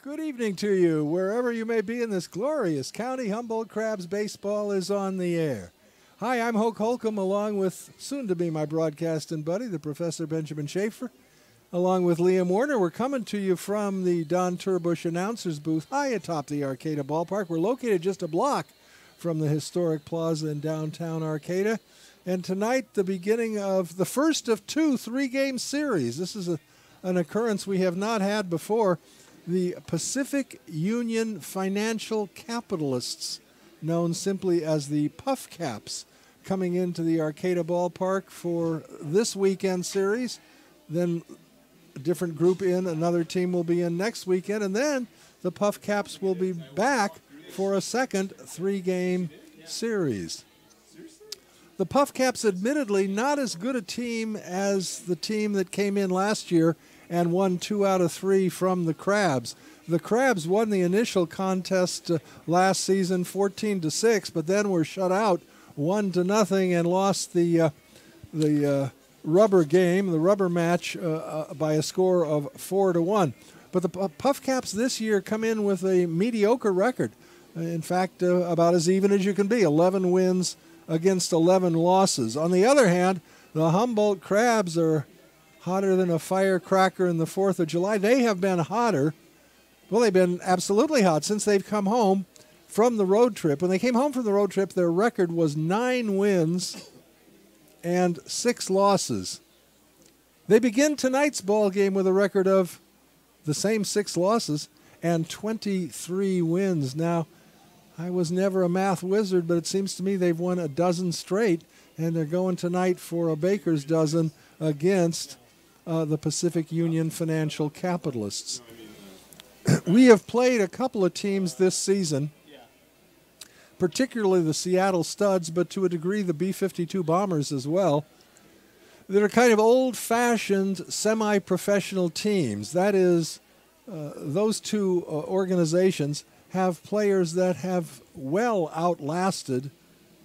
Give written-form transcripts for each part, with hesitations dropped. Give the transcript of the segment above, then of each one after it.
Good evening to you, wherever you may be in this glorious county. Humboldt Crabs baseball is on the air. Hi, I'm Hoke Holcomb, along with soon-to-be my broadcasting buddy, the Professor Benjamin Schaefer, along with Liam Warner. We're coming to you from the Don Turbush announcer's booth high atop the Arcata ballpark. We're located just a block from the historic plaza in downtown Arcata. And tonight, the beginning of the first of two three-game series. This is an occurrence we have not had before. The Pacific Union Financial Capitalists, known simply as the PUF Caps, coming into the Arcata ballpark for this weekend series. Then a different group in, another team will be in next weekend, and then the PUF Caps will be back for a second three-game series. The PUF Caps, admittedly, not as good a team as the team that came in last year and won 2 out of 3 from the Crabs. The Crabs won the initial contest last season 14-6, but then were shut out 1-0 and lost the rubber game, the rubber match, by a score of 4-1. But the PUF Caps this year come in with a mediocre record. In fact, about as even as you can be, 11 wins against 11 losses. On the other hand, the Humboldt Crabs are hotter than a firecracker in the 4th of July. They have been hotter. Well, they've been absolutely hot since they've come home from the road trip. When they came home from the road trip, their record was 9 wins and 6 losses. They begin tonight's ball game with a record of the same 6 losses and 23 wins. Now, I was never a math wizard, but it seems to me they've won a dozen straight, and they're going tonight for a baker's dozen against the Pacific Union Financial Capitalists. We have played a couple of teams this season, particularly the Seattle Studs, but to a degree the B-52 Bombers as well, that are kind of old-fashioned semi-professional teams. That is, those two organizations have players that have well outlasted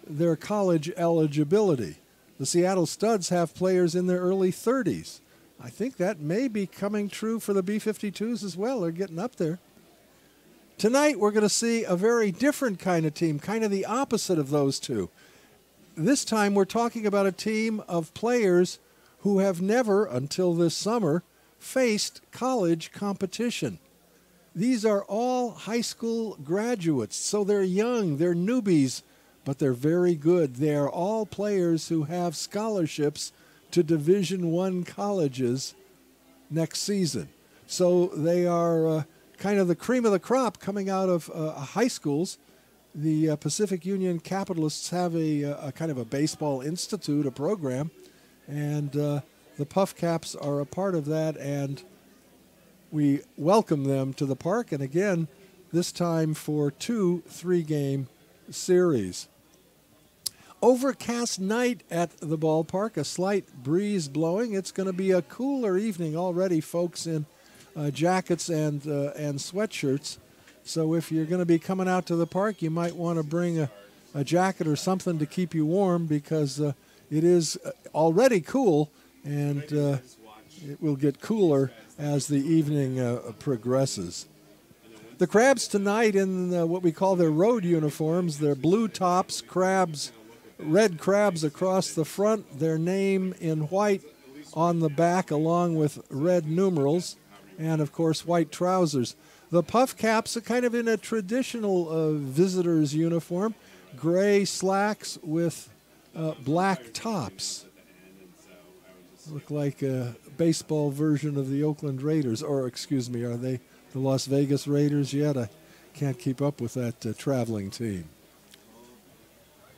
their college eligibility. The Seattle Studs have players in their early 30s. I think that may be coming true for the B-52s as well. They're getting up there. Tonight we're going to see a very different kind of team, kind of the opposite of those two. This time we're talking about a team of players who have never, until this summer, faced college competition. These are all high school graduates, so they're young, they're newbies, but they're very good. They're all players who have scholarships to Division I colleges next season. So they are kind of the cream of the crop coming out of high schools. The Pacific Union Capitalists have a kind of a baseball institute, a program, and the PUF Caps are a part of that, and we welcome them to the park, and again, this time for 2 3-game series. Overcast night at the ballpark, a slight breeze blowing. It's going to be a cooler evening already, folks, in jackets and sweatshirts. So if you're going to be coming out to the park, you might want to bring a jacket or something to keep you warm, because it is already cool, and it will get cooler as the evening progresses. The Crabs tonight in what we call their road uniforms, their blue tops, crabs, red crabs across the front, their name in white on the back along with red numerals, and of course white trousers. The PUF Caps are kind of in a traditional visitor's uniform, gray slacks with black tops. Look like a baseball version of the Oakland Raiders, or excuse me, are they the Las Vegas Raiders yet? I can't keep up with that traveling team.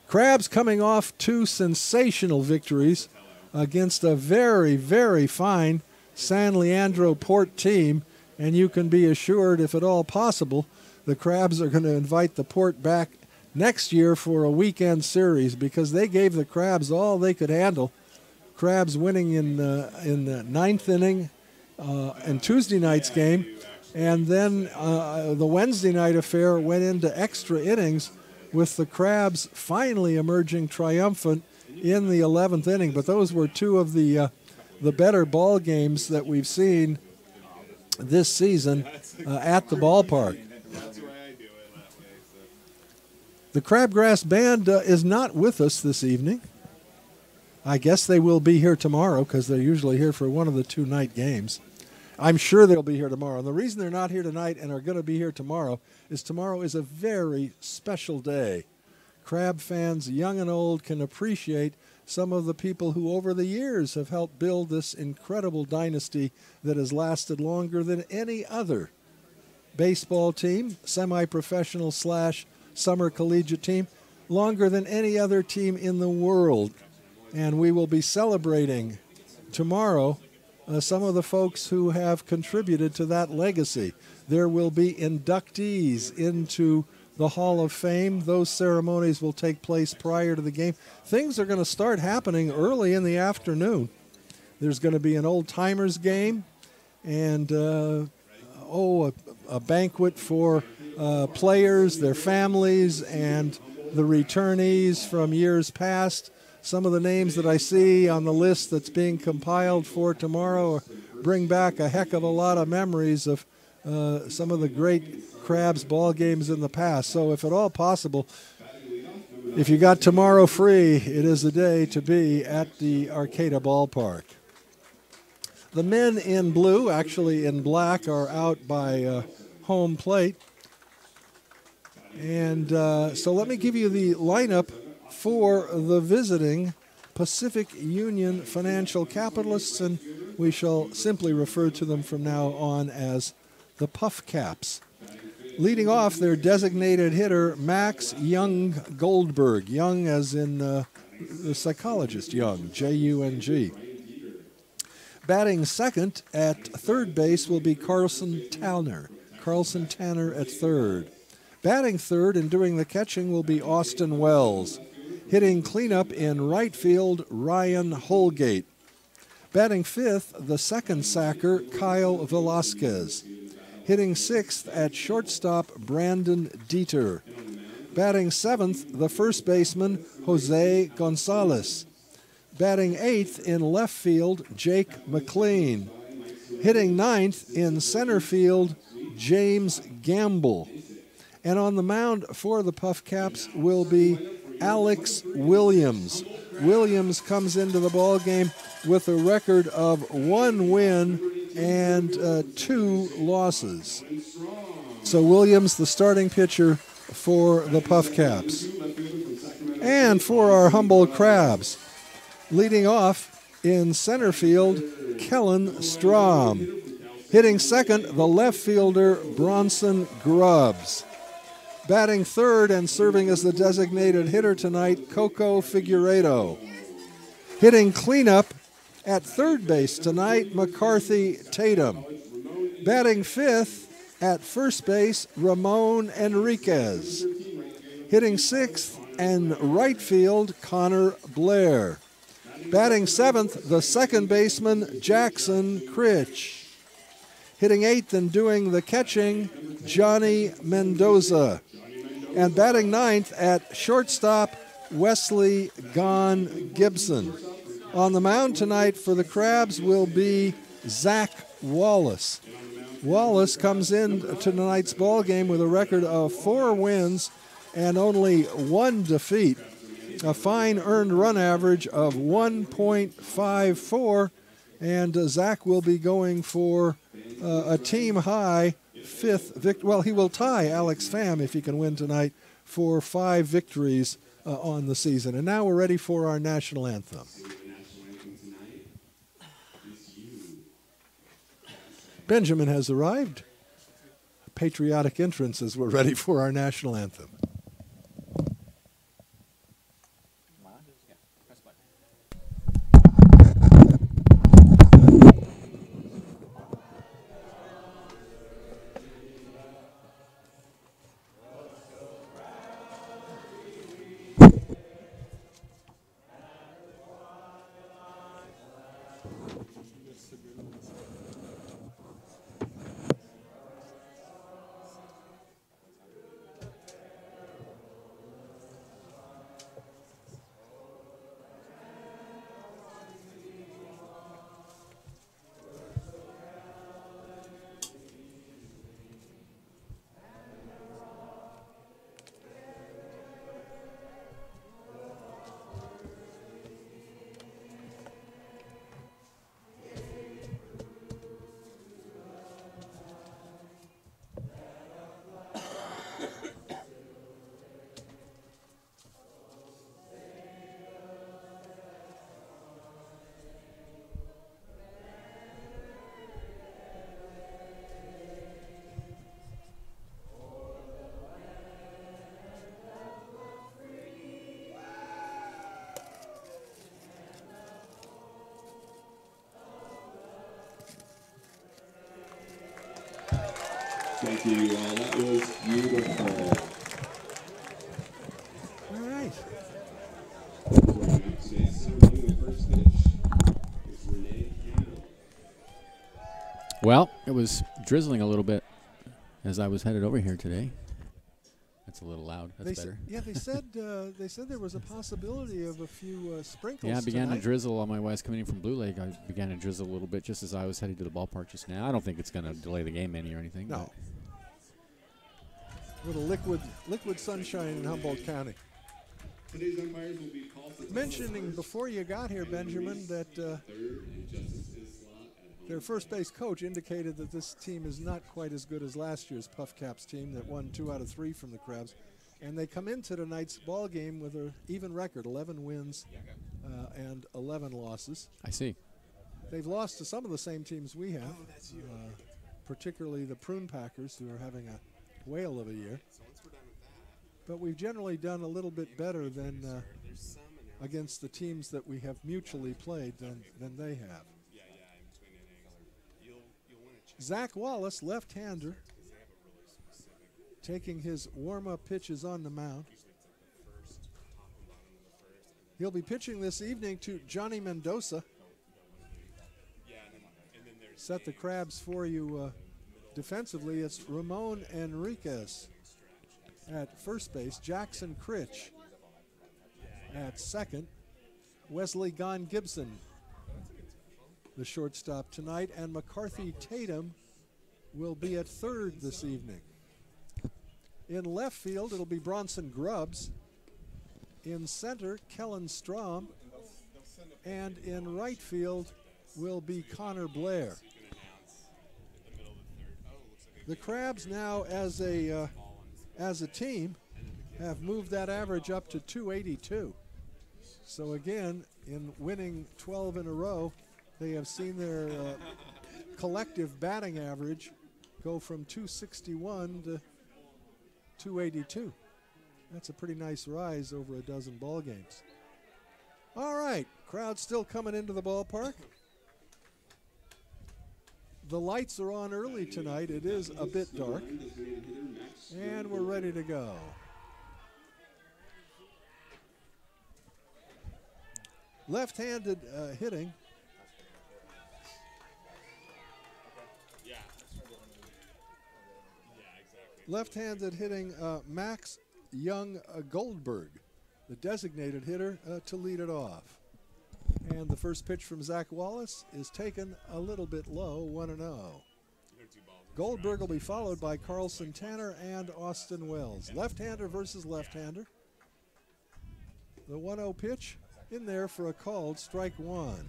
Crabs coming off 2 sensational victories against a very, very fine San Leandro Port team, and you can be assured, if at all possible, the Crabs are going to invite the Port back next year for a weekend series, because they gave the Crabs all they could handle. Crabs winning in the 9th inning in Tuesday night's game, and then the Wednesday night affair went into extra innings, with the Crabs finally emerging triumphant in the 11th inning. But those were 2 of the better ball games that we've seen this season at the ballpark. The Crabgrass Band is not with us this evening. I guess they will be here tomorrow because they're usually here for one of the 2 night games. I'm sure they'll be here tomorrow. And the reason they're not here tonight and are going to be here tomorrow is a very special day. Crab fans, young and old, can appreciate some of the people who over the years have helped build this incredible dynasty that has lasted longer than any other baseball team, semi-professional / summer collegiate team, longer than any other team in the world. And we will be celebrating tomorrow some of the folks who have contributed to that legacy. There will be inductees into the Hall of Fame. Those ceremonies will take place prior to the game. Things are going to start happening early in the afternoon. There's going to be an old-timers game and a banquet for players, their families, and the returnees from years past. Some of the names that I see on the list that's being compiled for tomorrow bring back a heck of a lot of memories of some of the great Crabs ball games in the past. So if at all possible, if you got tomorrow free, it is the day to be at the Arcata ballpark. The men in blue, actually in black, are out by home plate. And so let me give you the lineup for the visiting Pacific Union Financial Capitalists, and we shall simply refer to them from now on as the PUF Caps. Leading off, their designated hitter, Max Young Goldberg. Young as in the psychologist Young, J-U-N-G. Batting second at third base will be Carlson Tanner. Carlson Tanner at third. Batting third and doing the catching will be Austin Wells. Hitting cleanup in right field, Ryan Holgate. Batting fifth, the second sacker, Kyle Velasquez. Hitting sixth at shortstop, Brandon Dieter. Batting seventh, the first baseman, Jose Gonzalez. Batting eighth in left field, Jake McLean. Hitting ninth in center field, James Gamble. And on the mound for the PUF Caps will be Alex Williams. Williams comes into the ball game with a record of 1 win and 2 losses. So Williams, the starting pitcher for the PUF Caps. And for our Humboldt Crabs, leading off in center field, Kellen Strom. Hitting second, the left fielder, Bronson Grubbs. Batting third and serving as the designated hitter tonight, Coco Figueiredo. Hitting cleanup at third base tonight, McCarthy Tatum. Batting fifth at first base, Ramon Enriquez. Hitting sixth and right field, Connor Blair. Batting seventh, the second baseman, Jackson Critch. Hitting eighth and doing the catching, Johnny Mendoza. And batting ninth at shortstop, Wesley Gon Gibson. On the mound tonight for the Crabs will be Zach Wallace. Wallace comes in to tonight's ball game with a record of 4 wins and only 1 defeat. A fine earned run average of 1.54, and Zach will be going for a team high 5th victory. Well, he will tie Alex Pham if he can win tonight for 5 victories on the season. And now we're ready for our national anthem. Benjamin has arrived. Patriotic entrance as we're ready for our national anthem. Thank you all. That was beautiful. All right. Today's ceremony, the first pitch is Renee Hamill. Well, it was drizzling a little bit as I was headed over here today. That's a little loud. That's better. They said there was a possibility of a few sprinkles. Yeah, I began tonight. to drizzle on my way. I was coming in from Blue Lake. I began to drizzle a little bit just as I was heading to the ballpark just now. I don't think it's going to delay the game any or anything. No. Little liquid sunshine in Humboldt County. Today's umpires will be Paul Sotelo Mentioning before you got here, Benjamin, that their first base coach indicated that this team is not quite as good as last year's PUF Caps team that won 2 out of 3 from the Crabs. And they come into tonight's ball game with an even record, 11 wins and 11 losses. I see. They've lost to some of the same teams we have, particularly the Prune Packers, who are having a whale of a year. But we've generally done a little bit better than against the teams that we have mutually played than they have. Zach Wallace, left-hander, taking his warm-up pitches on the mound. He'll be pitching this evening to Johnny Mendoza. Set the Crabs for you defensively. It's Ramon Enriquez at first base, Jackson Critch at second, Wesley Gon Gibson, the shortstop tonight, and McCarthy Tatum will be at third this evening. In left field, it'll be Bronson Grubbs. In center, Kellen Strom. And in right field will be Connor Blair. The Crabs now, as a team, have moved that average up to 282. So again, in winning 12 in a row, they have seen their collective batting average go from 261 to 282. That's a pretty nice rise over a dozen ball games. All right, crowd still coming into the ballpark. The lights are on early tonight. It is a bit dark. And we're ready to go. Left-handed hitting. Left-handed hitting Max Young Goldberg, the designated hitter, to lead it off. And the first pitch from Zach Wallace is taken a little bit low, 1-0. Goldberg will be followed by Carlson Tanner and Austin Wells. Left-hander versus left-hander. The 1-0 pitch in there for a called strike one.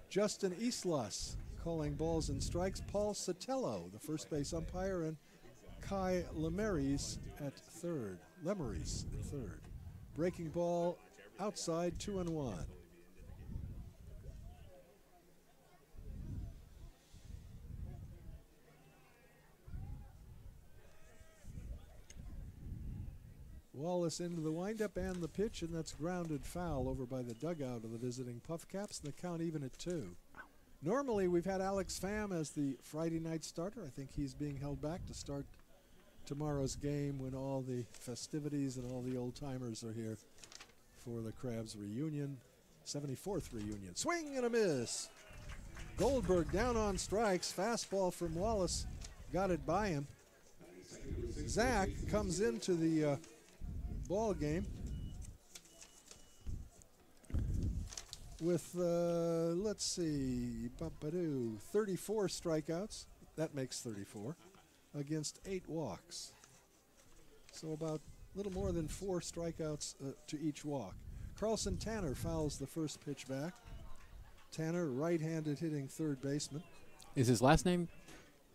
Justin Islas calling balls and strikes. Paul Sotelo, the first base umpire, and Kai Lemeries at third. Breaking ball outside, 2-1. Wallace into the windup and the pitch, and that's grounded foul over by the dugout of the visiting PUF Caps, and the count even at 2. Normally we've had Alex Pham as the Friday night starter. I think he's being held back to start tomorrow's game when all the festivities and all the old-timers are here for the Crabs reunion, 74th reunion. Swing and a miss. Goldberg down on strikes. Fastball from Wallace got it by him. Zach comes into the ball game with, let's see, 34 strikeouts. That makes 34 against 8 walks. So about a little more than 4 strikeouts to each walk. Carlson Tanner fouls the first pitch back. Tanner, right-handed hitting third baseman. Is his last name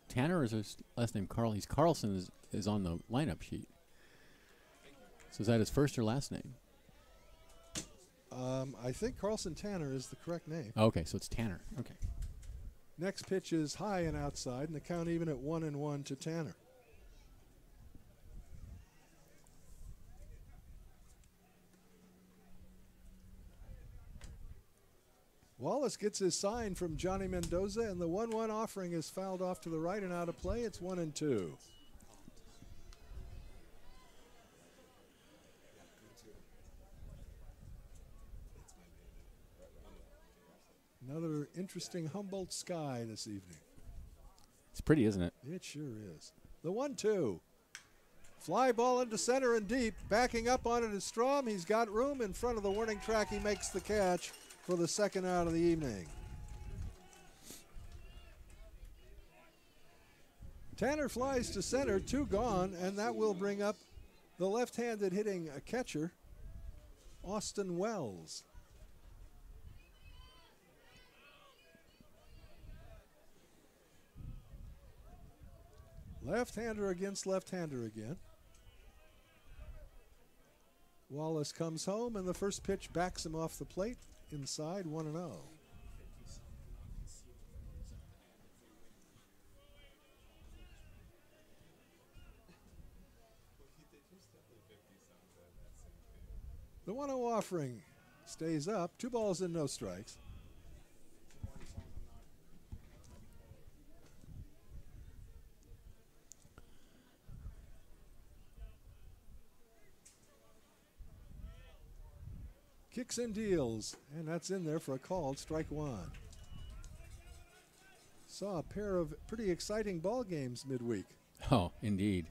Tanner or is his last name Carl? He's Carlson is on the lineup sheet. So is that his first or last name? I think Carlson Tanner is the correct name. Okay, so it's Tanner. Okay. Next pitch is high and outside, and the count even at 1-1 to Tanner. Wallace gets his sign from Johnny Mendoza, and the 1-1 offering is fouled off to the right and out of play. It's 1-2. Another interesting Humboldt sky this evening. It's pretty, isn't it? It sure is. The 1-2. Fly ball into center and deep. Backing up on it is Strom. He's got room in front of the warning track. He makes the catch for the second out of the evening. Tanner flies to center, 2 gone, and that will bring up the left-handed hitting catcher, Austin Wells. Left-hander against left-hander again. Wallace comes home, and the first pitch backs him off the plate. Inside, 1-0. The 1-0 offering stays up. 2 balls and no strikes. Kicks and deals, and that's in there for a called strike 1. Saw a pair of pretty exciting ball games midweek. Oh, indeed.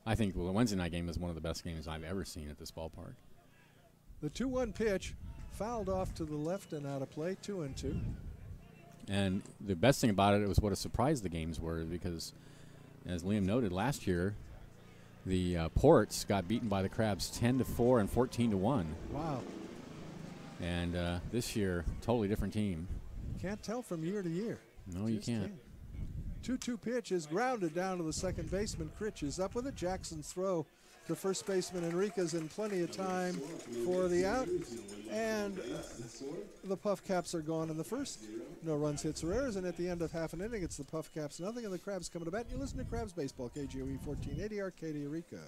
I think the Wednesday night game was one of the best games I've ever seen at this ballpark. The 2-1 pitch fouled off to the left and out of play, 2-2. And the best thing about it was what a surprise the games were, because, as Liam noted, last year the Ports got beaten by the Crabs 10-4 and 14-1. Wow. And this year, totally different team. Can't tell from year to year. No, you can't. 2-2 pitch is grounded down to the second baseman. Critch is up with it. Jackson's throw to first baseman Enriquez in plenty of time for the out. And the Puff Caps are gone in the first. No runs, hits, or errors. And at the end of half an inning, it's the Puff Caps nothing, and the Crabs coming to bat. You listen to Crabs Baseball, KGOE 1480, Arcadia, Eureka.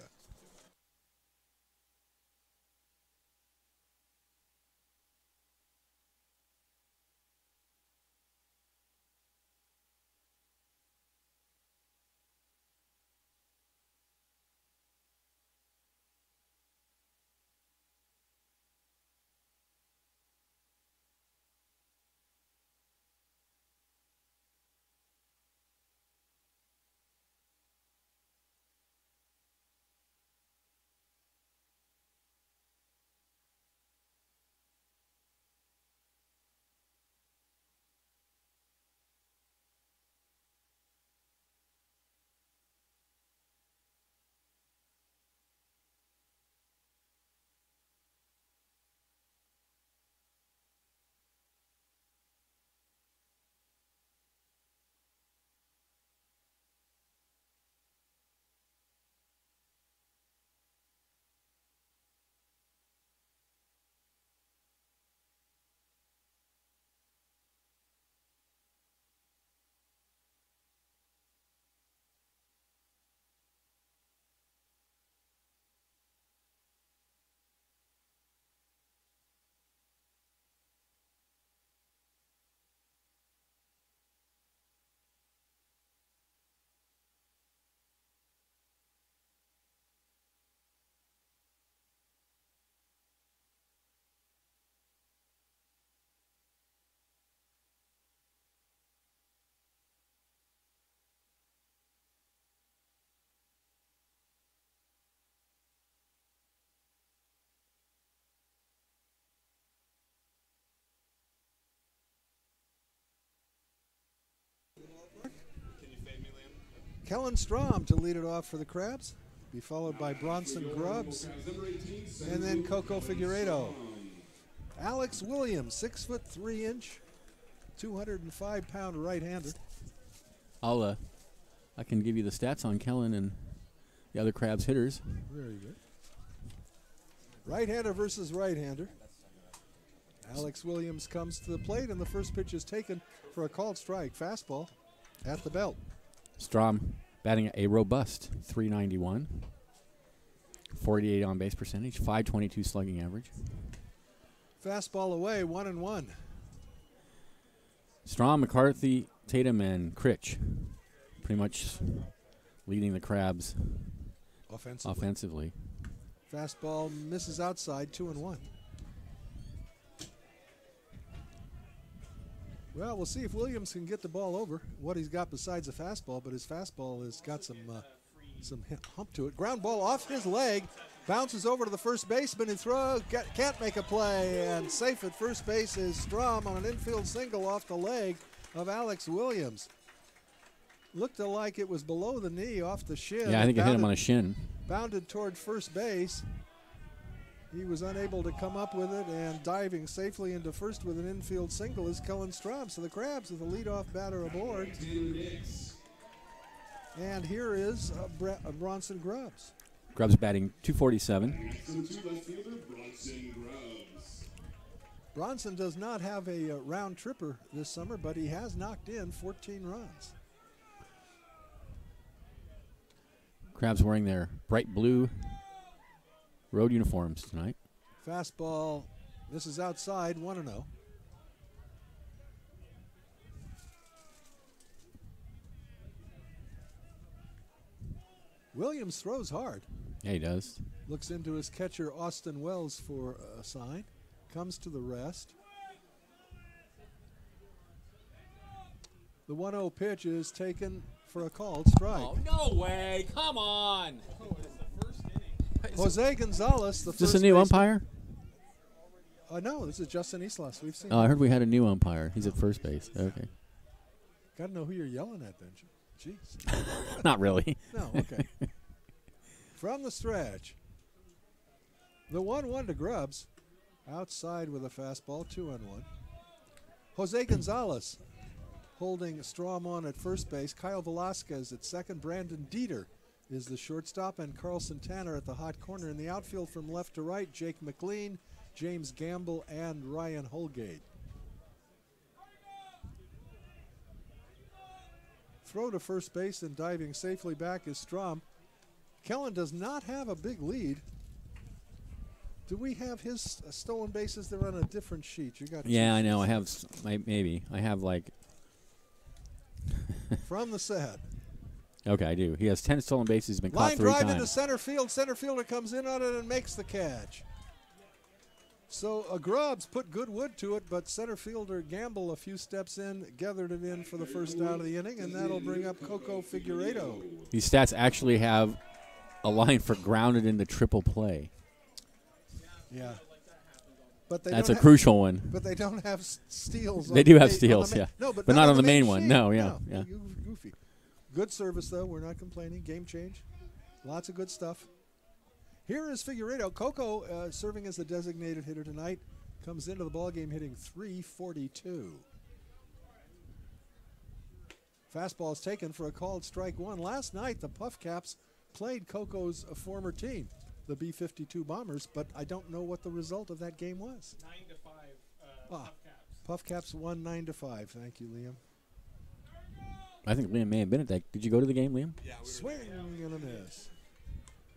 Kellen Strom to lead it off for the Crabs. Be followed by Bronson Grubbs. And then Coco Figueiredo. Alex Williams, 6'3", 205-pound right-hander. I can give you the stats on Kellen and the other Crabs hitters. Very good. Right-hander versus right-hander. Alex Williams comes to the plate, and the first pitch is taken for a called strike. Fastball at the belt. Strom batting a robust .391, 48 on base percentage, .522 slugging average. Fastball away, 1-1. Strom, McCarthy, Tatum, and Critch pretty much leading the Crabs offensively. Fastball misses outside, 2-1. Well, we'll see if Williams can get the ball over. What he's got besides a fastball, but his fastball has got some hump to it. Ground ball off his leg, bounces over to the first baseman who can't make a play, and safe at first base is Strom on an infield single off the leg of Alex Williams. Looked like it was below the knee, off the shin. Yeah, I think it hit him on the shin. Bounded toward first base. He was unable to come up with it, and diving safely into first with an infield single is Kellen Strom. So the Crabs with the leadoff batter aboard. And here is Bronson Grubbs. Grubbs batting .247. Bronson does not have a round tripper this summer, but he has knocked in 14 runs. Crabs wearing their bright blue road uniforms tonight. Fastball, this is outside, 1-0. Williams throws hard. Yeah, he does. Looks into his catcher, Austin Wells, for a sign. Comes to the rest. The 1-0 pitch is taken for a called strike. Oh, no way. Come on. Jose Gonzalez, the first Is this a new umpire? No, this is Justin Islas. We've seen Oh, I heard we had a new umpire. He's at first base. Okay. Got to know who you're yelling at, Benjamin. Jeez. Not really. No, okay. From the stretch, the 1-1 to Grubbs. Outside with a fastball, 2-1. Jose Gonzalez holding Strom on at first base. Kyle Velasquez at second. Brandon Dieter is the shortstop, and Carlson Tanner at the hot corner. In the outfield from left to right, Jake McLean, James Gamble, and Ryan Holgate. Throw to first base and diving safely back is Strom. Kellen does not have a big lead. Do we have his stolen bases? They're on a different sheet. You got? Yeah, I know. I have maybe. I have like. From the set. Okay, I do. He has 10 stolen bases. He's been caught 3 times. Line drive into center field. Center fielder comes in on it and makes the catch. So Grubbs put good wood to it, but center fielder Gamble a few steps in, gathered it in for the first out of the inning, and that'll bring up Coco Figueiredo. These stats actually have a line for grounded into triple play. Yeah. But they That's a crucial one. But they don't have steals. They do have steals, yeah. No, but not on the main one. Sheet. No, yeah. Yeah. Goofy. Good service, though. We're not complaining. Game change. Lots of good stuff. Here is Figueiredo. Coco, serving as the designated hitter tonight, comes into the ballgame hitting .342. Fastball is taken for a called strike 1. Last night, the PUF Caps played Coco's former team, the B-52 Bombers, but I don't know what the result of that game was. 9-5, PUF Caps. PUF Caps won 9-5. Thank you, Liam. I think Liam may have been at that. Did you go to the game, Liam? Yeah, we were Swing and a miss.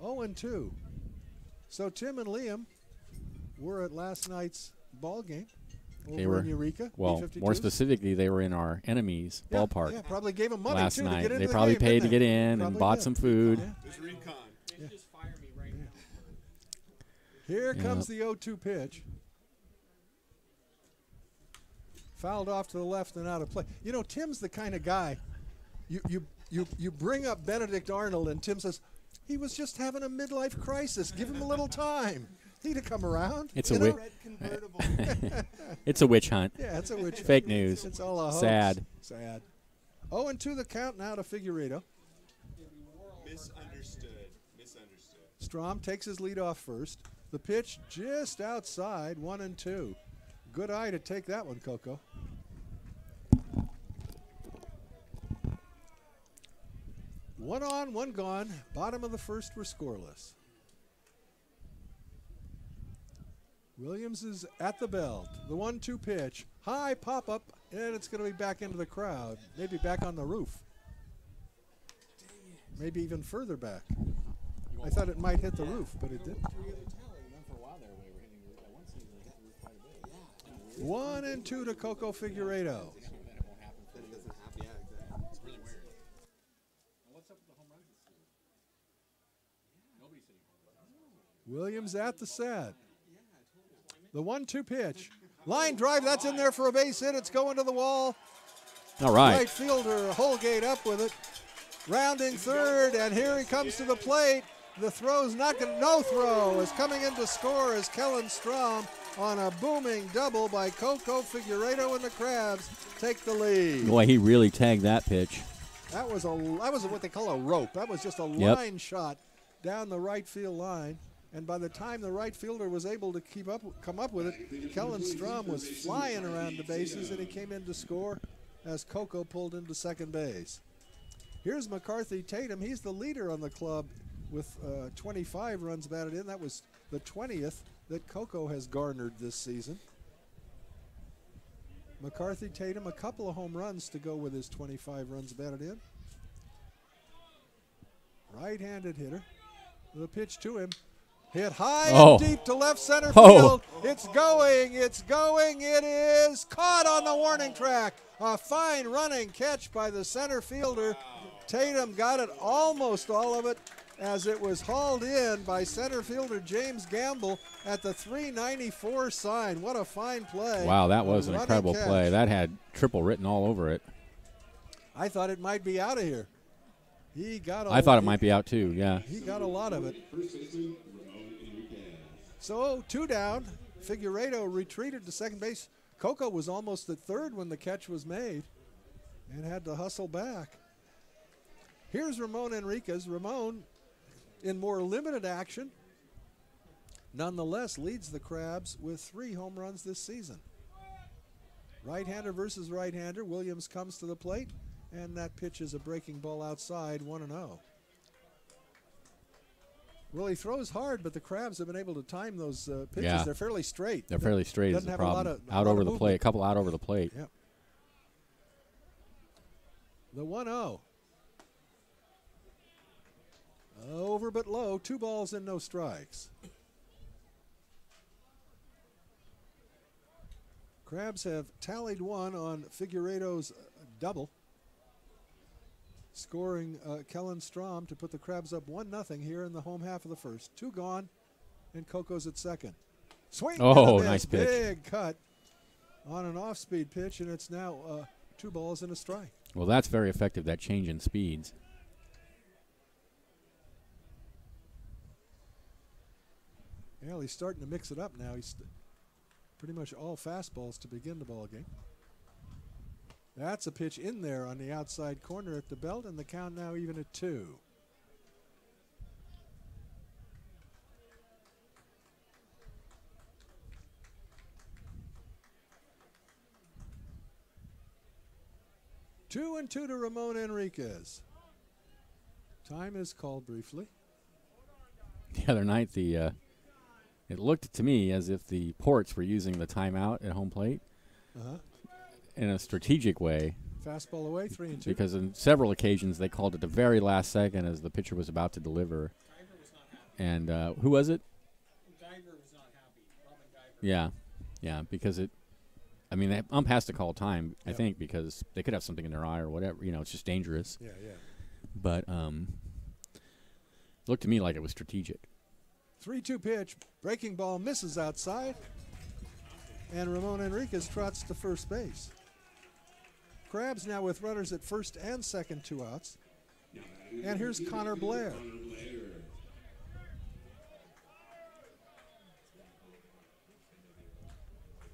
0-2. So Tim and Liam were at last night's ball game over in Eureka. Well, B-52s. more specifically, they were in our enemies' ballpark. Yeah, probably gave them money last too, night. to get into They the probably game, paid to didn't get they? in and Probably bought did. some food. Yeah. There's recon. They just fire me right now. Here comes the 0-2 pitch. Fouled off to the left and out of play. You know, Tim's the kind of guy. You bring up Benedict Arnold, and Tim says, he was just having a midlife crisis. Give him a little time. He'd have come around. It's you a know? Red convertible. It's a witch hunt. Yeah, it's a witch. Fake news. It's all a hoax. Sad. Sad. 0-2 the count now to Figueiredo. Misunderstood. Strom takes his lead off first. The pitch just outside, 1-2. Good eye to take that one, Coco. One on, one gone. Bottom of the first, we're scoreless. Williams is at the belt. The 1-2 pitch. High pop-up, and it's going to be back into the crowd. Maybe back on the roof. Maybe even further back. I thought it might hit the roof, but it didn't. 1-2 to Coco Figueiredo. Williams at the set. The 1-2 pitch. Line drive, that's in there for a base hit. It's going to the wall. All right. Right fielder Holgate up with it. Rounding third, and here he comes to the plate. The throw's not going to, no throw is coming in to score as Kellen Strom on a booming double by Coco Figueiredo, and the Crabs take the lead. Boy, he really tagged that pitch. That was what they call a rope. That was just a line shot down the right field line. And by the time the right fielder was able to come up with it, Kellen Strom was flying around the bases, and he came in to score as Coco pulled into second base. Here's McCarthy Tatum. He's the leader on the club with 25 runs batted in. That was the 20th that Coco has garnered this season. McCarthy Tatum, a couple of home runs to go with his 25 runs batted in. Right-handed hitter. The pitch to him. Hit high and deep to left center field. It's going, it is caught on the warning track. A fine running catch by the center fielder. Tatum got it, almost all of it, as it was hauled in by center fielder James Gamble at the 394 sign. What a fine play. Wow, that was an incredible catch. play. That had triple written all over it. I thought it might be out of here. I thought it might be out too, yeah. He got a lot of it. So 2 down. Figueiredo retreated to second base. Coco was almost at third when the catch was made and had to hustle back. Here's Ramon Enriquez. Ramon, in more limited action, nonetheless leads the Crabs with 3 home runs this season. Right-hander versus right-hander. Williams comes to the plate, and that pitch is a breaking ball outside, 1-0. Well, he throws hard, but the Crabs have been able to time those pitches. Yeah. They're fairly straight. They're fairly straight is the problem. Out over the plate, a couple out over the plate. Yep. The 1-0. Over but low, 2 balls and no strikes. Crabs have tallied 1 on Figueiredo's double, scoring Kellen Strom to put the Crabs up 1-0 here in the home half of the first. 2 gone, and Coco's at second. Swing. Oh, nice pitch. Big cut on an off-speed pitch, and it's now 2 balls and a strike. Well, that's very effective, that change in speeds. Well, he's starting to mix it up now. He's pretty much all fastballs to begin the ball game. That's a pitch in there on the outside corner at the belt, and the count now even at 2. Two and 2 to Ramon Enriquez. Time is called briefly. The other night, it looked to me as if the Ports were using the timeout at home plate in a strategic way. Fastball away, 3-2. Because on several occasions they called it the very last second as the pitcher was about to deliver. Guyver was not happy. And who was it? Guyver was not happy. Robin Guyver. Yeah, because the ump has to call time, I think, because they could have something in their eye or whatever. You know, it's just dangerous. Yeah. But it looked to me like it was strategic. 3-2 pitch. Breaking ball misses outside. And Ramon Enriquez trots to first base. Crabs now with runners at first and second, 2 outs. And here's Connor Blair.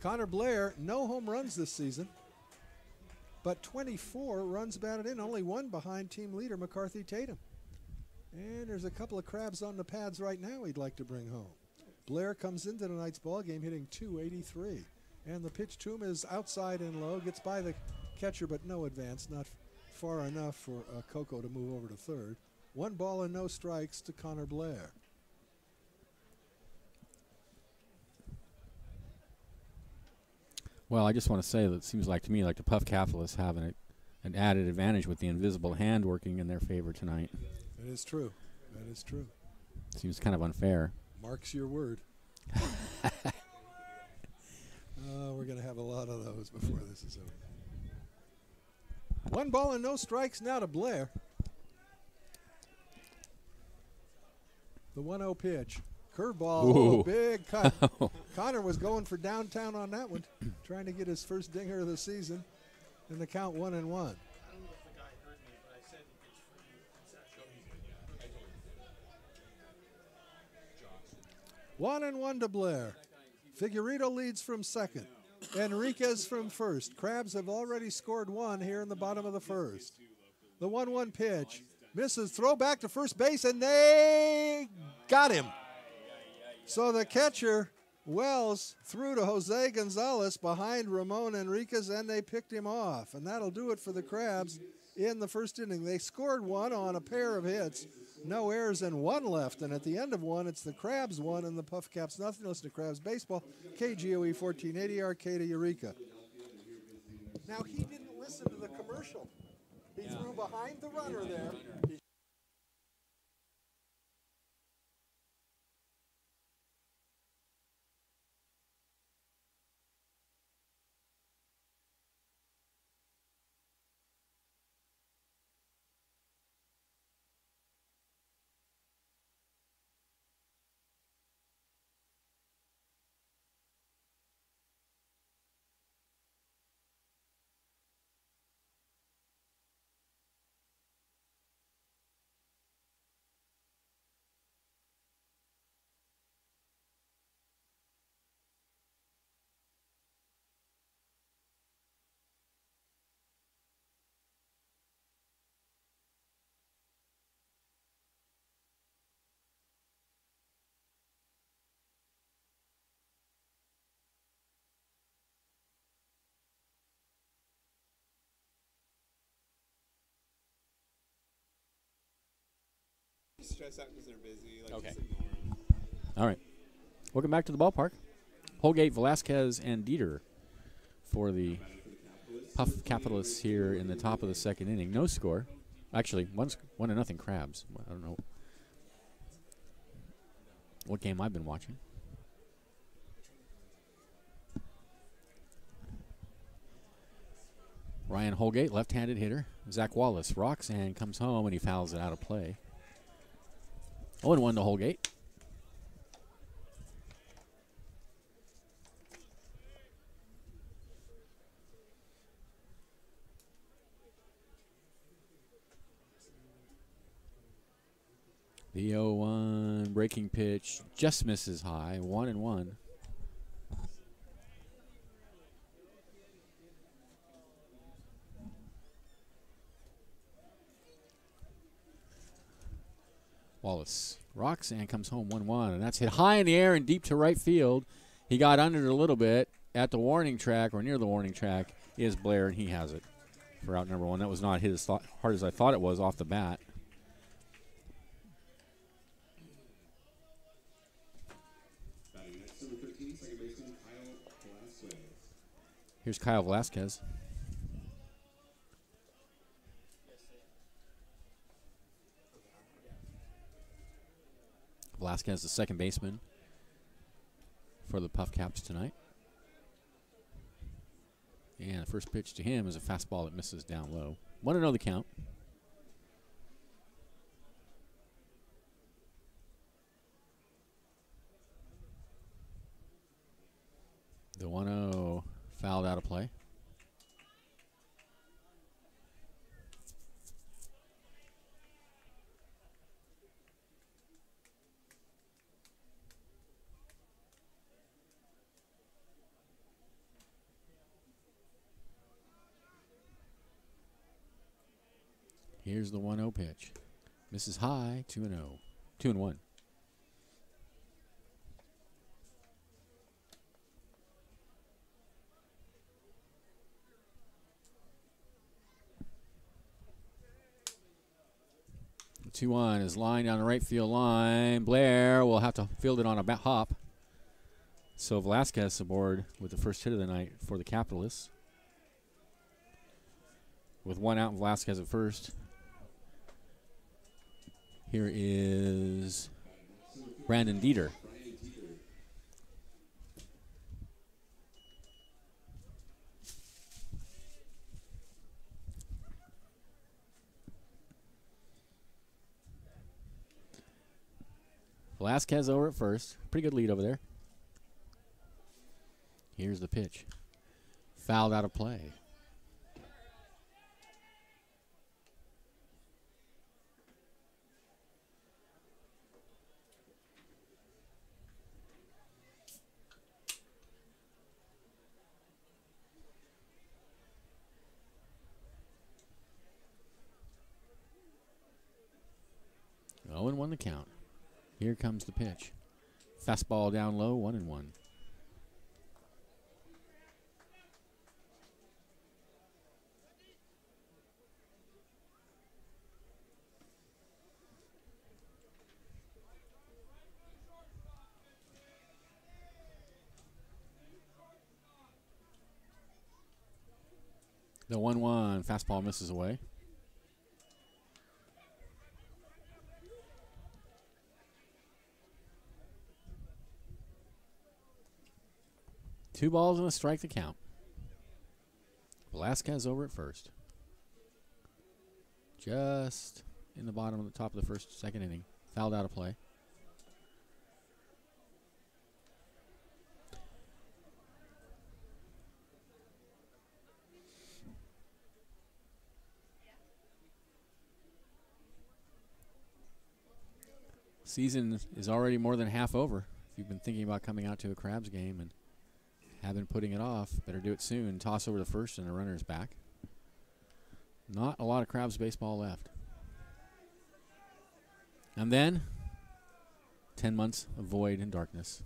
Connor Blair, no home runs this season, but 24 runs batted in, only 1 behind team leader McCarthy Tatum. And there's a couple of Crabs on the pads right now he'd like to bring home. Blair comes into tonight's ball game hitting .283. And the pitch to him is outside and low, gets by the catcher, but no advance, not far enough for Coco to move over to third. 1 ball and no strikes to Connor Blair. Well, I just want to say that it seems like to me like the PUF capitalists have an added advantage with the invisible hand working in their favor tonight. That is true. That is true. Seems kind of unfair. Mark's your word. We're going to have a lot of those before this is over. 1 ball and no strikes now to Blair. The 1-0 pitch. Curveball, Ooh. big cut. Connor was going for downtown on that one, trying to get his first dinger of the season, and the count 1-1. I don't know if the guy heard me, but I said it's for you. 1-1 to Blair. Figueredo leads from second. Enriquez from first. Crabs have already scored one here in the bottom of the first. The 1-1 pitch. Misses, throw back to first base, and they got him. So the catcher, Wells, threw to Jose Gonzalez behind Ramon Enriquez, and they picked him off. And that'll do it for the Crabs in the first inning. They scored one on a pair of hits. No errors and one left. And at the end of one, it's the Crabs one and the PUF Caps nothing. Listen to Crabs Baseball, KGOE 1480, Arcata, Eureka. Now, he didn't listen to the commercial. He threw behind the runner there. Stress out because they're busy. Like, Okay. just ignore 'em. All right. Welcome back to the ballpark. Holgate, Velasquez, and Dieter for the PUF Capitalists here in the top of the second inning. No score. Actually, 1-0 Crabs. I don't know what game I've been watching. Ryan Holgate, left-handed hitter. Zach Wallace rocks and comes home, and he fouls it out of play. 0-1 to Holgate. The 0-1 breaking pitch just misses high. 1-1. Wallace rocks and comes home 1-1, and that's hit high in the air and deep to right field. He got under it a little bit at the warning track or near the warning track is Blair, and he has it for out number one. That was not hit as hard as I thought it was off the bat. Batting next, number 13, second baseman Kyle Velasquez. Here's Kyle Velasquez. Velasquez, the second baseman for the PUF Caps tonight. And the first pitch to him is a fastball that misses down low. 1-0 the count. The 1-0 fouled out of play. Here's the 1-0 pitch. Misses high, 2-0. 2-1. The 2-1 is lined down the right field line. Blair will have to field it on a hop. So Velasquez aboard with the first hit of the night for the Capitalists. With one out and Velasquez at first. Here is Brandon Dieter. Velasquez over at first. Pretty good lead over there. Here's the pitch. Fouled out of play. Oh, and 1 the count. Here comes the pitch. Fastball down low, 1-1. The 1-1 fastball misses away. Two balls and a strike to count. Velasquez over at first. Just in the bottom of the top of the second inning. Fouled out of play. Season is already more than half over. If you've been thinking about coming out to a Crabs game and have been putting it off, better do it soon. Toss over the first and the runner is back. Not a lot of Crabs baseball left. And then 10 months of void and darkness.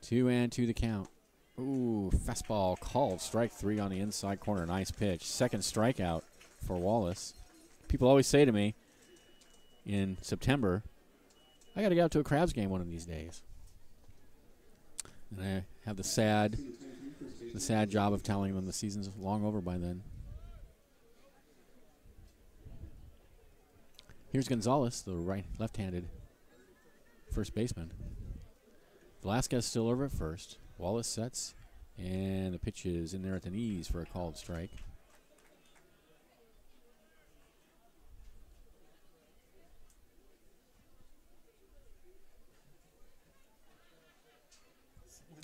Two and 2 the count. Ooh, fastball called. Strike 3 on the inside corner. Nice pitch. Second strikeout for Wallace. People always say to me in September, I got to get out to a Crabs game one of these days. And I have the sad job of telling them the season's long over by then. Here's Gonzalez, the left-handed first baseman. Velasquez still over at first. Wallace sets, and the pitch is in there at the knees for a called strike.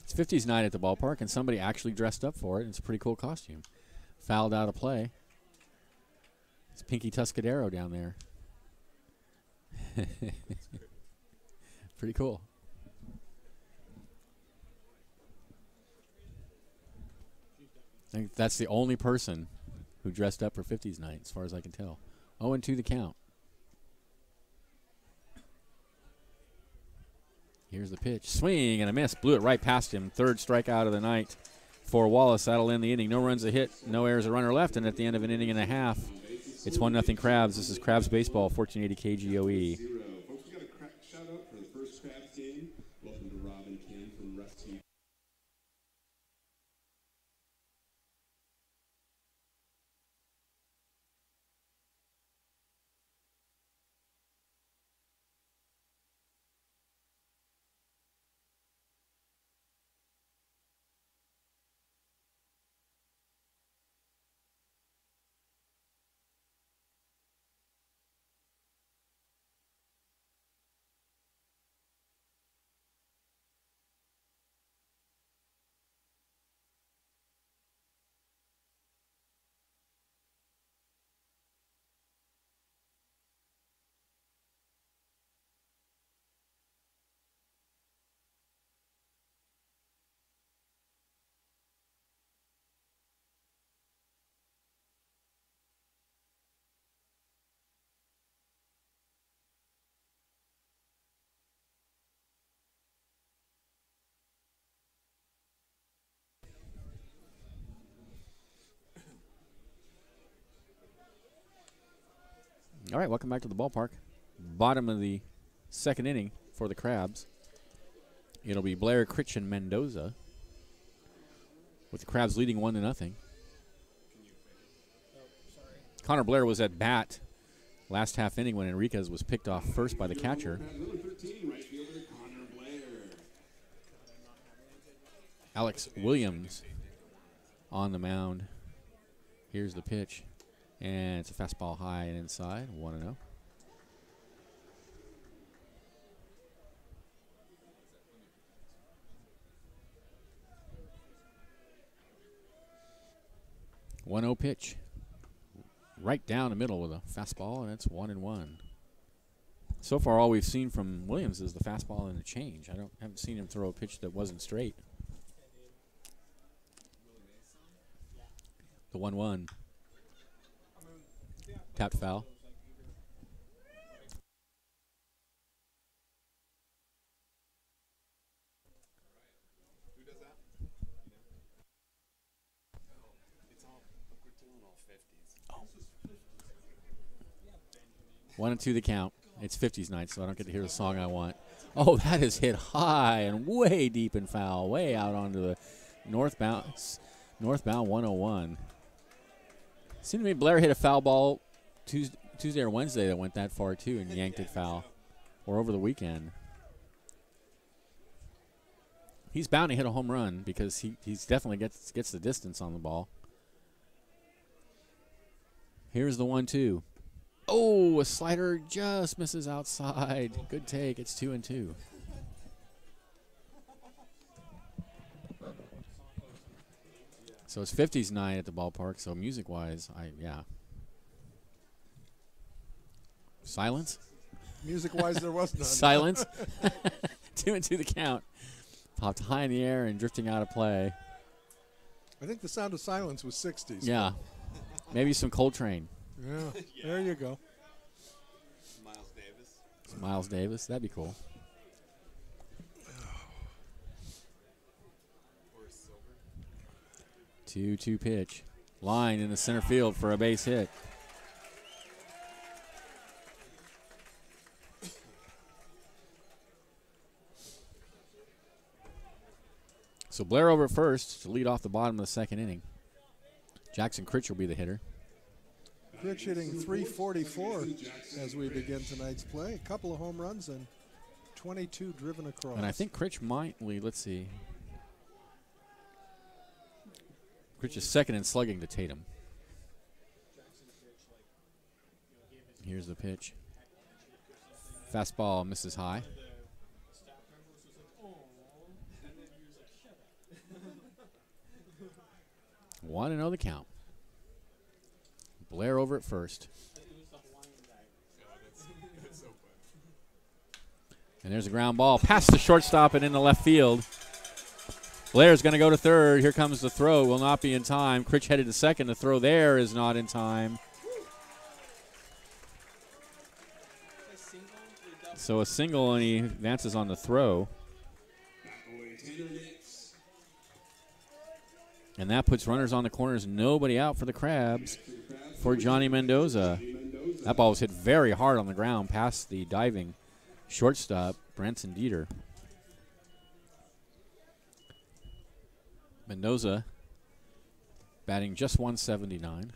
It's 50s night at the ballpark, and somebody actually dressed up for it, and it's a pretty cool costume. Fouled out of play. It's Pinky Tuscadero down there. Pretty cool. I think that's the only person who dressed up for 50s night, as far as I can tell. 0-2 the count. Here's the pitch. Swing and a miss. Blew it right past him. Third strikeout of the night for Wallace. That'll end the inning. No runs a hit, no errors, a runner left. And at the end of an inning and a half, it's 1-0 Crabs. This is Crabs Baseball, 1480 KGOE. Folks, we got a shout out for the first Crabs game. Welcome to Rob and Ken from Rusty. All right, welcome back to the ballpark. Bottom of the second inning for the Crabs. It'll be Blair, Critch, and Mendoza, with the Crabs leading 1-0. Connor Blair was at bat last half inning when Enriquez was picked off first by the catcher. Number 13, right fielder Connor Blair. Alex Williams on the mound. Here's the pitch. And it's a fastball high and inside, 1-0. One 0 pitch. Right down the middle with a fastball, and it's 1-1. So far, all we've seen from Williams is the fastball and the change. Haven't seen him throw a pitch that wasn't straight. The 1-1. Tapped foul. Who does that? 1-2 the count. It's 50s night, so I don't get to hear the song I want. Oh, that is hit high and way deep and foul, way out onto the northbound 101. Seemed to me Blair hit a foul ball Tuesday or Wednesday that went that far too and yanked it foul, or over the weekend. He's bound to hit a home run because he's definitely gets the distance on the ball. Here's the 1-2. Oh, a slider just misses outside. Good take. It's 2-2. So it's 50s night at the ballpark. So music-wise, yeah. Silence. Music-wise, there was none. Silence. 2-2 the count. Popped high in the air and drifting out of play. I think the sound of silence was 60s. Yeah. Maybe some Coltrane. Yeah, there you go. Miles Davis. Miles Davis. That'd be cool. Or Silver. 2-2 pitch. Line in the center field for a base hit. So Blair over at first to lead off the bottom of the second inning. Jackson Critch will be the hitter. Critch hitting .344 as we begin tonight's play. A couple of home runs and 22 driven across. And I think Critch might lead. Let's see. Critch is second in slugging to Tatum. Here's the pitch. Fastball misses high. 1-0 the count. Blair over at first. And there's a ground ball past the shortstop and into left field. Blair's going to go to third. Here comes the throw. Will not be in time. Critch headed to second. The throw there is not in time. So a single, and he advances on the throw. And that puts runners on the corners. Nobody out for the Crabs for Johnny Mendoza. That ball was hit very hard on the ground past the diving shortstop, Branson Dieter. Mendoza batting just .179.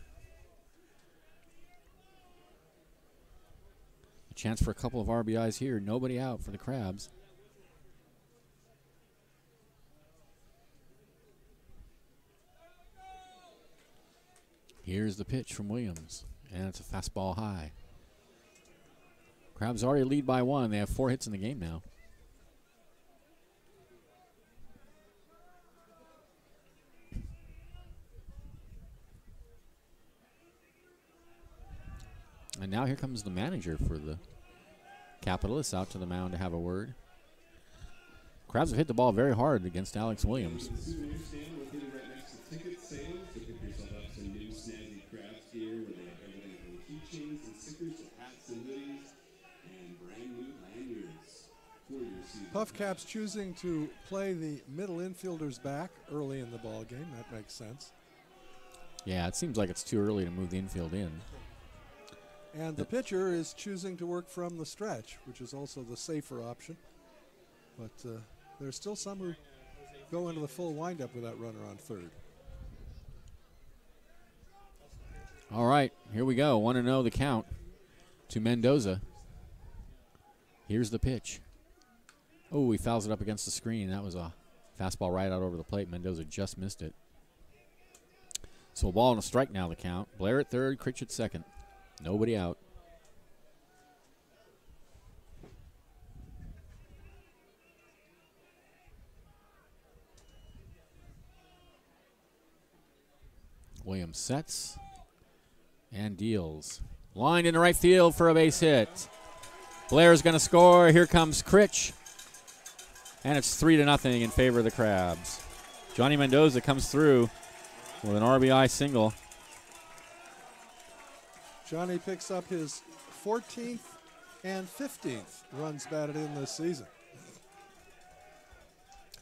A chance for a couple of RBIs here. Nobody out for the Crabs. Here's the pitch from Williams, and it's a fastball high. Crabs already lead by 1. They have 4 hits in the game now. And now here comes the manager for the Capitalists out to the mound to have a word. Crabs have hit the ball very hard against Alex Williams. PUF Caps choosing to play the middle infielders back early in the ball game. That makes sense. Yeah, it seems like it's too early to move the infield in. And the pitcher is choosing to work from the stretch, which is also the safer option. But there's still some who go into the full windup with that runner on third. All right, here we go. 1-0 the count to Mendoza. Here's the pitch. Oh, he fouls it up against the screen. That was a fastball right out over the plate. Mendoza just missed it. So a ball and a strike now the count. Blair at third, Critch at second. Nobody out. Williams sets and deals. Lined into right field for a base hit. Blair's going to score. Here comes Critch. And it's 3-0 in favor of the Crabs. Johnny Mendoza comes through with an RBI single. Johnny picks up his 14th and 15th runs batted in this season.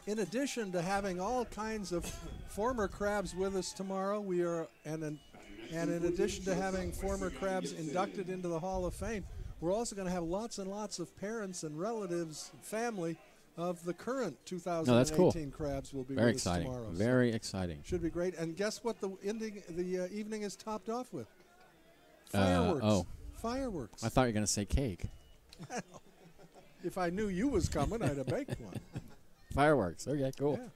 In addition to having all kinds of former Crabs with us tomorrow, we are and in addition to having former Crabs inducted into the Hall of Fame, we're also going to have lots and lots of parents and relatives, family of the current 2018 Crabs will be Very with exciting. us tomorrow. Very exciting. Should be great. And guess what the evening is topped off with? Fireworks. Fireworks. I thought you were going to say cake. If I knew you was coming, I'd have baked one. Fireworks. Okay, cool. Yeah.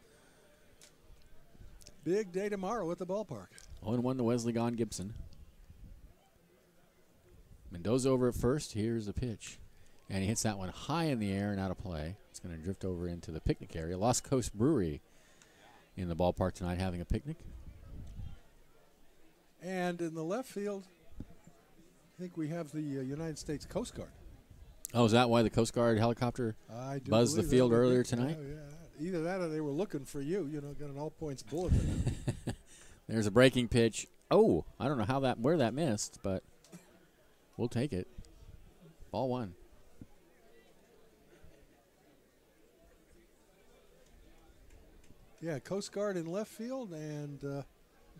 Big day tomorrow at the ballpark. 0-1 to Wesley Gone Gibson. Mendoza over at first. Here's the pitch. And he hits that one high in the air and out of play. It's going to drift over into the picnic area. Lost Coast Brewery in the ballpark tonight having a picnic. And in the left field, I think we have the United States Coast Guard. Oh, is that why the Coast Guard helicopter buzzed the field earlier tonight? Oh, yeah. Either that or they were looking for you. You know, got an all-points bulletin. There's a breaking pitch. Oh, I don't know where that missed, but we'll take it. Ball one. Yeah, Coast Guard in left field and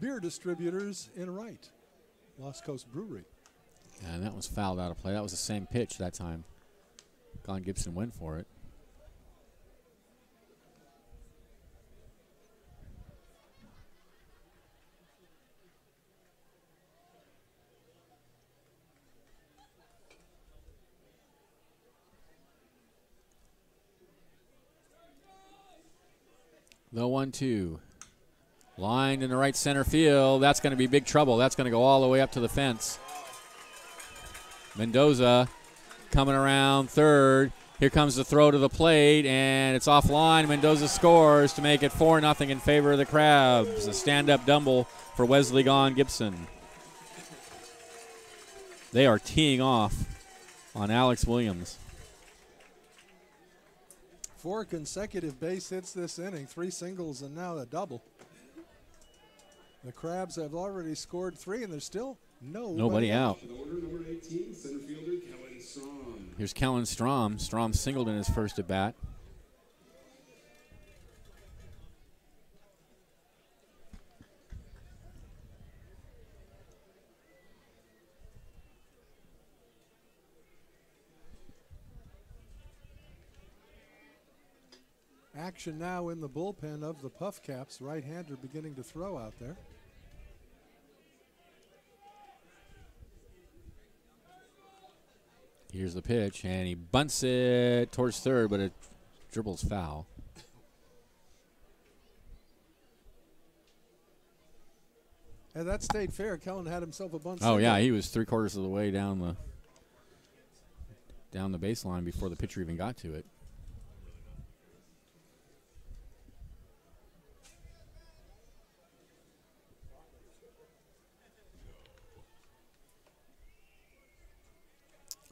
beer distributors in right. Lost Coast Brewery. And that was fouled out of play. That was the same pitch that time. Gone Gibson went for it. The 1-2. Lined in the right center field. That's going to be big trouble. That's going to go all the way up to the fence. Mendoza coming around third. Here comes the throw to the plate, and it's offline. Mendoza scores to make it 4-0 in favor of the Crabs. A stand-up double for Wesley Gone Gibson. They are teeing off on Alex Williams. 4 consecutive base hits this inning, 3 singles and now a double. The Crabs have already scored 3, and there's still nobody out. Number 18, center fielder Kellen Strom. Here's Kellen Strom. Strom singled in his first at bat. Action now in the bullpen of the PUF Caps. Right-hander beginning to throw out there. Here's the pitch, and he bunts it towards third, but it dribbles foul. And that stayed fair. Kellen had himself a bunt. Oh, yeah, he was 3/4 of the way down the baseline before the pitcher even got to it.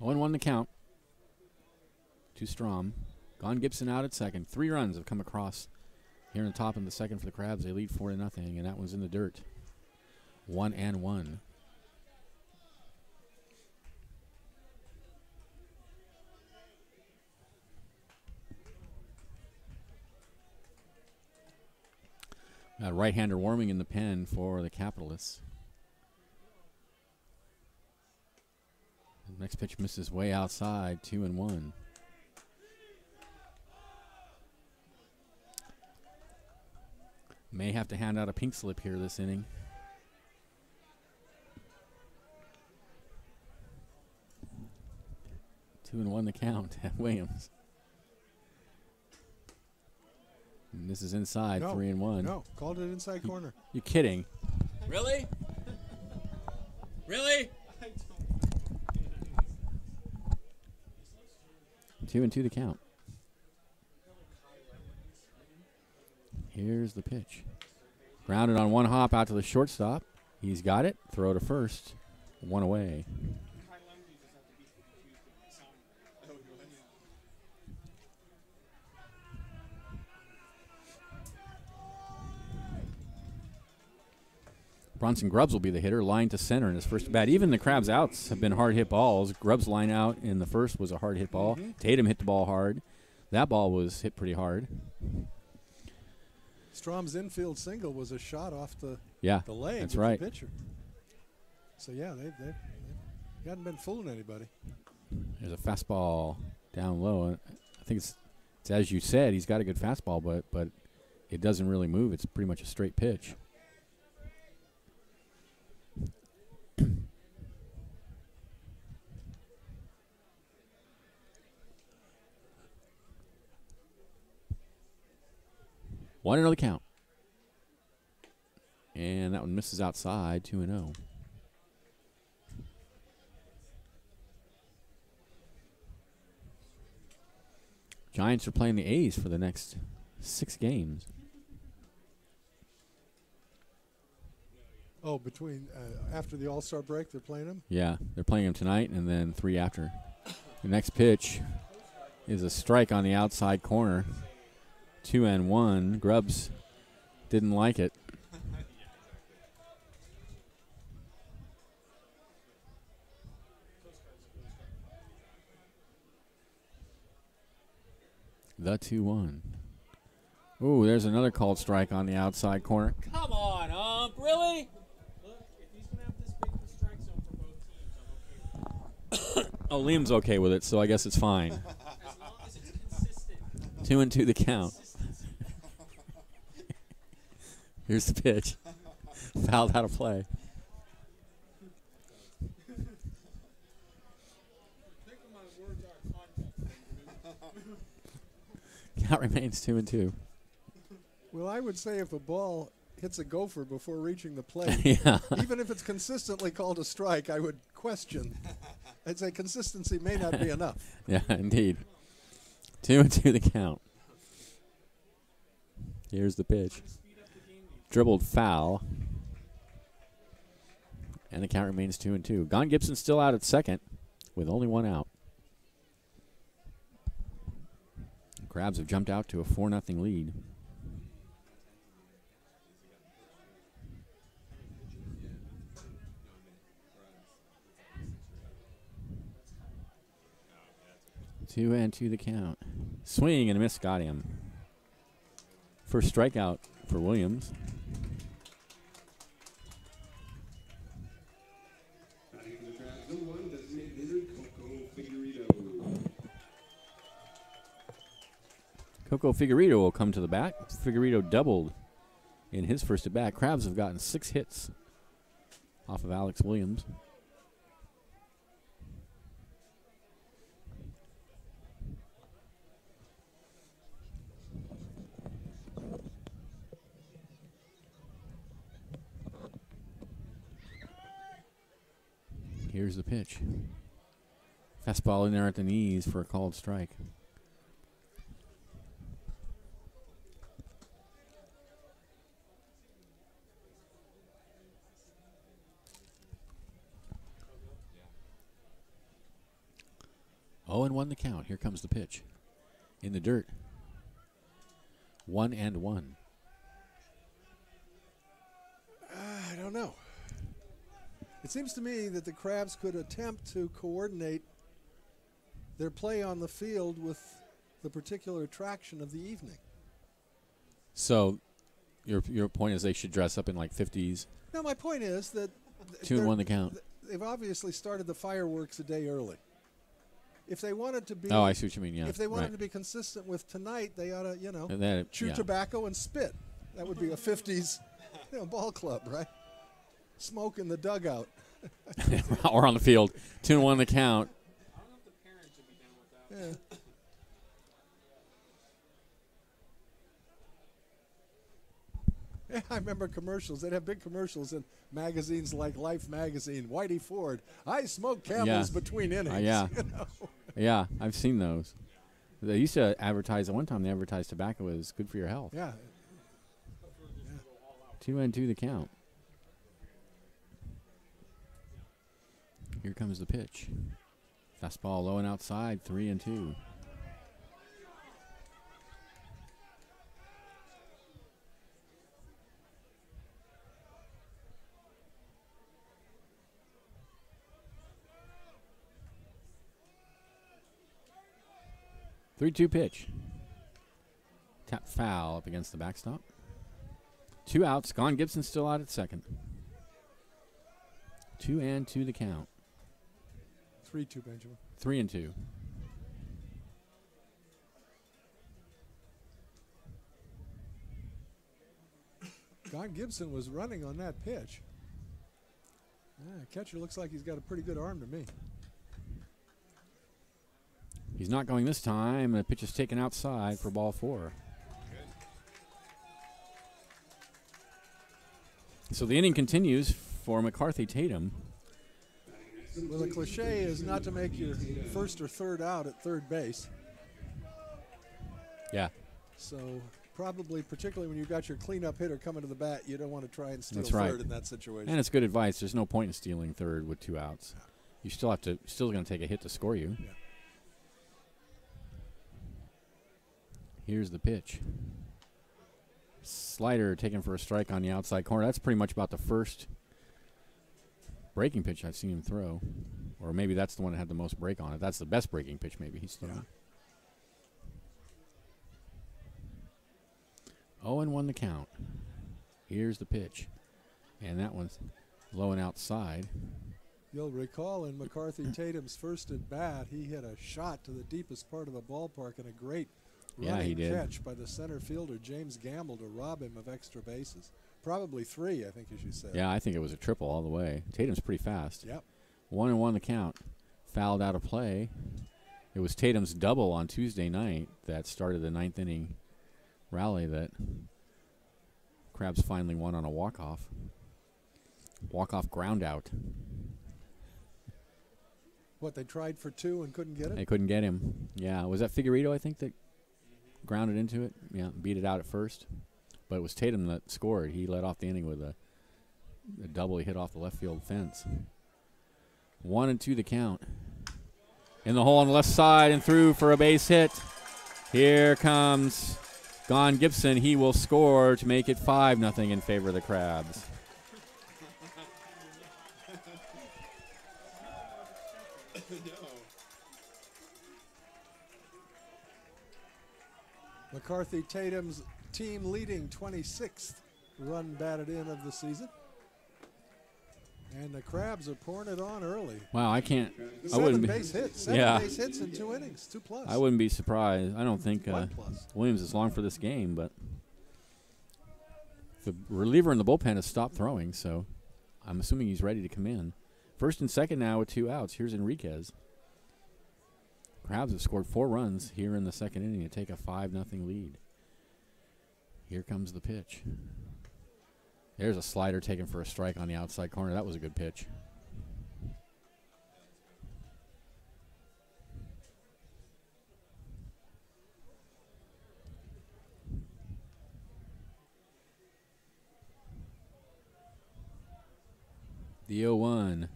Oh, 1-1 the count to Strom. Gone Gibson out at second. 3 runs have come across here in the top of the second for the Crabs. They lead 4-0, and that was in the dirt. 1-1. Got a right-hander warming in the pen for the Capitalists. Next pitch misses way outside, 2-1. May have to hand out a pink slip here this inning. Two and one the count at Williams. And this is inside, 3-1. No, called it inside corner. You're kidding. Really? Really? 2-2 the count. Here's the pitch. Grounded on one hop out to the shortstop. He's got it. Throw to first. One away. Bronson Grubbs will be the hitter, line to center in his first bat. Even the Crabs' outs have been hard hit balls. Grubbs' line out in the first was a hard hit ball. Tatum hit the ball hard. That ball was hit pretty hard. Strom's infield single was a shot off the leg that's of right. the pitcher. So, yeah, they hadn't been fooling anybody. There's a fastball down low. I think it's as you said, he's got a good fastball, but it doesn't really move. It's pretty much a straight pitch. One another count. And that one misses outside, 2-0. Giants are playing the A's for the next 6 games. Oh, between after the All-Star break, they're playing them? Yeah, they're playing them tonight and then 3 after. The next pitch is a strike on the outside corner. 2-1. Grubbs didn't like it. The 2-1. Ooh, there's another called strike on the outside corner. Come on, really? Look, if he's going to have this big of a strike zone for both teams, I'm okay with it. Oh, Liam's okay with it, so I guess it's fine. As long as it's consistent. 2-2 the count. Here's the pitch. Fouled out of play. Think of my words out of context. Count remains 2-2. Well, I would say if a ball hits a gopher before reaching the plate, Yeah. even if it's consistently called a strike, I would question. I'd say consistency may not be enough. Yeah, indeed. 2-2 the count. Here's the pitch. Dribbled foul. And the count remains 2-2. Gon Gibson still out at second with only 1 out. The Crabs have jumped out to a 4-0 lead. Two and two the count. Swing and a miss got him. First strikeout for Williams. Batting for the Crabs, number 1, designated hitter Coco Figueredo. Coco Figueredo will come to the bat. Figueredo doubled in his first at bat. Crabs have gotten 6 hits off of Alex Williams. Here's the pitch. Fastball in there at the knees for a called strike. Oh, and 1 the count. Here comes the pitch. In the dirt. 1-1. I don't know. It seems to me that the Crabs could attempt to coordinate their play on the field with the particular attraction of the evening. So, your point is they should dress up in like 50s. No, my point is that 2-1 the count. they've obviously started the fireworks a day early. If they wanted to be, Oh, I see what you mean. Yeah. if they wanted right. to be consistent with tonight, they ought to, And then, chew yeah. tobacco and spit. That would be a 50s, ball club, right? Smoke in the dugout. or on the field. 2-1 the count. I don't know if the parents would be down with that. Yeah. Yeah, I remember commercials. They'd have big commercials in magazines like Life magazine. Whitey Ford, I smoke Camels between innings. Yeah. You know? Yeah, I've seen those. They used to advertise, at one time they advertised tobacco was good for your health. Yeah. 2-2 the count. Here comes the pitch. Fastball low and outside, 3-2. Three-two pitch. Tap foul up against the backstop. 2 outs. Gone Gibson still out at second. 2-2 the count. 3-2, Benjamin. 3-2. Don Gibson was running on that pitch. Catcher looks like he's got a pretty good arm to me. He's not going this time. The pitch is taken outside for ball 4. So the inning continues for McCarthy Tatum. Well, the cliche is not to make your first or third out at third base. Yeah. So probably, particularly when you've got your cleanup hitter coming to the bat, you don't want to try and steal That's right. third in that situation. And it's good advice. There's no point in stealing third with 2 outs. You still going to take a hit to score you. Yeah. Here's the pitch. Slider taken for a strike on the outside corner. That's pretty much about the first breaking pitch I've seen him throw. Or maybe that's the one that had the most break on it. That's the best breaking pitch maybe he's thrown. 0-1 the count. Here's the pitch. And that one's low and outside. You'll recall in McCarthy Tatum's first at bat, he hit a shot to the deepest part of the ballpark and a great running catch by the center fielder James Gamble to rob him of extra bases. Probably 3, I think, as you said. Yeah, I think it was a triple all the way. Tatum's pretty fast. Yep. 1-1 the count. Fouled out of play. It was Tatum's double on Tuesday night that started the 9th inning rally that Crabs finally won on a walk-off. Walk-off ground out. What, they tried for 2 and couldn't get it? They couldn't get him. Yeah, was that Figueredo, I think, that grounded into it? Yeah, beat it out at first. But it was Tatum that scored. He led off the inning with a double he hit off the left field fence. 1-2 the count. In the hole on the left side and through for a base hit. Here comes Gone Gibson. He will score to make it 5-0 in favor of the Crabs. McCarthy Tatum's team leading 26th run batted in of the season. And the Crabs are pouring it on early. Wow, I can't. I 7 wouldn't base be, hits. 7 yeah. base hits in 2 innings. 2+. I wouldn't be surprised. I don't think 1+. Williams is long for this game, but the reliever in the bullpen has stopped throwing, so I'm assuming he's ready to come in. First and second now with 2 outs. Here's Enriquez. Crabs have scored 4 runs here in the second inning to take a 5-0 lead. Here comes the pitch. There's a slider taken for a strike on the outside corner. That was a good pitch. The 0-1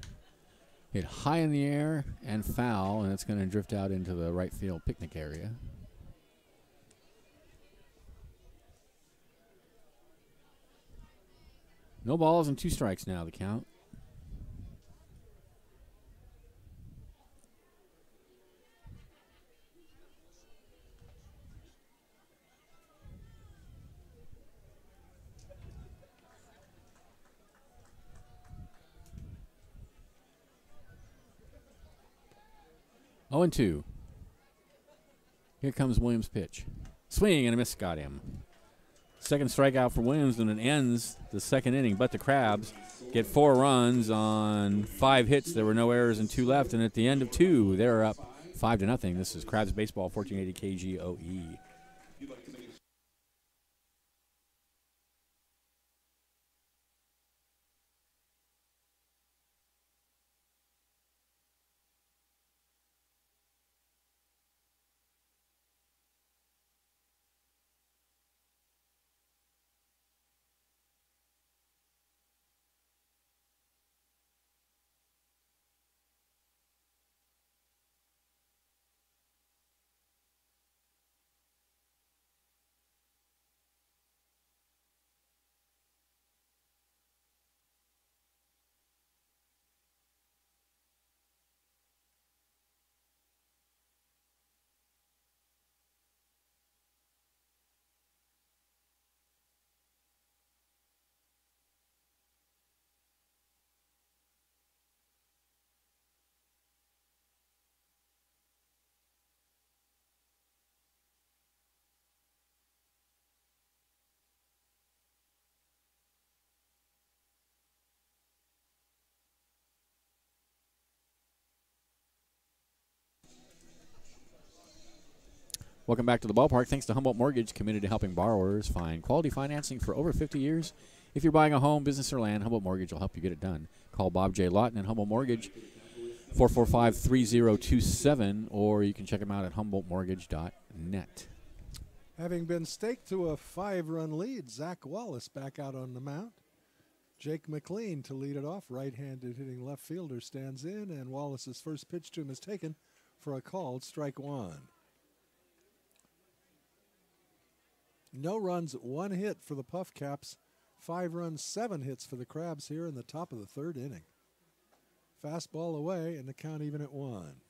hit high in the air and foul, and it's going to drift out into the right field picnic area. No balls and 2 strikes now, the count. Oh, and 2. Here comes Williams' pitch. Swing and a miss, got him. Second strikeout for Williams, and it ends the second inning. But the Crabs get 4 runs on 5 hits. There were no errors and 2 left. And at the end of 2, they're up 5-0. This is Crabs Baseball, 1480 KGOE. Welcome back to the ballpark. Thanks to Humboldt Mortgage, committed to helping borrowers find quality financing for over 50 years. If you're buying a home, business, or land, Humboldt Mortgage will help you get it done. Call Bob J. Lawton at Humboldt Mortgage, 445-3027, or you can check them out at humboldtmortgage.net. Having been staked to a 5-run lead, Zach Wallace back out on the mound. Jake McLean to lead it off. Right-handed hitting left fielder stands in, and Wallace's first pitch to him is taken for a called strike one. No runs, 1 hit for the PUF Caps. 5 runs, 7 hits for the Crabs here in the top of the 3rd inning. Fastball away, and the count even at 1.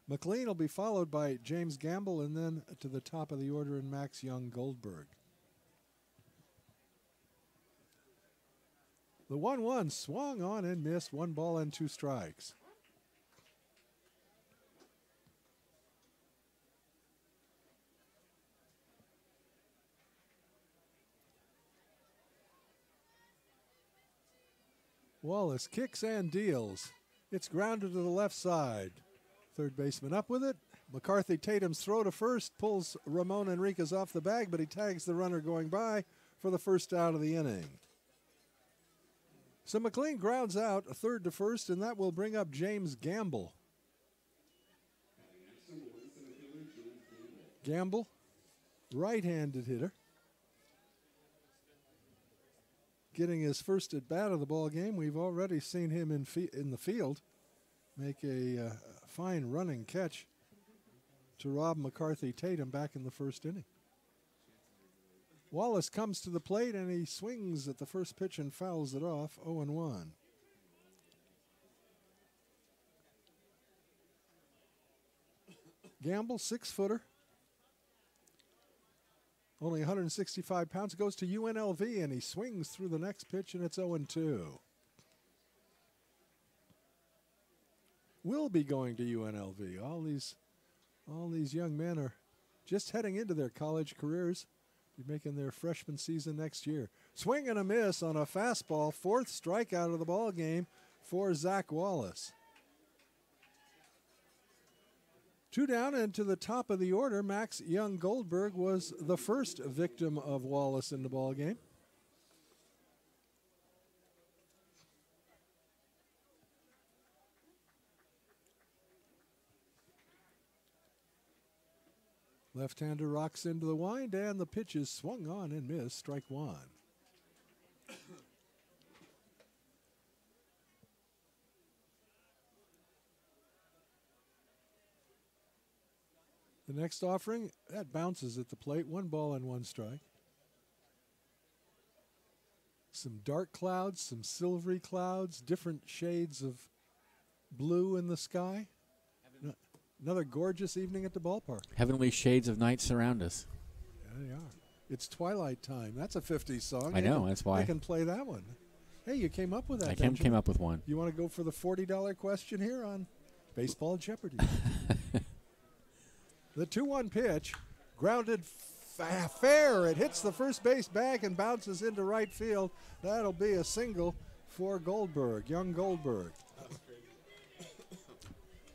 McLean will be followed by James Gamble, and then to the top of the order in Max Young Goldberg. The 1-1 swung on and missed. 1 ball and 2 strikes. Wallace kicks and deals. It's grounded to the left side. Third baseman up with it. McCarthy Tatum's throw to first pulls Ramon Enriquez off the bag, but he tags the runner going by for the first out of the inning. So McLean grounds out a third to first, and that will bring up James Gamble. Gamble, right-handed hitter. Getting his first at bat of the ball game. We've already seen him in the field make a fine running catch to rob McCarthy Tatum back in the first inning. Wallace comes to the plate and he swings at the first pitch and fouls it off. 0-1. Gamble, 6-footer. Only 165 pounds, goes to UNLV, and he swings through the next pitch, and it's 0-2. Will be going to UNLV. All these young men are just heading into their college careers, be making their freshman season next year. Swing and a miss on a fastball, 4th strikeout of the ball game for Zach Wallace. 2 down and to the top of the order, Max Young Goldberg was the first victim of Wallace in the ball game. Left-hander rocks into the wind, and the pitch is swung on and missed. Strike 1. The next offering, that bounces at the plate. 1 ball and 1 strike. Some dark clouds, some silvery clouds, different shades of blue in the sky. Another gorgeous evening at the ballpark. Heavenly shades of night surround us. Yeah, they are. It's twilight time. That's a 50s song. I know, that's why. I can play that one. Hey, you came up with that. I came up with one. You want to go for the $40 question here on Baseball Jeopardy? The 2-1 pitch, grounded fair. It hits the first base bag and bounces into right field. That'll be a single for Goldberg, young Goldberg.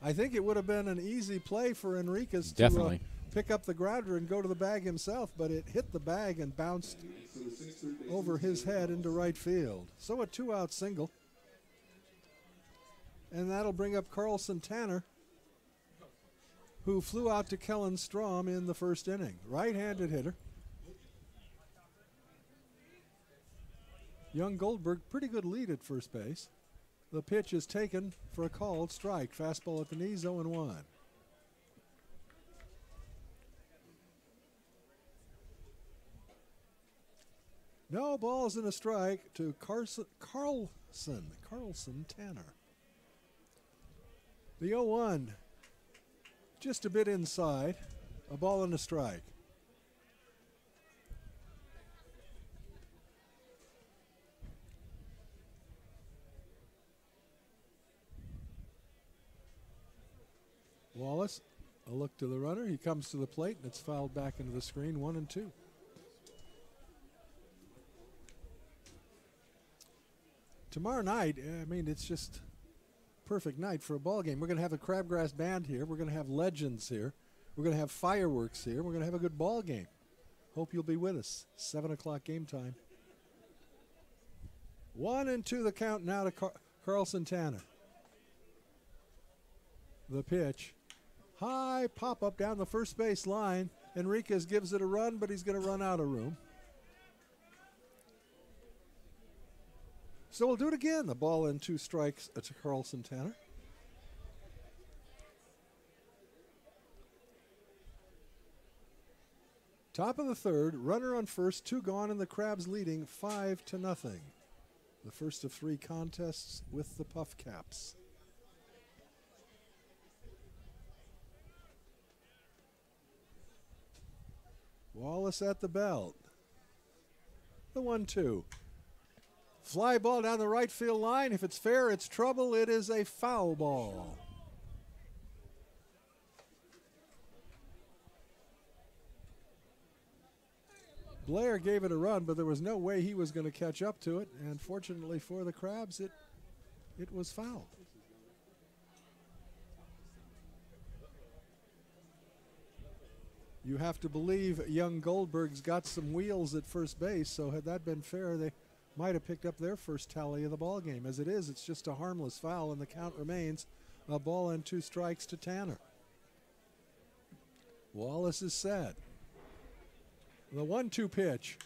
I think it would have been an easy play for Enriquez to pick up the grounder and go to the bag himself, but it hit the bag and bounced over his head into right field. So a 2-out single. And that'll bring up Carlson Tanner, who flew out to Kellen Strom in the first inning. Right-handed hitter. Young Goldberg, pretty good lead at first base. The pitch is taken for a called strike. Fastball at the knees, 0-1. No balls and a strike to Carlson Tanner. The 0-1. Just a bit inside, a ball and a strike. Wallace, a look to the runner. He comes to the plate, and it's fouled back into the screen, 1-2. Tomorrow night, I mean, it's just perfect night for a ball game. We're going to have a Crabgrass band here. We're going to have legends here. We're going to have fireworks here. We're going to have a good ball game. Hope you'll be with us. 7 o'clock game time. 1-2 the count now to Carlson Tanner. The pitch. High pop-up down the first base line. Enriquez gives it a run, but he's going to run out of room. So we'll do it again. The ball and 2 strikes to Carlson Tanner. Top of the third, runner on first, 2 gone, and the Crabs leading 5-0. The first of 3 contests with the PUF Caps. Wallace at the belt. The 1-2. Fly ball down the right field line. If it's fair, it's trouble. It is a foul ball. Blair gave it a run, but there was no way he was going to catch up to it. And fortunately for the Crabs, it was foul. You have to believe young Goldberg's got some wheels at first base, so had that been fair, they might have picked up their first tally of the ball game. As it is, it's just a harmless foul, and the count remains a ball and 2 strikes to Tanner. Wallace is set. The 1-2 pitch.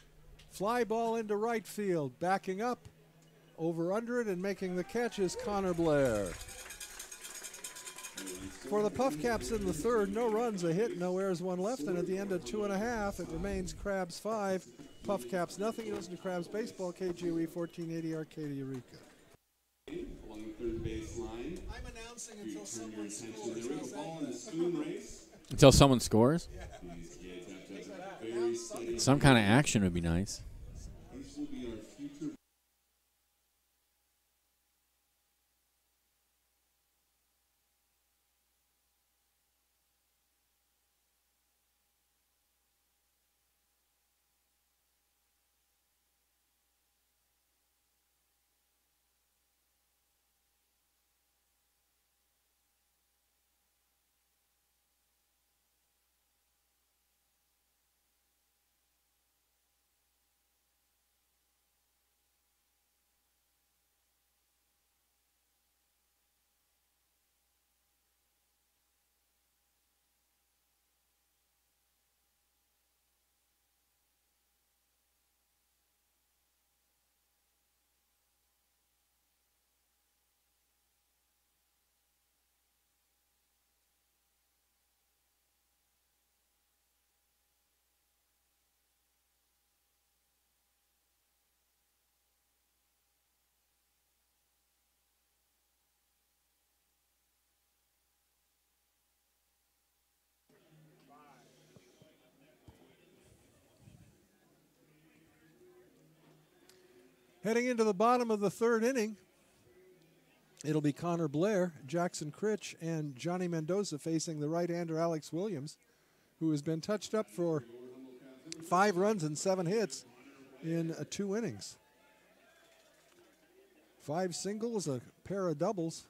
Fly ball into right field. Backing up, over under it, and making the catch is Connor Blair. For the PUF Caps in the third, no runs, a hit, no errors, 1 left, and at the end of 2.5, it remains Crabs 5, PUF Caps nothing. You listen to Crabs Baseball, KGOE 1480, Arcadia, Eureka. Along the third base line. I'm announcing You until turn your someone attention. There we scores. go. Ball in the spoon race. Until someone scores? These kids have to have a very steady. Some kind of action would be nice. These will be our future. Heading into the bottom of the third inning, it'll be Connor Blair, Jackson Critch, and Johnny Mendoza facing the right-hander Alex Williams, who has been touched up for 5 runs and 7 hits in 2 innings. 5 singles, a pair of doubles.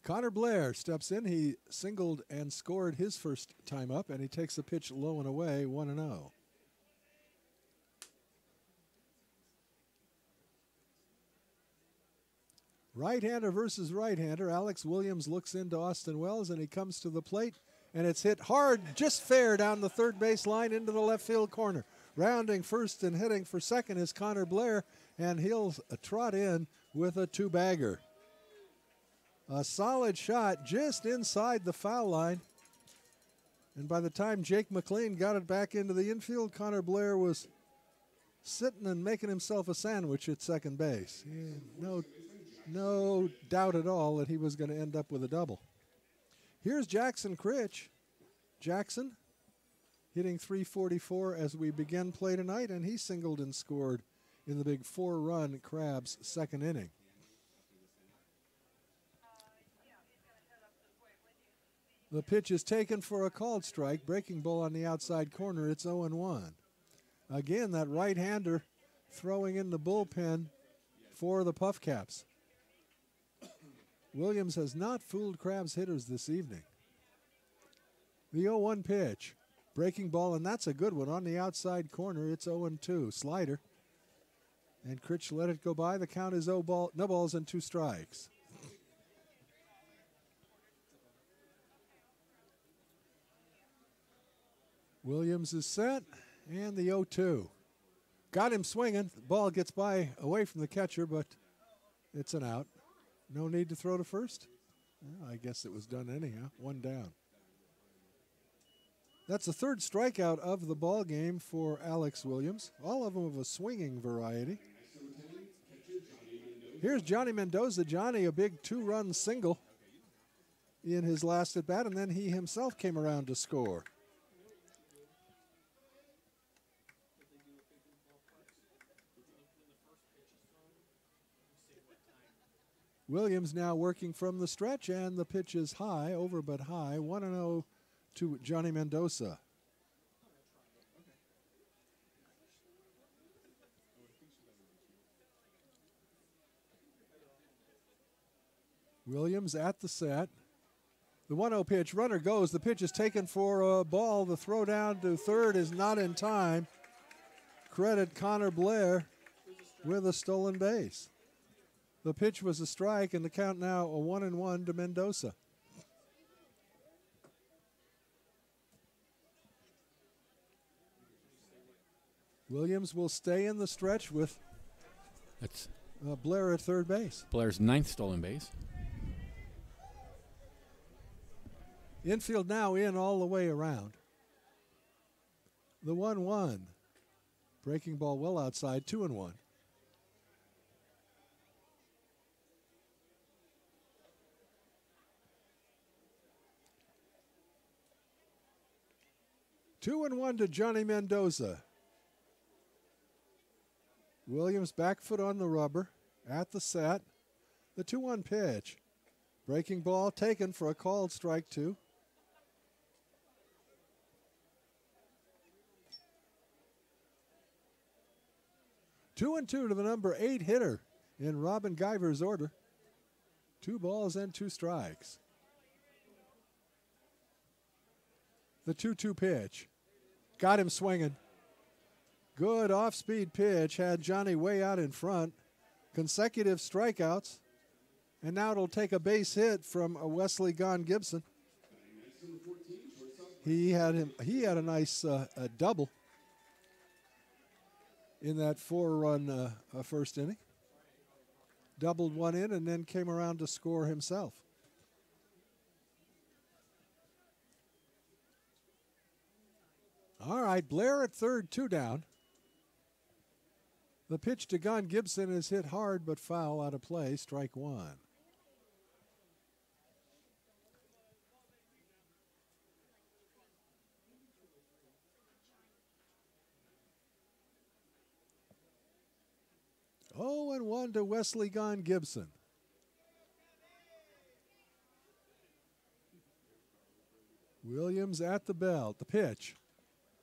Connor Blair steps in. He singled and scored his first time up, and he takes a pitch low and away, 1-0. Right-hander versus right-hander. Alex Williams looks into Austin Wells, and he comes to the plate, and it's hit hard, just fair down the third base line into the left field corner. Rounding first and heading for second is Connor Blair, and he'll trot in with a 2-bagger. A solid shot just inside the foul line. And by the time Jake McLean got it back into the infield, Connor Blair was sitting and making himself a sandwich at second base. No doubt at all that he was going to end up with a double. Here's Jackson Critch. Jackson hitting .344 as we begin play tonight, and he singled and scored in the big 4-run Crabs second inning. The pitch is taken for a called strike. Breaking ball on the outside corner. It's 0-1. Again, that right-hander throwing in the bullpen for the PUF Caps. Williams has not fooled Crabs hitters this evening. The 0-1 pitch. Breaking ball, and that's a good one on the outside corner. It's 0-2. Slider. And Critch let it go by. The count is no balls and 2 strikes. Williams is set, and the 0-2. Got him swinging. The ball gets by away from the catcher, but it's an out. No need to throw to first? Well, I guess it was done anyhow. 1 down. That's the 3rd strikeout of the ball game for Alex Williams. All of them of a swinging variety. Here's Johnny Mendoza. Johnny, a big 2-run single in his last at bat, and then he himself came around to score. Williams now working from the stretch, and the pitch is high, over but high. 1-0 to Johnny Mendoza. Williams at the set. The 1-0 pitch, runner goes. The pitch is taken for a ball. The throw down to third is not in time. Credit Connor Blair with a stolen base. The pitch was a strike, and the count now a 1-1 to Mendoza. Williams will stay in the stretch with Blair at third base. Blair's 9th stolen base. Infield now in all the way around. The 1-1. Breaking ball well outside, 2-1. Two and 1 to Johnny Mendoza. Williams back foot on the rubber at the set. The 2-1 pitch. Breaking ball taken for a called strike 2. Two and 2 to the number 8 hitter in Robin Guyver's order. 2 balls and 2 strikes. The 2-2 pitch. Got him swinging. Good off-speed pitch. Had Johnny way out in front. Consecutive strikeouts. And now it'll take a base hit from Wesley Gone Gibson. He had a nice double in that 4-run first inning. Doubled one in and then came around to score himself. All right, Blair at third, 2 down. The pitch to Gone Gibson is hit hard but foul out of play, strike 1. Oh, and 1 to Wesley Gone Gibson. Williams at the belt. The pitch.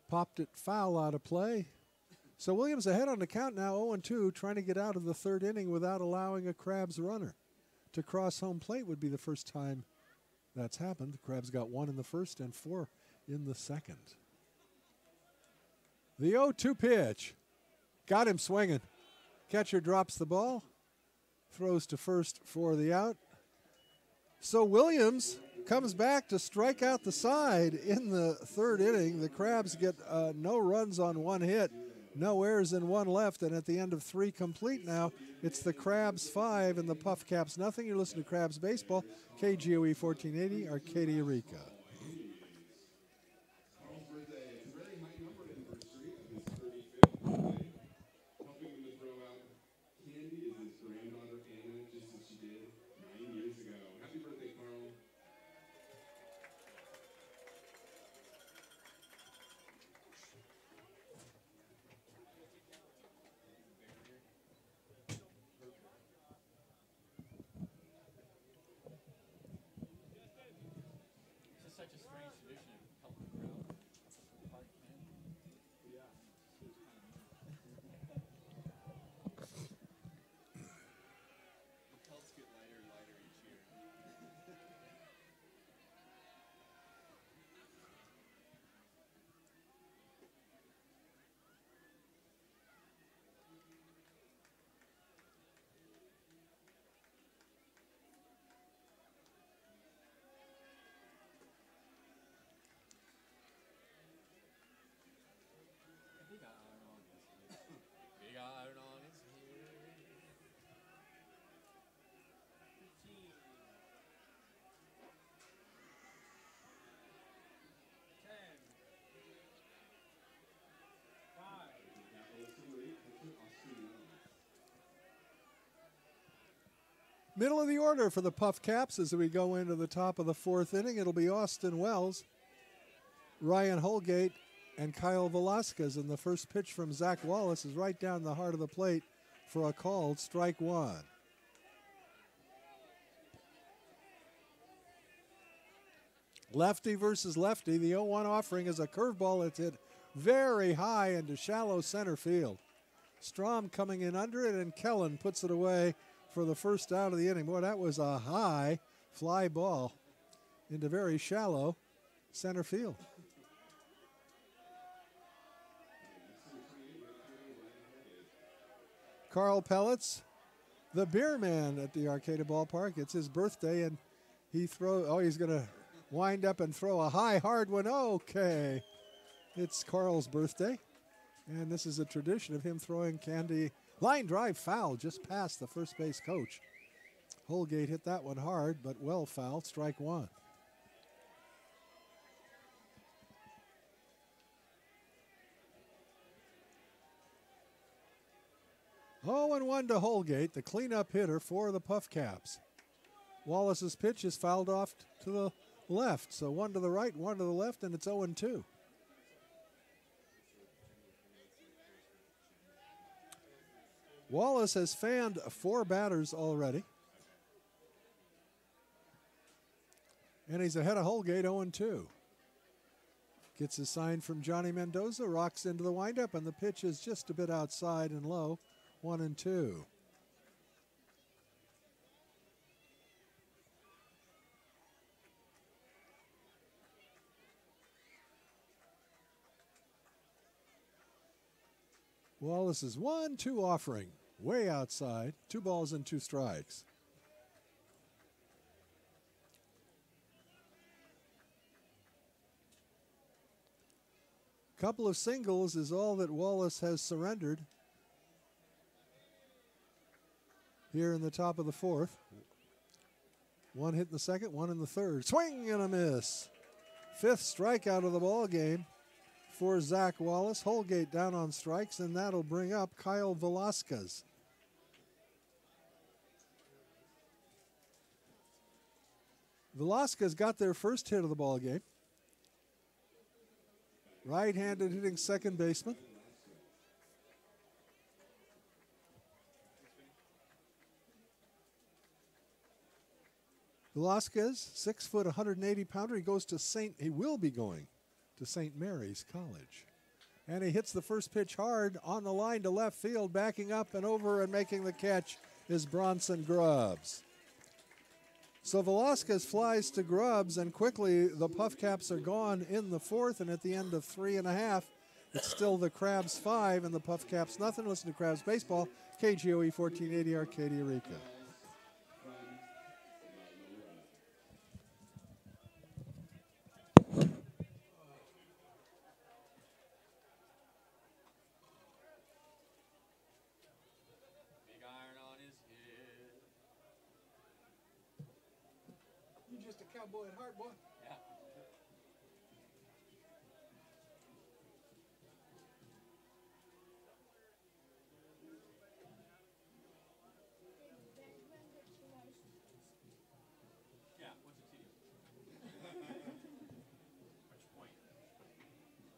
Popped it foul out of play. So Williams ahead on the count now, 0-2, trying to get out of the third inning without allowing a Crabs runner to cross home plate. Would be the first time that's happened. The Crabs got 1 in the first and 4 in the second. The 0-2 pitch. Got him swinging. Catcher drops the ball. Throws to first for the out. So Williams comes back to strike out the side in the third inning. The Crabs get no runs on 1 hit, no errors and 1 left, and at the end of 3 complete now, it's the Crabs 5 and the PUF Caps nothing. You're listening to Crabs Baseball, KGOE 1480, Arcadia, Eureka. Middle of the order for the Puff Caps as we go into the top of the fourth inning. It'll be Austin Wells, Ryan Holgate, and Kyle Velasquez. And the first pitch from Zach Wallace is right down the heart of the plate for a called strike one. Lefty versus lefty. The 0-1 offering is a curveball that's hit very high into shallow center field. Strom coming in under it, and Kellen puts it away for the first out of the inning. Boy, that was a high fly ball into very shallow center field. Carl Pellets, the beer man at the Arcata Ballpark. It's his birthday, and he's going to wind up and throw a high, hard one. Okay. It's Carl's birthday, and this is a tradition of him throwing candy. Line drive foul just past the first base coach. Holgate hit that one hard, but well fouled. Strike one. Oh, and 1 to Holgate, the cleanup hitter for the Puff Caps. Wallace's pitch is fouled off to the left, so 1 to the right, 1 to the left, and it's 0-2. Wallace has fanned 4 batters already. And he's ahead of Holgate, 0-2. Gets a sign from Johnny Mendoza, rocks into the windup, and the pitch is just a bit outside and low, 1-2. Wallace's 1-2 offering, way outside, 2 balls and 2 strikes. Couple of singles is all that Wallace has surrendered here in the top of the fourth. 1 hit in the second, 1 in the third. Swing and a miss. 5th strikeout of the ball game for Zach Wallace. Holgate down on strikes, and that'll bring up Kyle Velasquez. Velasquez got their first hit of the ball game. Right-handed hitting second baseman. Velasquez, 6 foot, 180 pounder. He will be going to St. Mary's College. And he hits the first pitch hard on the line to left field. Backing up and over and making the catch is Bronson Grubbs. So Velasquez flies to Grubbs, and quickly the Puff Caps are gone in the fourth, and at the end of 3.5, it's still the Crabs 5 and the Puff Caps nothing. Listen to Crabs Baseball, KGOE 1480 Arcadia Rica. Just a cowboy at heart, boy. Yeah. Yeah, what's it to you? Which point?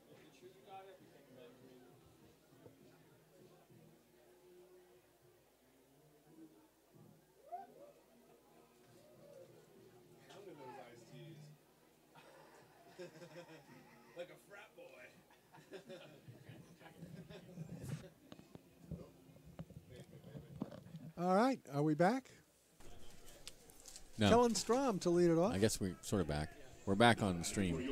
Making sure you got everything, Benjamin. Like a frat boy. All right, are we back? No. Kellen Strom to lead it off. I guess we're sort of back. We're back on the stream.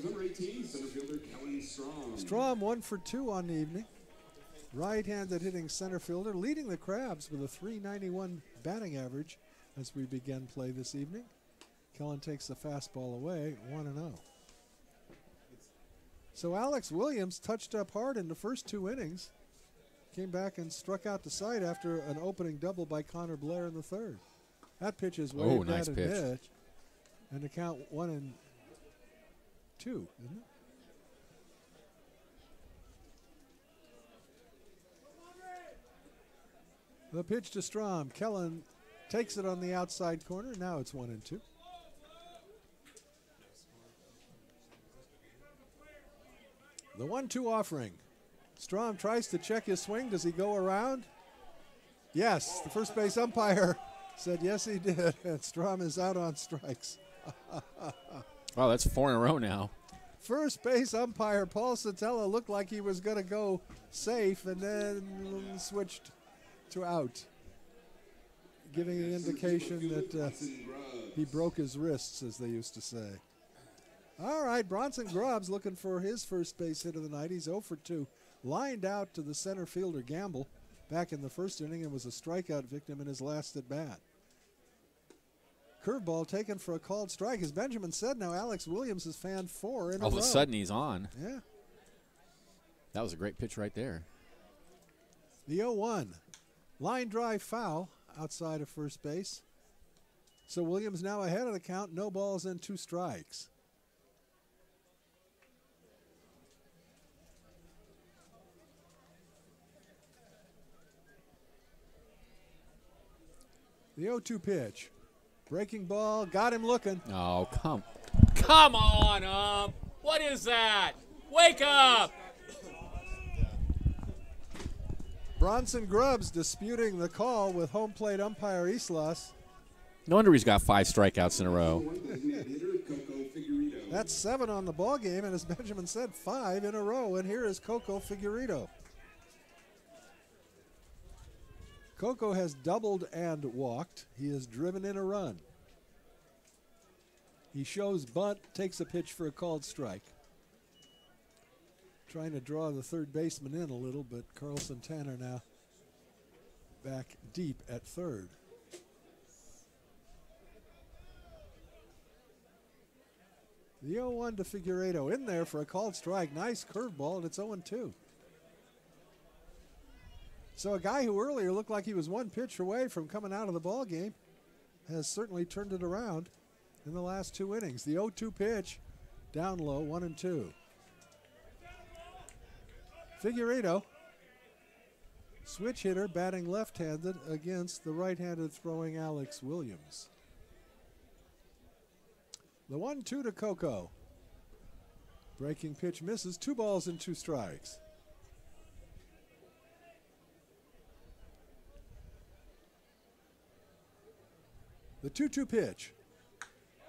Number 18, center fielder Kellen Strom. Strom 1 for 2 on the evening. Right-handed hitting center fielder, leading the Crabs with a .391 batting average as we begin play this evening. Kellen takes the fastball away, 1-0. So Alex Williams touched up hard in the first 2 innings. Came back and struck out to side after an opening double by Connor Blair in the third. That pitch is way nice pitch. pitch. And the count 1-2, isn't it? The pitch to Strom. Kellen takes it on the outside corner. Now it's 1-2. The 1-2 offering. Strom tries to check his swing. Does he go around? Yes, the first base umpire said yes he did, and Strom is out on strikes. Wow, that's 4 in a row now. First base umpire Paul Satella looked like he was going to go safe and then switched to out, giving an indication that he broke his wrists, as they used to say. All right, Bronson Grubbs looking for his first base hit of the night. He's 0 for 2. Lined out to the center fielder Gamble back in the first inning and was a strikeout victim in his last at bat. Curveball taken for a called strike. As Benjamin said, now Alex Williams has fanned 4 in a row. All of a sudden he's on. Yeah. That was a great pitch right there. The 0-1. Line drive foul outside of first base. So Williams now ahead of the count. No balls and 2 strikes. The 0-2 pitch. Breaking ball, got him looking. Oh, come on, what is that? Wake up! Bronson Grubbs disputing the call with home plate umpire Islas. No wonder he's got 5 strikeouts in a row. That's 7 on the ball game, and as Benjamin said, 5 in a row. And here is Coco Figueredo. Coco has doubled and walked. He has driven in a run. He shows bunt, takes a pitch for a called strike. Trying to draw the third baseman in a little, but Carlson Tanner now back deep at third. The 0-1 to Figueredo in there for a called strike. Nice curveball, and it's 0-2. So a guy who earlier looked like he was 1 pitch away from coming out of the ball game has certainly turned it around in the last 2 innings. The 0-2 pitch, down low, 1-2. Figueredo, switch hitter, batting left-handed against the right-handed throwing Alex Williams. The 1-2 to Coco. Breaking pitch misses, 2 balls and 2 strikes. The 2-2 pitch.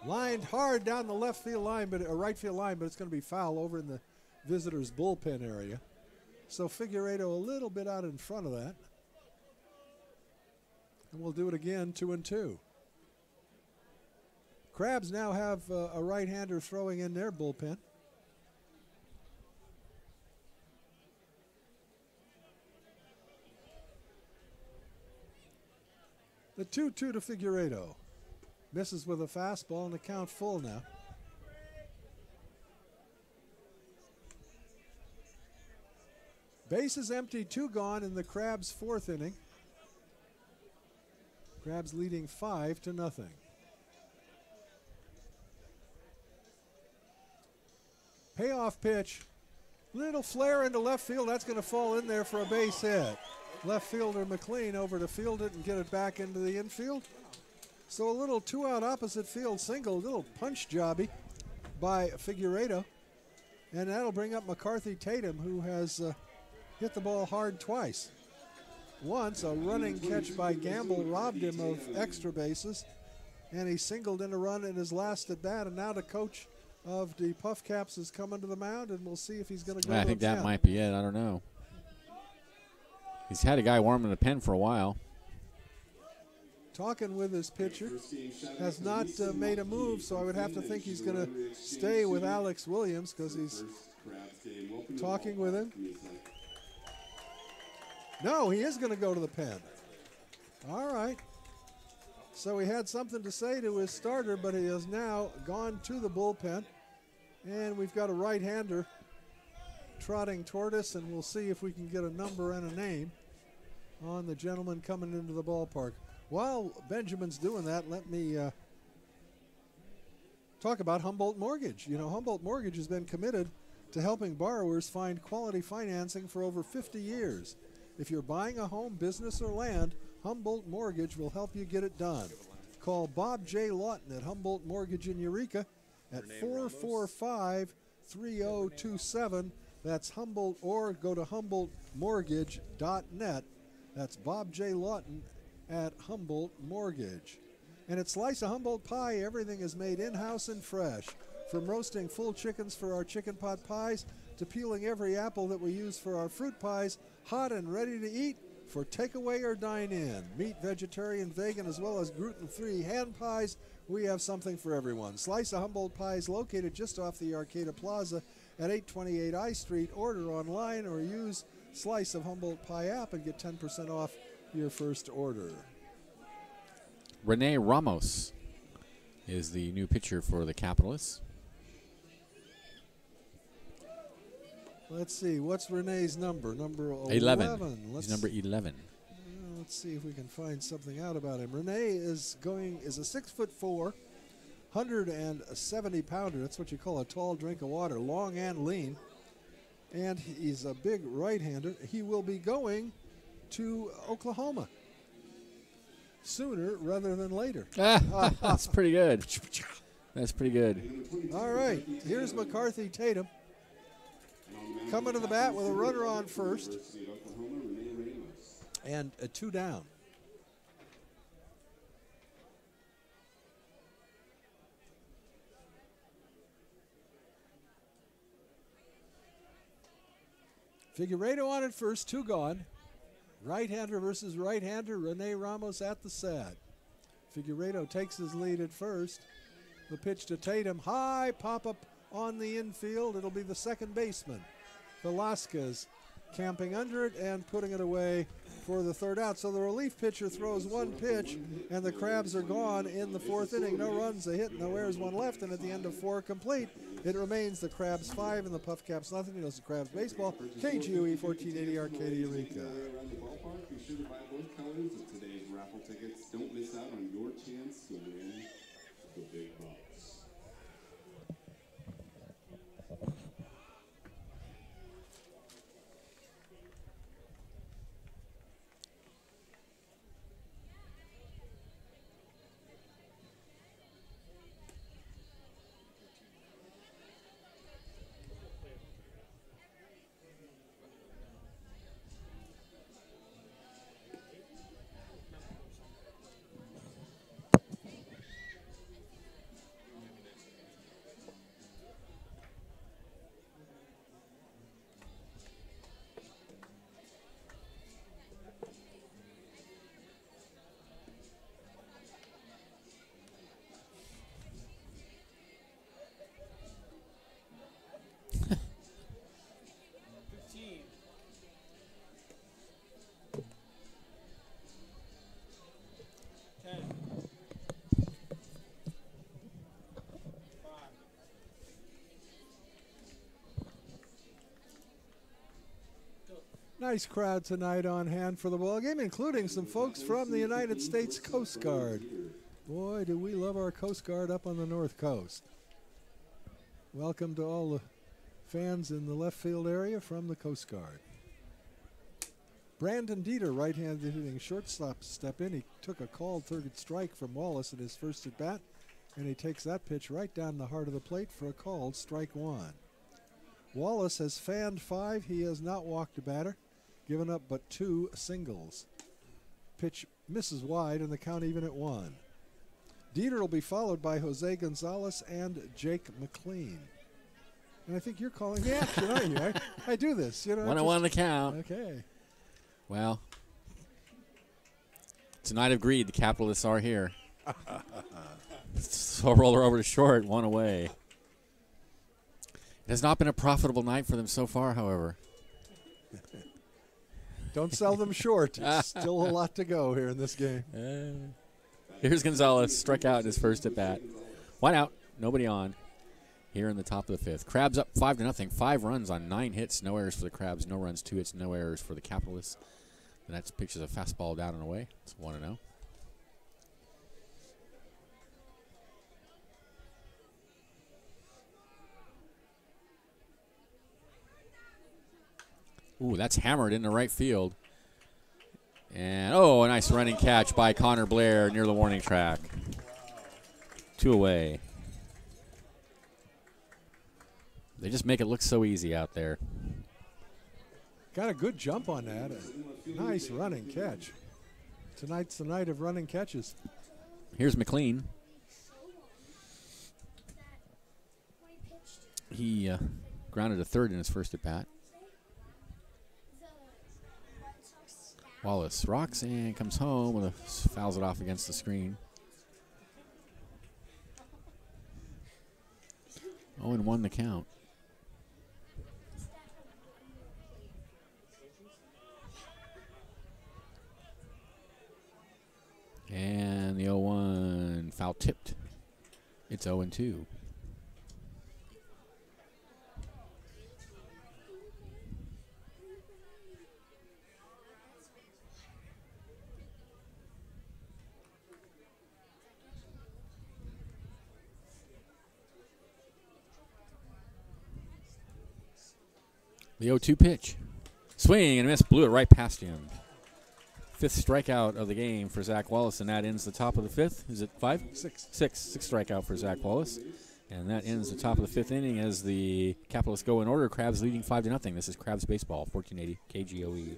Lined hard down the left field line, but a right field line, but it's going to be foul over in the visitors' bullpen area. So Figueredo a little bit out in front of that. And we'll do it again, 2-2. Crabs now have a right-hander throwing in their bullpen. The 2-2 to Figueredo. Misses with a fastball and the count full now. Base is empty, 2 gone in the Crabs' 4th inning. Crabs leading 5-0. Payoff pitch. Little flare into left field. That's going to fall in there for a base hit. Left fielder McLean over to field it and get it back into the infield. So a little 2-out opposite field single, little punch jobby by Figueredo. And that'll bring up McCarthy Tatum, who has hit the ball hard twice. Once, a running catch by Gamble robbed him of extra bases, and he singled in a run in his last at bat. And now the coach of the PUF Caps is coming to the mound, and we'll see if he's going to go. I think that might be it. I don't know. He's had a guy warming the pen for a while. Talking with his pitcher, has not made a move, so I would have to think he's going to stay with Alex Williams because he's talking with him. No, he is going to go to the pen. All right. So he had something to say to his starter, but he has now gone to the bullpen. And we've got a right-hander trotting toward us, and we'll see if we can get a number and a name on the gentleman coming into the ballpark. While Benjamin's doing that, let me talk about Humboldt Mortgage. You know, Humboldt Mortgage has been committed to helping borrowers find quality financing for over 50 years. If you're buying a home, business, or land, Humboldt Mortgage will help you get it done. Call Bob J. Lawton at Humboldt Mortgage in Eureka at 445-3027. That's Humboldt, or go to HumboldtMortgage.net. That's Bob J. Lawton at Humboldt Mortgage. And at Slice of Humboldt Pie, everything is made in-house and fresh. From roasting full chickens for our chicken pot pies to peeling every apple that we use for our fruit pies, hot and ready to eat for takeaway or dine-in. Meat, vegetarian, vegan, as well as gluten-free hand pies. We have something for everyone. Slice of Humboldt Pie is located just off the Arcata Plaza at 828 I Street. Order online or use Slice of Humboldt Pie app and get 10% off your first order. Rene Ramos is the new pitcher for the Capitalists. Let's see, what's Renee's number? Number 11. He's number 11. Let's see if we can find something out about him. Renee is a 6'4", 170-pounder. That's what you call a tall drink of water, long and lean. And he's a big right-hander. He will be going to Oklahoma sooner rather than later. That's pretty good. That's pretty good. All right, here's McCarthy Tatum coming to the bat with a runner on first and a 2 down. Figueredo on at first, 2 gone. Right-hander versus right-hander, Rene Ramos at the set. Figueredo takes his lead at first. The pitch to Tatum, high pop-up on the infield. It'll be the second baseman, Velasquez, camping under it and putting it away for the third out. So the relief pitcher throws one pitch, and the Crabs are gone in the 4th inning. No runs, a hit, no errors, 1 left, and at the end of 4 complete, it remains the Crabs 5 and the PUF Caps nothing. He knows the Crabs baseball. KGUE 1480 Arcadia Eureka. Around the ballpark, be sure to buy both colors of today's raffle tickets. Don't miss out on your chance to win the big bucks. Nice crowd tonight on hand for the ball game, including some folks from the United States Coast Guard. Boy, do we love our Coast Guard up on the North Coast. Welcome to all the fans in the left field area from the Coast Guard. Brandon Dieter, right-handed hitting shortstop, step in. He took a called third strike from Wallace at his first at bat, and he takes that pitch right down the heart of the plate for a called strike 1. Wallace has fanned 5. He has not walked a batter, given up but 2 singles. Pitch misses wide, and the count even at 1. Dieter will be followed by Jose Gonzalez and Jake McLean. And I think you're calling the action, aren't you? I do this, you know. 1-1 the count. Okay. Well, it's a night of greed. The Capitalists are here. So roller over to short, 1 away. It has not been a profitable night for them so far, however. Don't sell them short. It's still a lot to go here in this game. Here's Gonzalez, struck out in his first at bat. 1 out, nobody on. Here in the top of the 5th. Crabs up 5-0. 5 runs on 9 hits, no errors for the Crabs, no runs, 2 hits, no errors for the Capitalists. The next pitch is a fastball down and away. It's 1-0. Ooh, that's hammered into right field. And, oh, a nice running catch by Connor Blair near the warning track. 2 away. They just make it look so easy out there. Got a good jump on that. A nice running catch. Tonight's the night of running catches. Here's McLean. He grounded a third in his first at bat. Wallace rocks and comes home with fouls it off against the screen. 0-1 the count. And the 0-1 foul tipped. It's 0-2. The 0-2 pitch. Swing and a miss, blew it right past him. 5th strikeout of the game for Zach Wallace, and that ends the top of the 5th. Is it 5? 6. 6 strikeout for Zach Wallace. And that ends the top of the 5th inning as the Capitalists go in order. Crabs leading 5-0. This is Crabs Baseball, 1480 KGOE.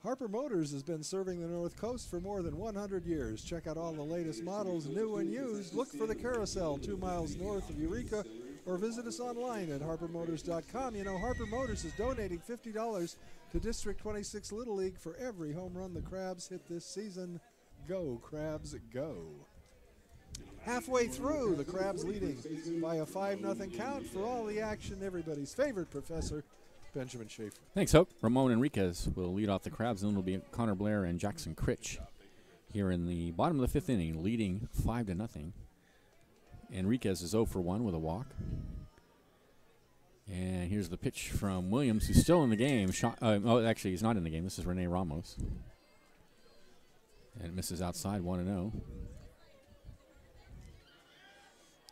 Harper Motors has been serving the North Coast for more than 100 years. Check out all the latest models, new and used. Look for the Carousel 2 miles north of Eureka, or visit us online at harpermotors.com. You know, Harper Motors is donating $50 to District 26 Little League for every home run the Crabs hit this season. Go, Crabs, go. Halfway through, the Crabs leading by a 5-0 count. For all the action, everybody's favorite professor, Benjamin Schaefer. Thanks, Hope. Ramon Enriquez will lead off the Crabs, and then it'll be Connor Blair and Jackson Critch here in the bottom of the 5th inning, leading 5-0. Enriquez is 0 for 1 with a walk. And here's the pitch from Williams, who's still in the game. Actually, he's not in the game. This is Rene Ramos. And it misses outside, 1-0.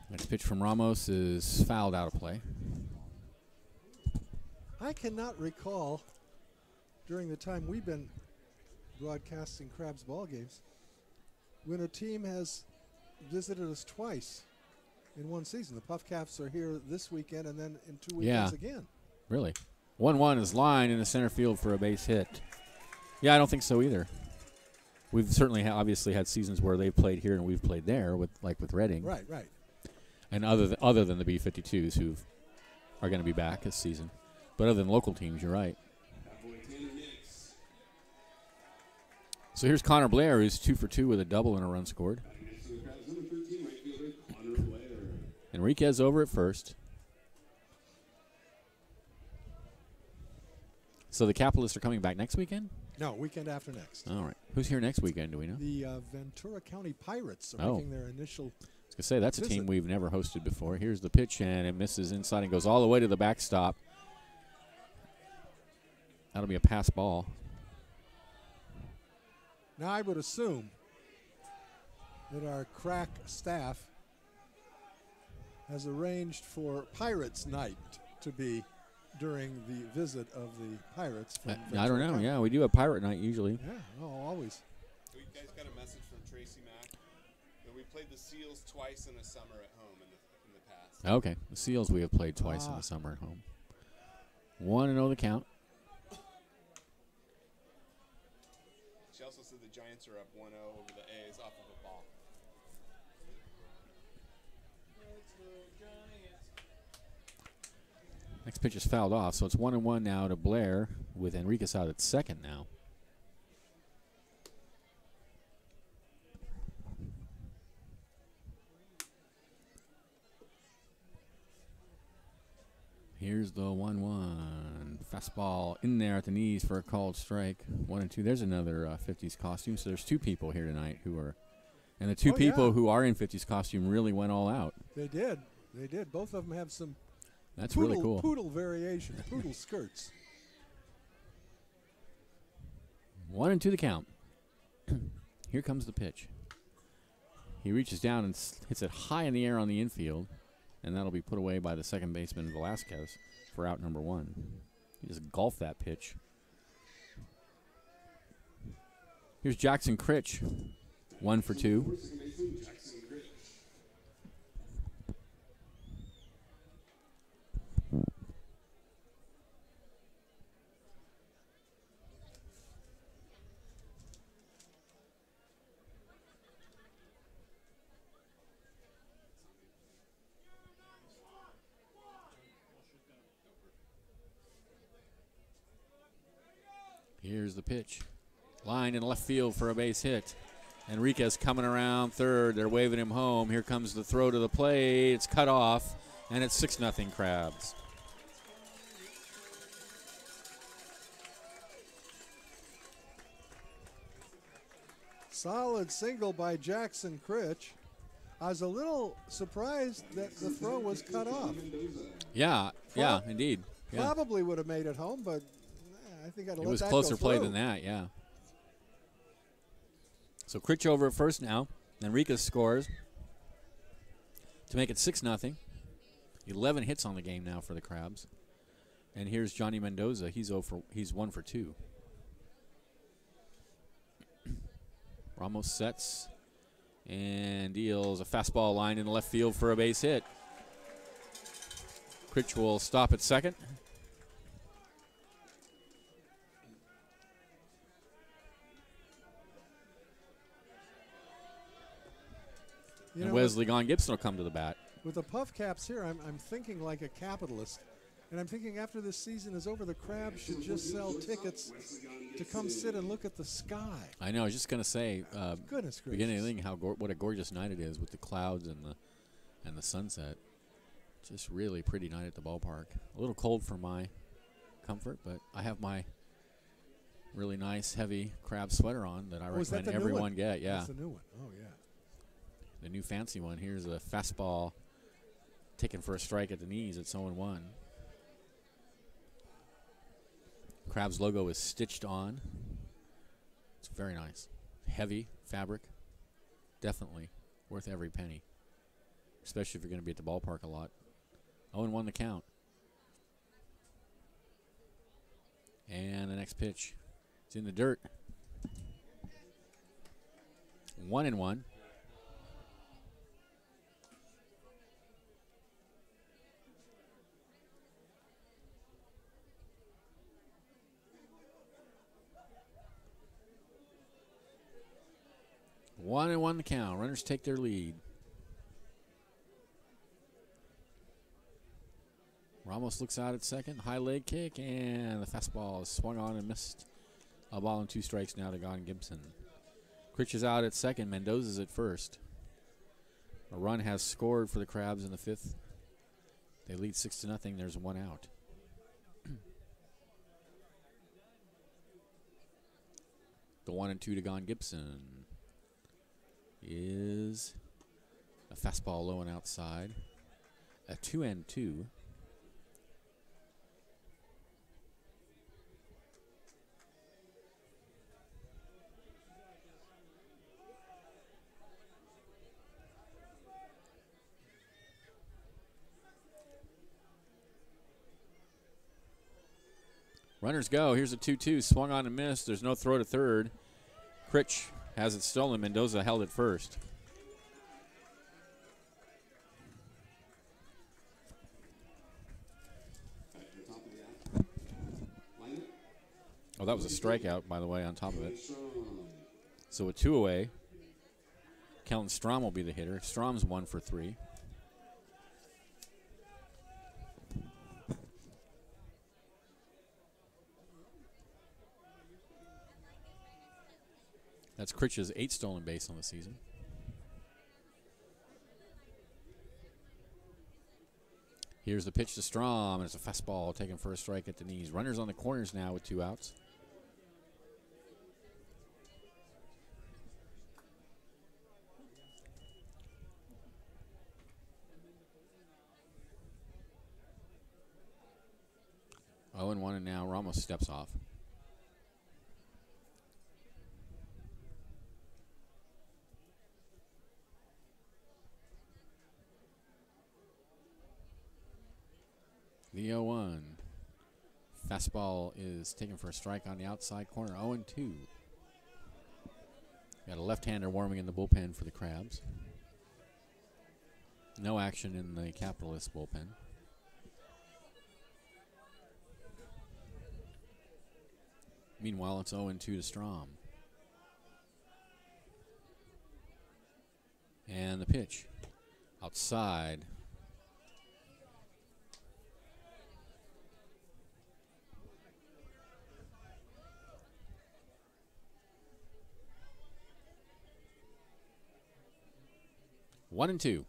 Next pitch from Ramos is fouled out of play. I cannot recall during the time we've been broadcasting Crabs ball games when a team has visited us twice in one season. The PUF Caps are here this weekend and then in 2 weekends again. Really? 1-1 is lined in the center field for a base hit. Yeah, I don't think so either. We've certainly obviously had seasons where they've played here and we've played there, with Reading. Right. And other than the B-52s who are going to be back this season. But other than local teams, you're right. So here's Connor Blair, who's 2 for 2 with a double and a run scored. Enriquez over at first. So the Capitalists are coming back next weekend? No, weekend after next. All right. Who's here next weekend, do we know? The Ventura County Pirates are making their initial I was going to say, that's visit. a team we've never hosted before. Here's the pitch, and it misses inside and goes all the way to the backstop. That'll be a pass ball. Now, I would assume that our crack staff has arranged for Pirates Night to be during the visit of the Pirates. I don't know. County. Yeah, we do have Pirate Night usually. Yeah, always. You guys got a message from Tracy we played the Seals twice in the summer at home in the past. Okay, the Seals we have played twice in the summer at home. 1-0 the count. She also said the Giants are up 1-0 over the A's off of a ball. Next pitch is fouled off, so it's 1-1 now to Blair with Enriquez out at second now. Here's the 1-1. Fastball in there at the knees for a called strike. 1-2. There's another 50s costume. So there's two people here tonight who are, and the two people who are in 50s costume really went all out. They did. They did. Both of them have some That's really cool. Poodle variation, poodle skirts. 1-2 the count. Here comes the pitch. He reaches down and hits it high in the air on the infield, and that'll be put away by the second baseman, Velasquez, for out number 1. He just golfed that pitch. Here's Jackson Critch, 1 for 2. Here's the pitch. Line in left field for a base hit. Enriquez coming around third. They're waving him home. Here comes the throw to the plate. It's cut off, and it's 6-0 Crabs. Solid single by Jackson Critch. I was a little surprised that the throw was cut off. Yeah, indeed. Yeah. Probably would have made it home, but I think I'd let that go through. It was closer play than that, yeah. So Critch over at first now. Enriquez scores to make it 6-0. 11 hits on the game now for the Crabs. And here's Johnny Mendoza. He's 1 for 2. Ramos sets and deals a fastball line in the left field for a base hit. Critch will stop at second. And Wesley Gone-Gibson will come to the bat. With the PUF Caps here, I'm thinking like a capitalist. And I'm thinking after this season is over, the Crabs should just sell tickets to come sit and look at the sky. I know. I was just going to say, goodness gracious. Beginning what a gorgeous night it is with the clouds and the sunset. Just really pretty night at the ballpark. A little cold for my comfort, but I have my really nice, heavy Crab sweater on that I recommend everyone get. Yeah. That's the new one. Oh, yeah. The new fancy one. Here's a fastball taken for a strike at the knees. It's 0-1. Crab's logo is stitched on. It's very nice. Heavy fabric. Definitely worth every penny. Especially if you're going to be at the ballpark a lot. 0-1 the count. And the next pitch. It's in the dirt. 1-1. One and one the count. Runners take their lead. Ramos looks out at second. High leg kick, and the fastball is swung on and missed. A ball and 2 strikes now to Gone-Gibson. Critch is out at second. Mendoza's at first. A run has scored for the Crabs in the 5th. They lead 6-0. There's 1 out. The 1-2 to Gone-Gibson is a fastball low and outside. A 2-2. Runners go. Here's a 2-2. Swung on and missed. There's no throw to third. Critch has it stolen. Mendoza held it first. Oh, that was a strikeout, by the way, on top of it. Strom. So with 2 away, Kellen Strom will be the hitter. Strom's 1 for 3. That's Critch's 8th stolen base on the season. Here's the pitch to Strom, and it's a fastball taken for a strike at the knees. Runners on the corners now with 2 outs. Oh, and 1, and now Ramos steps off. The 0-1. Fastball is taken for a strike on the outside corner. 0-2. Got a left-hander warming in the bullpen for the Crabs. No action in the Capitalist bullpen. Meanwhile, it's 0-2 to Strom. And the pitch. Outside. One and 2.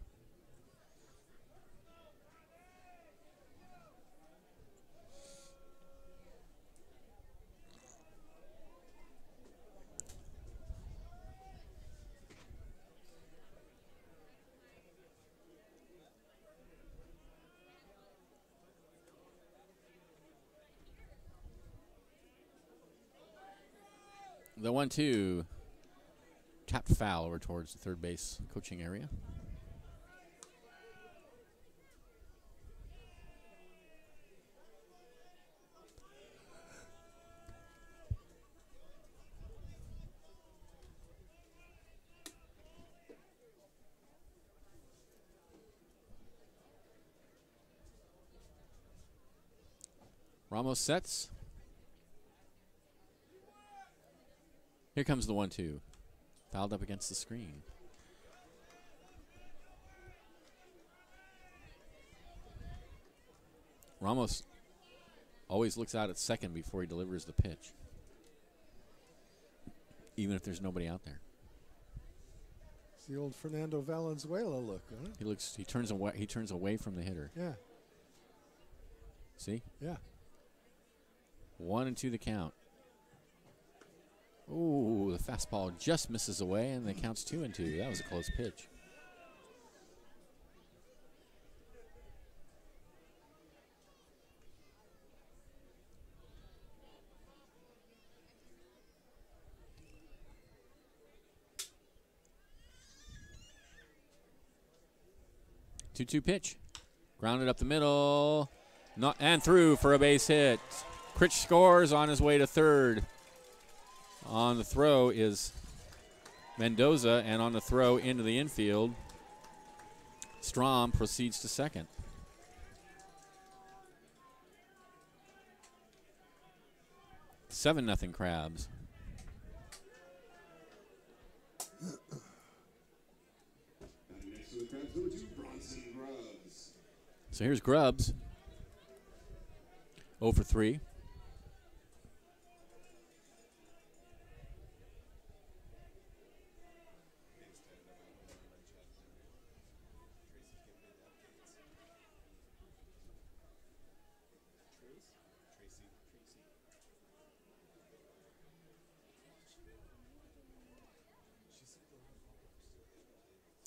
The 1-2 tapped foul over towards the third base coaching area. Ramos sets. Here comes the 1-2. Fouled up against the screen. Ramos always looks out at second before he delivers the pitch, even if there's nobody out there. It's the old Fernando Valenzuela look, huh? He turns away. He turns away from the hitter. Yeah. See? Yeah. 1-2 the count. Ooh, the fastball just misses away, and the count's 2-2. That was a close pitch. Two-two pitch. Grounded up the middle. Not, and through for a base hit. Critch scores on his way to third. On the throw is Mendoza, and on the throw into the infield, Strom proceeds to second. Seven-0 Crabs. Next to the Crabs, number 2, Bronson Grubbs. So here's Grubbs. 0 for 3.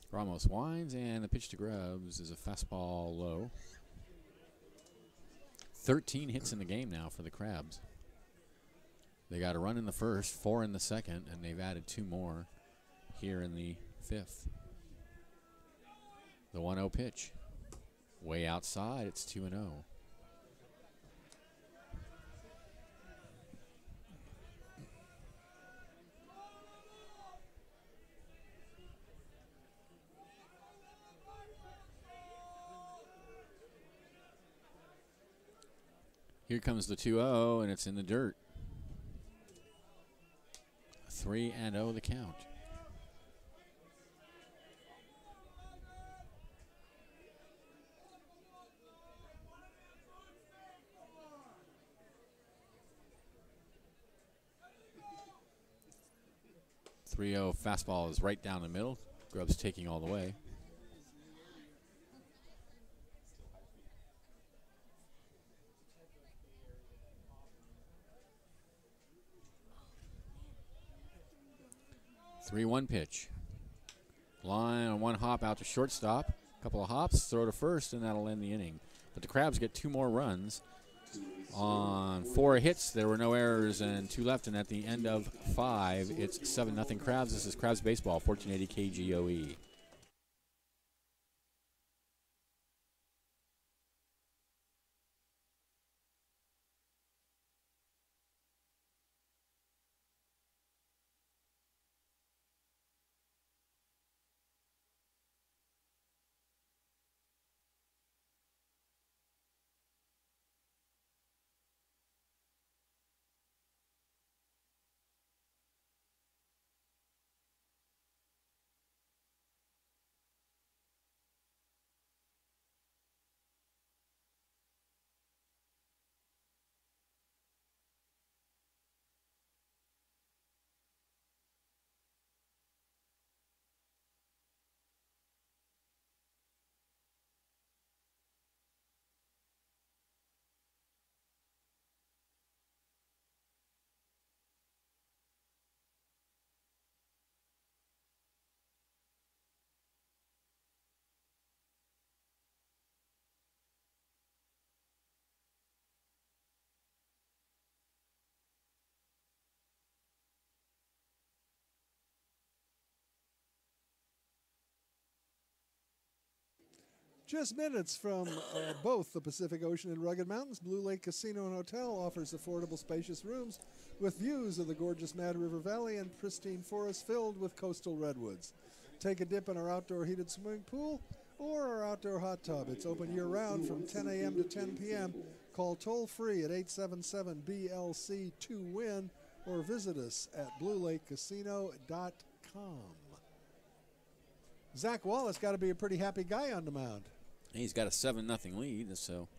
Ramos winds, and the pitch to Grubbs is a fastball low. 13 hits in the game now for the Crabs. They got a run in the first, 4 in the second, and they've added 2 more here in the 5th. The 1-0 pitch. Way outside, it's 2-0. Here comes the 2-0, and it's in the dirt. 3-0 the count. .30 fastball is right down the middle. Grubb's taking all the way. .31 pitch. Line on one hop out to shortstop. Couple of hops, throw to first, and that'll end the inning. But the Crabs get 2 more runs. On 4 hits, there were no errors and 2 left, and at the end of 5, it's 7-0 Crabs. This is Crabs Baseball, 1480 KGOE. Just minutes from both the Pacific Ocean and rugged mountains, Blue Lake Casino and Hotel offers affordable, spacious rooms with views of the gorgeous Mad River Valley and pristine forests filled with coastal redwoods. Take a dip in our outdoor heated swimming pool or our outdoor hot tub. It's open year-round from 10 a.m. to 10 p.m. Call toll-free at 877-BLC-2WIN or visit us at BlueLakeCasino.com. Zach Wallace got to be a pretty happy guy on the mound. He's got a 7-0 lead, so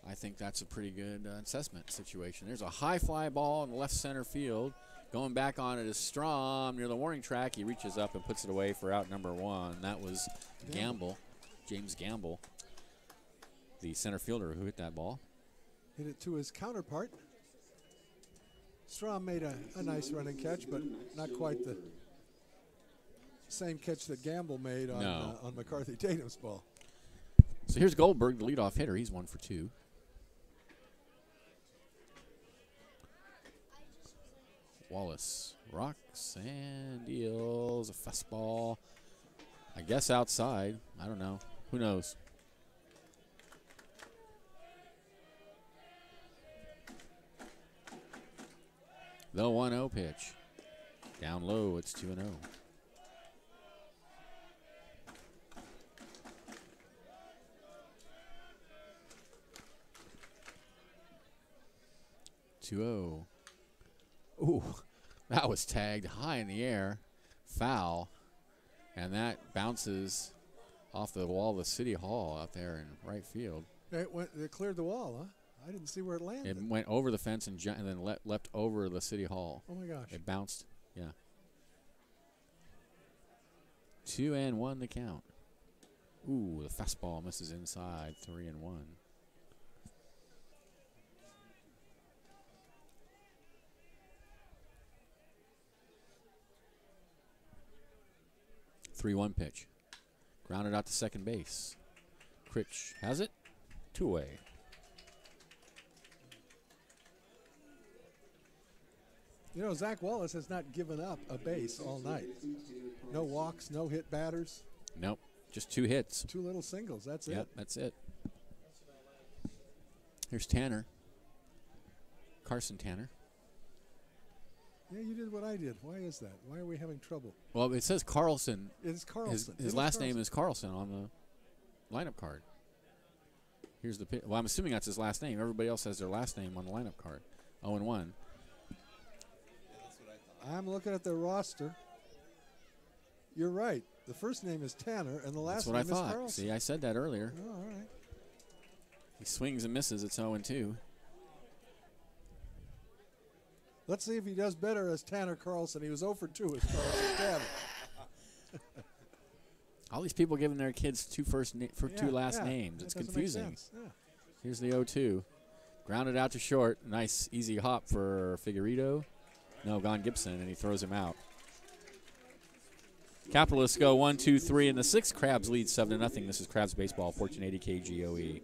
I think that's a pretty good assessment situation. There's a high fly ball in the left center field. Going back on it is Strom near the warning track. He reaches up and puts it away for out number 1. That was Gamble, James Gamble, the center fielder who hit that ball. Hit it to his counterpart. Strom made a nice running catch, but not quite the same catch that Gamble made on McCarthy Tatum's ball. So here's Goldberg, the leadoff hitter. He's 1 for 2. Wallace rocks and deals a fastball. I guess outside. I don't know. Who knows? The 1-0 pitch. Down low, it's 2-0. Ooh, that was tagged high in the air, foul, and that bounces off the wall of the City Hall out there in right field. It cleared the wall, huh? I didn't see where it landed. It went over the fence and then leapt over the City Hall. Oh my gosh! It bounced, yeah. 2-1 the count. Ooh, the fastball misses inside. 3-1. 3-1 pitch. Grounded out to second base. Critch has it. 2 away. You know, Zach Wallace has not given up a base all night. No walks, no hit batters. Nope. Just 2 hits. 2 little singles. That's it. Yep, that's it. Here's Tanner. Carson Tanner. Yeah, you did what I did. Why is that? Why are we having trouble? Well, it says Carlson. It's Carlson. His last name is Carlson on the lineup card. Here's the pitch. Well, I'm assuming that's his last name. Everybody else has their last name on the lineup card. 0-1. I'm looking at the roster. You're right. The first name is Tanner, and the last That's what name I is thought. Carlson. See, I said that earlier. Oh, all right. He swings and misses. It's 0-2. Let's see if he does better as Tanner Carlson. He was 0 for 2 as Carlson Tanner. All these people giving their kids two last names. That It's doesn't make confusing. sense. Yeah. Here's the 0-2. Grounded out to short. Nice, easy hop for Figueredo. No, gone Gibson, and he throws him out. Capitalists go 1, 2, 3 in the 6th. Crabs lead 7-0. This is Crabs Baseball, 1480 KGOE.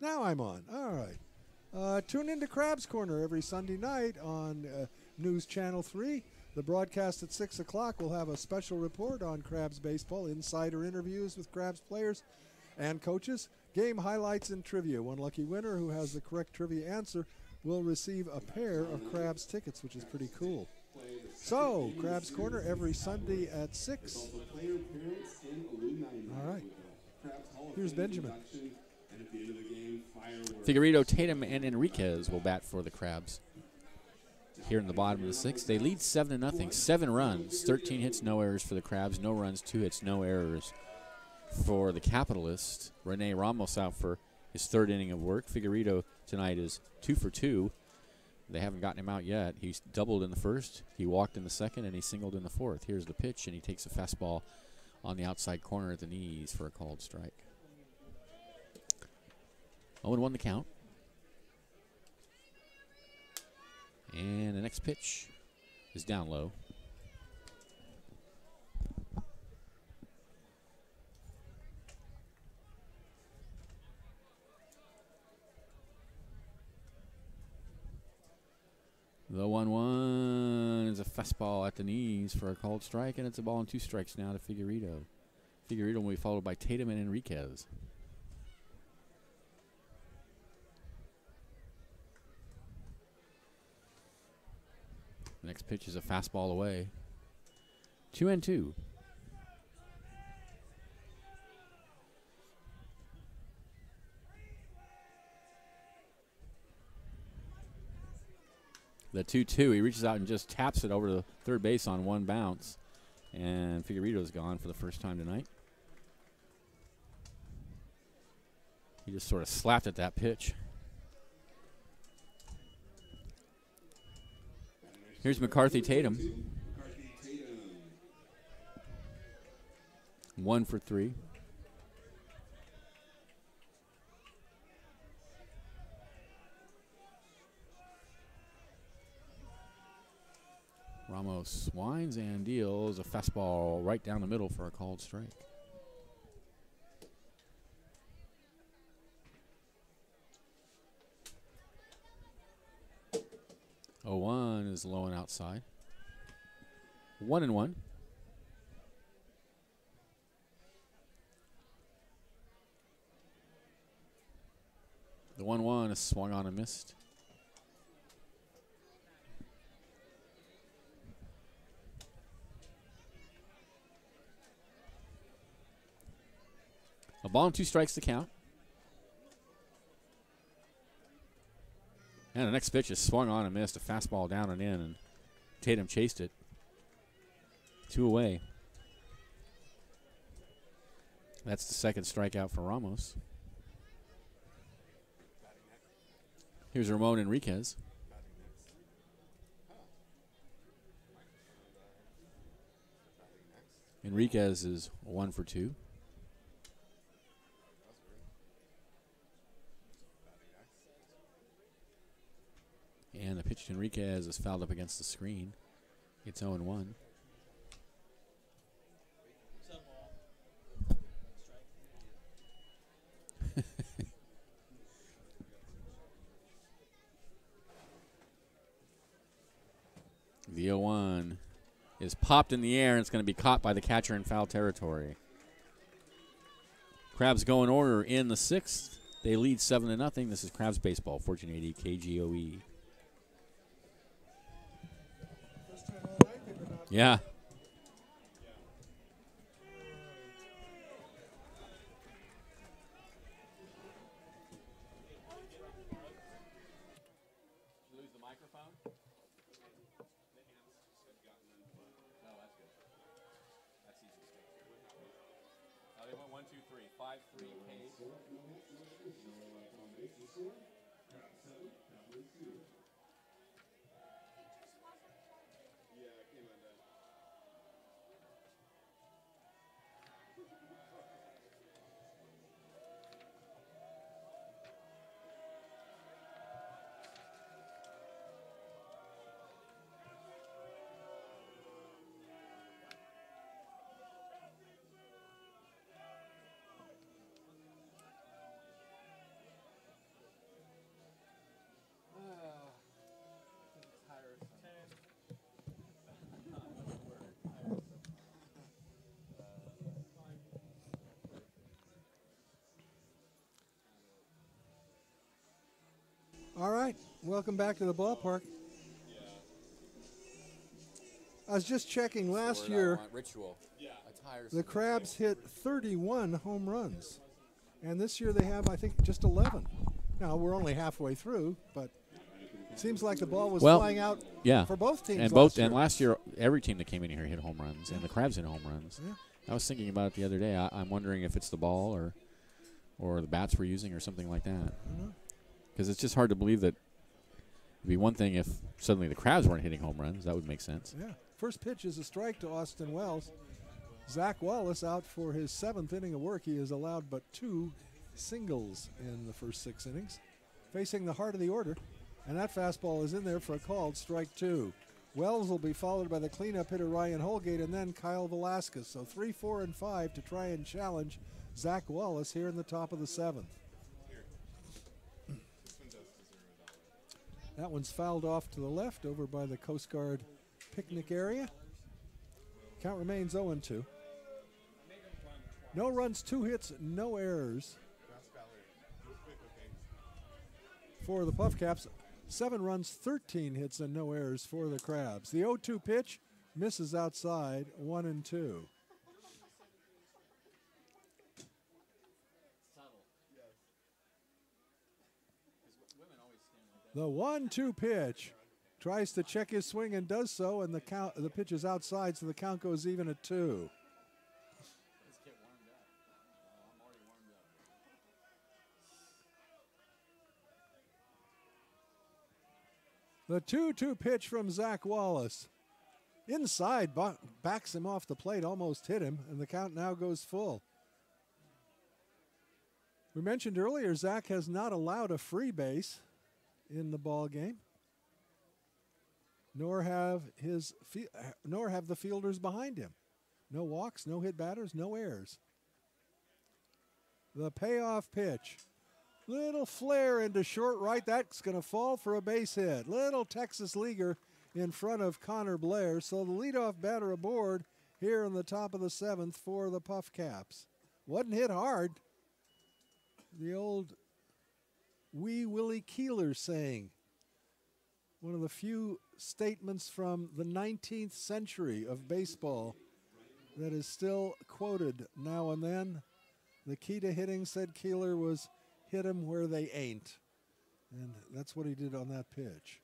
Now I'm on. All right. Tune into Crabs Corner every Sunday night on News Channel 3. The broadcast at 6 o'clock will have a special report on Crabs baseball, insider interviews with Crabs players and coaches, game highlights, and trivia. One lucky winner who has the correct trivia answer will receive a pair of Crabs tickets, which is pretty cool. So, Crabs Corner every Sunday at 6. All right. Here's Benjamin. Figueredo, Tatum, and Enriquez will bat for the Crabs. Here in the bottom of the 6th, they lead 7-0. 7 runs, 13 hits, no errors for the Crabs. No runs, 2 hits, no errors for the Capitalists. Rene Ramos out for his 3rd inning of work. Figueredo tonight is 2 for 2. They haven't gotten him out yet. He's doubled in the 1st, he walked in the 2nd, and he singled in the 4th. Here's the pitch, and he takes a fastball on the outside corner at the knees for a called strike. 0-1 the count. And the next pitch is down low. The 1-1 is a fastball at the knees for a called strike, and it's a ball and 2 strikes now to Figueredo. Figueredo will be followed by Tatum and Enriquez. Next pitch is a fastball away. 2-2. The 2-2, he reaches out and just taps it over to third base on one bounce. And Figueredo's gone for the first time tonight. He just sort of slapped at that pitch. Here's McCarthy Tatum. 1 for 3. Ramos winds and deals a fastball right down the middle for a called strike. 0-1 is low and outside. 1-1. The 1-1 is swung on and missed. A ball and 2 strikes to count. And the next pitch is swung on and missed. A fastball down and in, and Tatum chased it. 2 away. That's the second strikeout for Ramos. Here's Ramon Enriquez. Enriquez is 1 for 2. And the pitch to Enriquez is fouled up against the screen. It's 0-1. The 0-1 is popped in the air, and it's going to be caught by the catcher in foul territory. Crabs go in order in the 6th. They lead 7-0. This is Crabs Baseball, 1480 KGOE. Yeah. Lose the microphone? Oh, that's good. That's easy to fix. They went 1, 2, 3. 5-3 case. All right, welcome back to the ballpark. I was just checking last year. Ritual. The Crabs hit 31 home runs, and this year they have, I think, just 11. Now, we're only halfway through, but it seems like the ball was flying out for both teams and last year, every team that came in here hit home runs, and the Crabs hit home runs. Yeah. I was thinking about it the other day. I'm wondering if it's the ball or the bats we're using or something like that. Because it's just hard to believe that it'd be one thing if suddenly the Crabs weren't hitting home runs. That would make sense. Yeah. First pitch is a strike to Austin Wells. Zach Wallace out for his 7th inning of work. He has allowed but 2 singles in the first 6 innings. Facing the heart of the order, and that fastball is in there for a called strike 2. Wells will be followed by the cleanup hitter Ryan Holgate and then Kyle Velasquez. So 3, 4, and 5 to try and challenge Zach Wallace here in the top of the 7th. That one's fouled off to the left over by the Coast Guard picnic area. Count remains 0-2. No runs, 2 hits, no errors for the PUF Caps. 7 runs, 13 hits, and no errors for the Crabs. The 0-2 pitch misses outside, 1-2. The 1-2 pitch tries to check his swing and does so, and the pitch is outside, so the count goes even at 2. The 2-2 pitch from Zach Wallace. Inside, backs him off the plate, almost hit him, and the count now goes full. We mentioned earlier, Zach has not allowed a free base in the ball game, nor have the fielders behind him. No walks, no hit batters, no errors. The payoff pitch. Little flare into short right. That's going to fall for a base hit. Little Texas leaguer in front of Connor Blair. So the leadoff batter aboard here in the top of the 7th for the PUF Caps. Wasn't hit hard. The old Wee Willie Keeler saying. One of the few statements from the 19th century of baseball that is still quoted now and then. The key to hitting, said Keeler, was hit them where they ain't. And that's what he did on that pitch.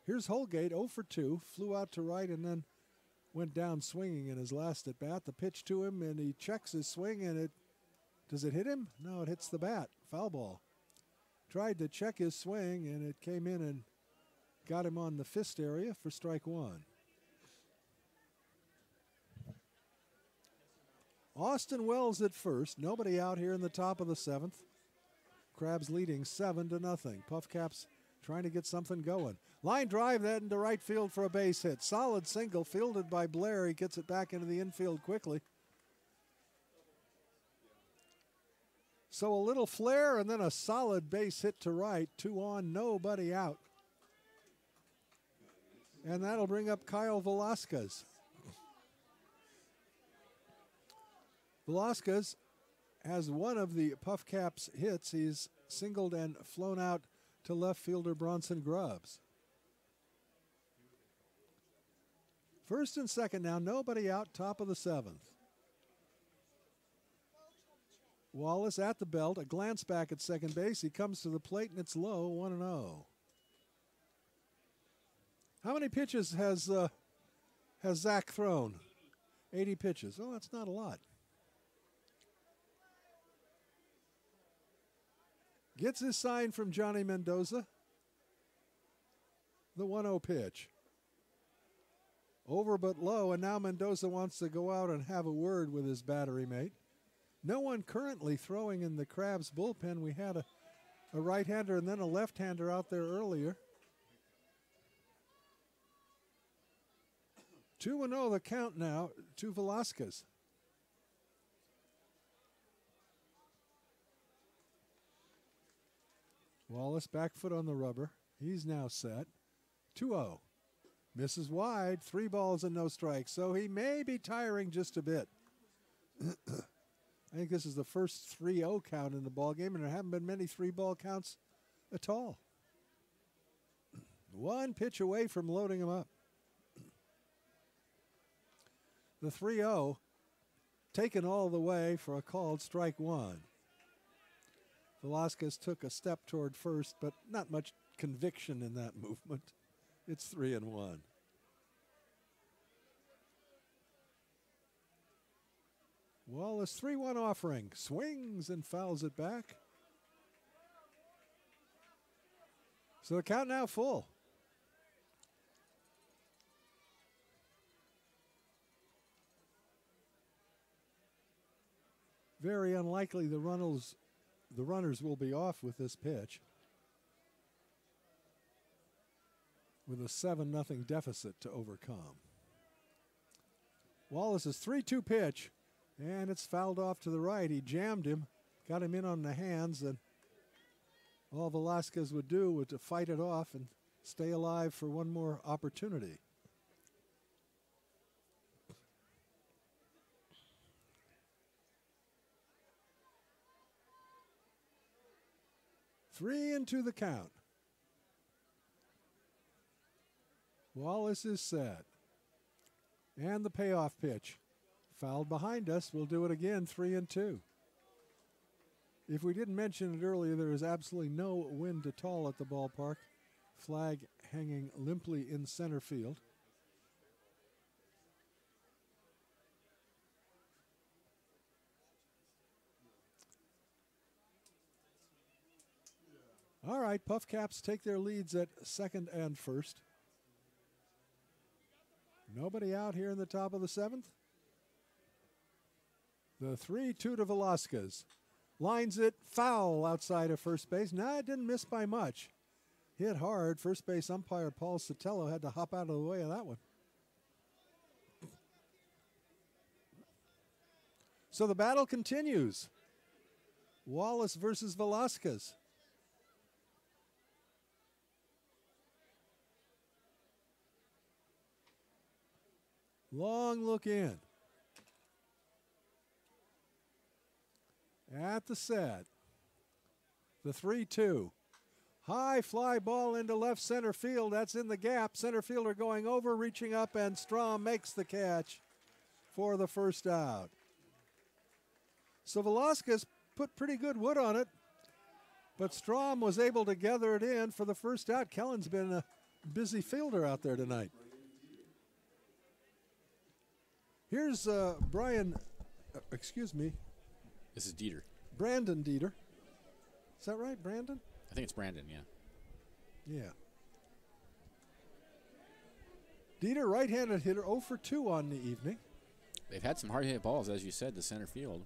Here's Holgate, 0 for 2, flew out to right and then went down swinging in his last at bat. The pitch to him, and he checks his swing, and does it hit him? No, it hits the bat. Foul ball. Tried to check his swing, and it came in and got him on the fist area for strike one. Austin Wells at first. Nobody out here in the top of the seventh. Crabs leading 7-0. PUF Caps trying to get something going. Line drive that into right field for a base hit. Solid single fielded by Blair. He gets it back into the infield quickly. So a little flare and then a solid base hit to right. 2 on, nobody out. And that'll bring up Kyle Velasquez. Velasquez has one of the PUF Caps hits. He's singled and flown out to left fielder Bronson Grubbs. First and second now, nobody out, top of the seventh. Wallace at the belt, a glance back at second base. He comes to the plate and it's low, 1-0. How many pitches has Zach thrown? 80 pitches. Oh, that's not a lot. Gets his sign from Johnny Mendoza. The 1-0 pitch. Over but low, and now Mendoza wants to go out and have a word with his battery mate. No one currently throwing in the Crabs bullpen. We had a right-hander and then a left-hander out there earlier. 2-0 the count now to Velasquez. Wallace back foot on the rubber. He's now set. 2-0. Misses wide. 3 balls and no strikes. So he may be tiring just a bit. I think this is the first 3-0 count in the ball game, and there haven't been many 3-ball counts at all. 1 pitch away from loading him up. The 3-0 taken all the way for a called strike one. Velasquez took a step toward first, but not much conviction in that movement. It's 3-1. Wallace 3-1 offering. Swings and fouls it back. So the count now full. Very unlikely the runners will be off with this pitch. With a 7-0 deficit to overcome. Wallace's 3-2 pitch, and it's fouled off to the right. He jammed him, got him in on the hands, and all Velasquez would do was to fight it off and stay alive for one more opportunity. Three into the count. Wallace is set. And the payoff pitch. Fouled behind us. We'll do it again, 3-2. If we didn't mention it earlier, there is absolutely no wind at all at the ballpark. Flag hanging limply in center field. All right, PUF Caps take their leads at second and first. Nobody out here in the top of the seventh. The 3-2 to Velasquez. Lines it foul outside of first base. Nah, it didn't miss by much. Hit hard. First base umpire Paul Sotelo had to hop out of the way of that one. So the battle continues. Wallace versus Velasquez. Long look in. At the set. The 3-2. High fly ball into left center field. That's in the gap. Center fielder going over, reaching up, and Strom makes the catch for the first out. So Velasquez put pretty good wood on it. But Strom was able to gather it in for the first out. Kellen's been a busy fielder out there tonight. Here's Brandon This is Dieter. Dieter. Is that right, Brandon? I think it's Brandon, yeah. Yeah. Dieter, right-handed hitter, 0 for 2 on the evening. They've had some hard-hit balls, as you said, to center field.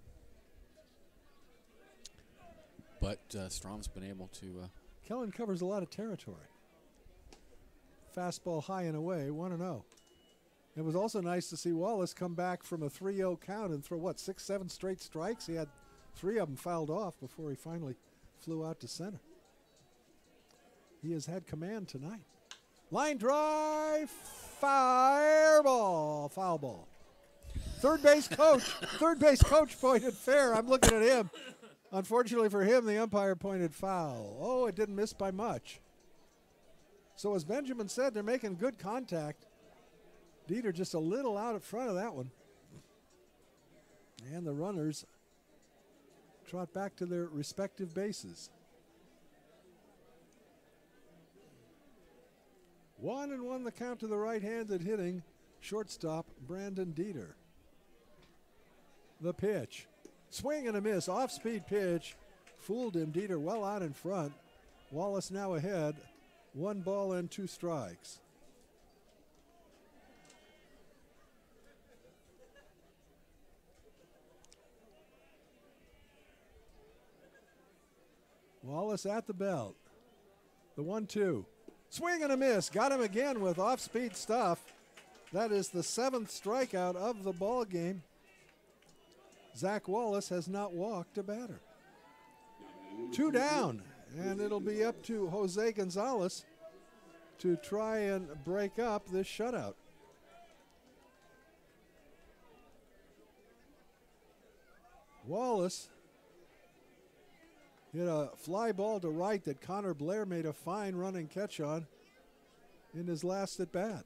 But Strom's been able to... Kellen covers a lot of territory. Fastball high and away, 1-0. It was also nice to see Wallace come back from a 3-0 count and throw, 6-7 straight strikes? He had 3 of them fouled off before he finally flew out to center. He has had command tonight. Line drive, foul ball. Third base coach pointed fair. I'm looking at him. Unfortunately for him, the umpire pointed foul. Oh, it didn't miss by much. So as Benjamin said, they're making good contact. Dieter just a little out in front of that one. And the runners trot back to their respective bases. 1-1 the count to the right-handed hitting shortstop Brandon Dieter. The pitch. Swing and a miss. Off-speed pitch. Fooled him. Dieter well out in front. Wallace now ahead. 1 ball and 2 strikes. Wallace at the belt. The 1-2. Swing and a miss. Got him again with off-speed stuff. That is the 7th strikeout of the ball game. Zach Wallace has not walked a batter. 2 down, and it'll be up to Jose Gonzalez to try and break up this shutout. Wallace hit a fly ball to right that Connor Blair made a fine running catch on in his last at bat.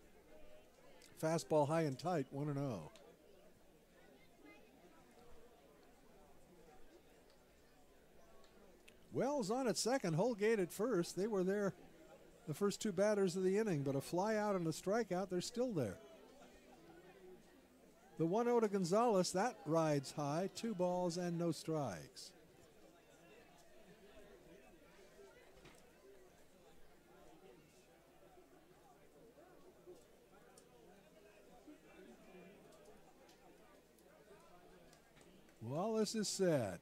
Fastball high and tight, 1-0. Wells on at second, Holgate at first. They were there the first 2 batters of the inning, but a fly out and a strikeout, they're still there. The 1-0 to Gonzalez, that rides high, 2 balls and no strikes. Wallace is set.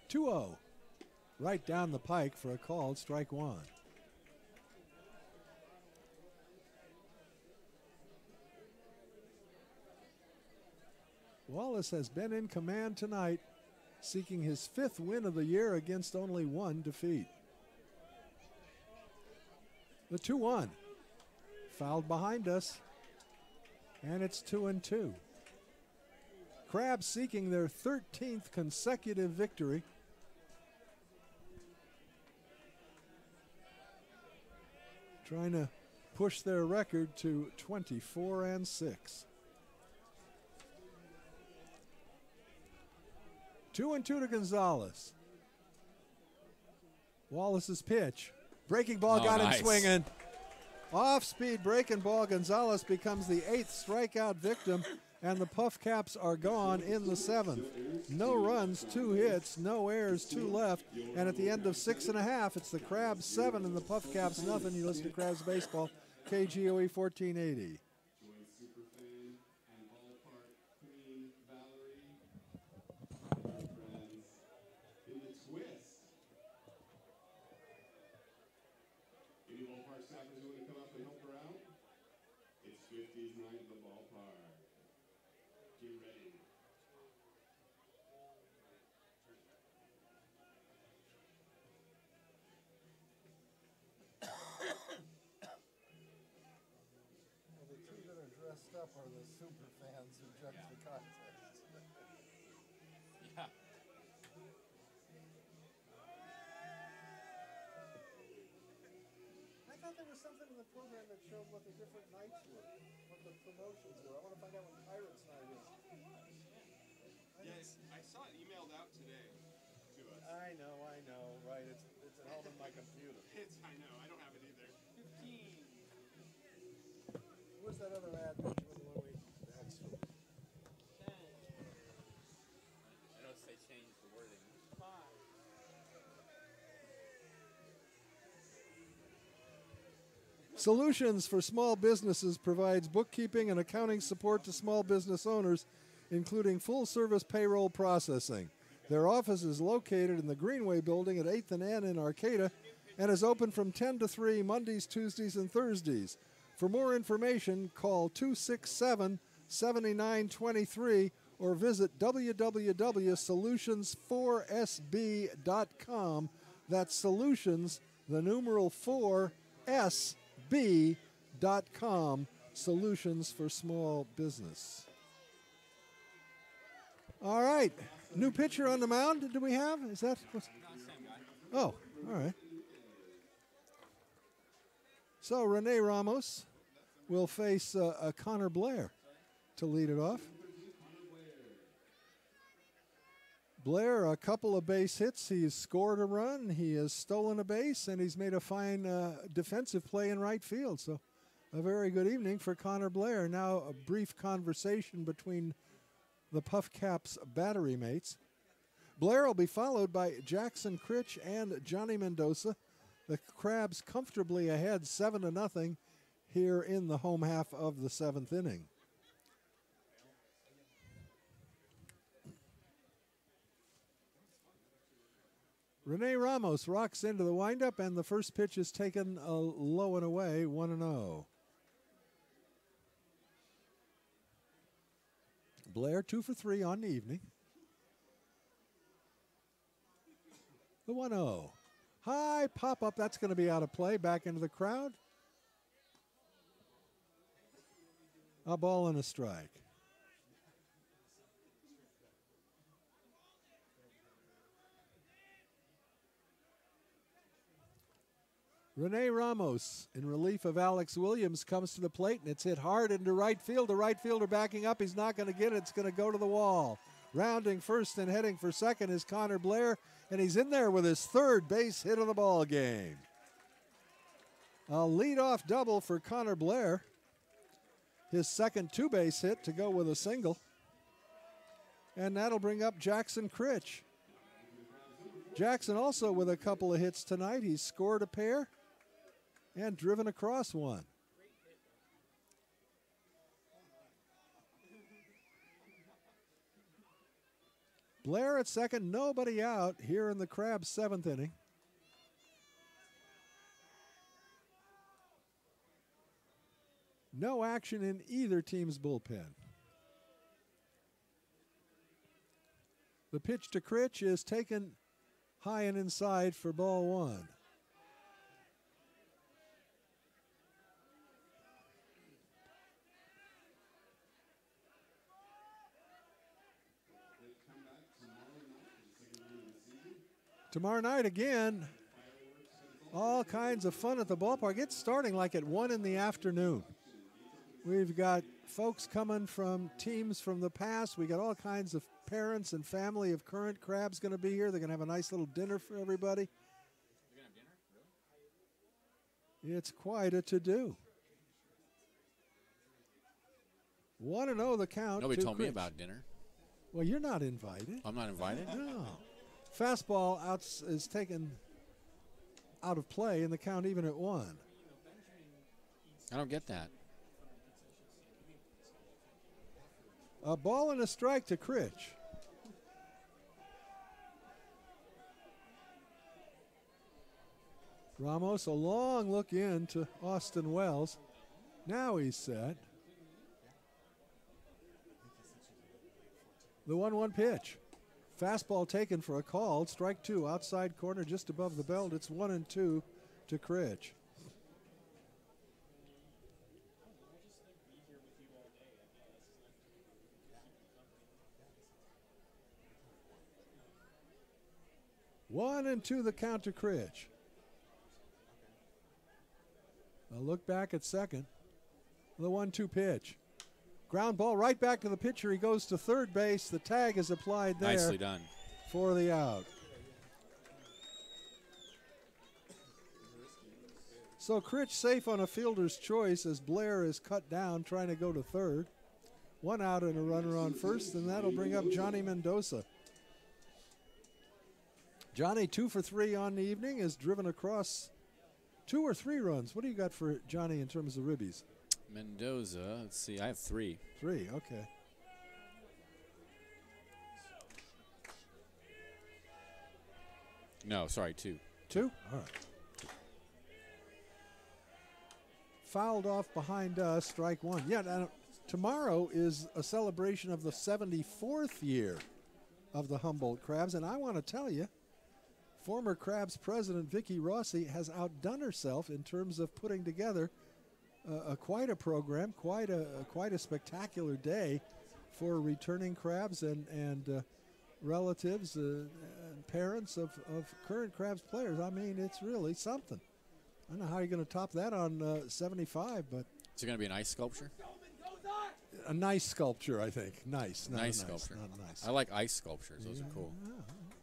2-0. Right down the pike for a called strike 1. Wallace has been in command tonight, seeking his 5th win of the year against only 1 defeat. The 2-1. Fouled behind us, and it's 2-2. Crabs seeking their 13th consecutive victory. Trying to push their record to 24-6. 2-2 to Gonzalez. Wallace's pitch. Breaking ball got him swinging. Off-speed breaking ball. Gonzalez becomes the 8th strikeout victim, and the Puff Caps are gone in the 7th. No runs, 2 hits, no errors, 2 left, and at the end of 6.5, it's the Crabs 7 and the Puff Caps nothing. You listen to Crabs Baseball, KGOE 1480. Join Superfan and Ballpark Queen Valerie, our friends in the twist. Any ballpark staffers who want to come up and help her out? It's 50s night at the ballpark. Get ready. Well, the 2 that are dressed up are the super fans who judge the contest. Yeah. I thought there was something in the program that showed what the different nights were, what the promotions were. I want to find out what Pirates Night is. Yes, I saw it emailed out today to us. I know, right. my computer. I know, I don't have it either. 15. Where's that other ad, Benjamin? That's 10. I noticed they changed the wording. 5. Solutions for Small Businesses provides bookkeeping and accounting support to small business owners, including full-service payroll processing. Their office is located in the Greenway Building at 8th and N in Arcata and is open from 10 to 3 Mondays, Tuesdays, and Thursdays. For more information, call 267-7923 or visit www.solutions4sb.com. That's solutions, the numeral 4sb.com, solutions for small business. All right, new pitcher on the mound. Do we have? Is that what's? Oh, all right. So Rene Ramos will face Connor Blair to lead it off. Blair, a couple of base hits. He's scored a run. He has stolen a base, and he's made a fine defensive play in right field. So a very good evening for Connor Blair. Now a brief conversation between the PUF Caps battery mates. Blair will be followed by Jackson Critch and Johnny Mendoza. The Crabs comfortably ahead 7-0 here in the home half of the 7th inning. Rene Ramos rocks into the windup, and the first pitch is taken low and away, 1-0. Blair 2 for 3 on the evening. The 1-0. High pop-up, that's going to be out of play, back into the crowd. A ball and a strike. Rene Ramos, in relief of Alex Williams, comes to the plate, and it's hit hard into right field. The right fielder backing up. He's not going to get it. It's going to go to the wall. Rounding first and heading for second is Connor Blair, and he's in there with his third base hit of the ball game. A leadoff double for Connor Blair. His second two-base hit to go with a single. And that'll bring up Jackson Critch. Jackson also with a couple of hits tonight. He's scored a pair and driven across one. Blair at second, nobody out here in the Crabs' 7th inning. No action in either team's bullpen. The pitch to Critch is taken high and inside for ball one. Tomorrow night again, all kinds of fun at the ballpark. It's starting like at 1 in the afternoon. We've got folks coming from teams from the past. We got all kinds of parents and family of current Crabs going to be here. They're going to have a nice little dinner for everybody. You're going to have dinner? Really? It's quite a to-do. 1-0 the count. Nobody told me Critch. about dinner. Well, you're not invited. I'm not invited? No. Fastball out is taken out of play, and the count even at 1. I don't get that. A ball and a strike to Critch. Ramos, a long look in to Austin Wells. Now he's set. The 1-1 pitch. Fastball taken for a call. Strike two, outside corner just above the belt. It's 1-2 to Critch. One and two the count to Critch. A look back at second. The 1-2 pitch. Ground ball right back to the pitcher. He goes to third base. The tag is applied there. Nicely done. For the out. So Critch safe on a fielder's choice as Blair is cut down trying to go to third. 1 out and a runner on first, and that'll bring up Johnny Mendoza. Johnny 2 for 3 on the evening, is driven across 2 or 3 runs. What do you got for Johnny in terms of ribbies? Mendoza, let's see, I have 3. 3, okay. No, sorry, 2. 2? All right. Fouled off behind us, strike 1. Yeah, now, tomorrow is a celebration of the 74th year of the Humboldt Crabs, and I want to tell you, former Crabs president Vicki Rossi has outdone herself in terms of putting together quite a program, quite a spectacular day for returning Crabs and relatives and parents of current Crabs players. I mean, it's really something. I don't know how you're going to top that on 75, but Is it going to be an ice sculpture? a nice sculpture, I think. Nice, not Nice nice sculpture. Not nice. I like ice sculptures. Those are cool.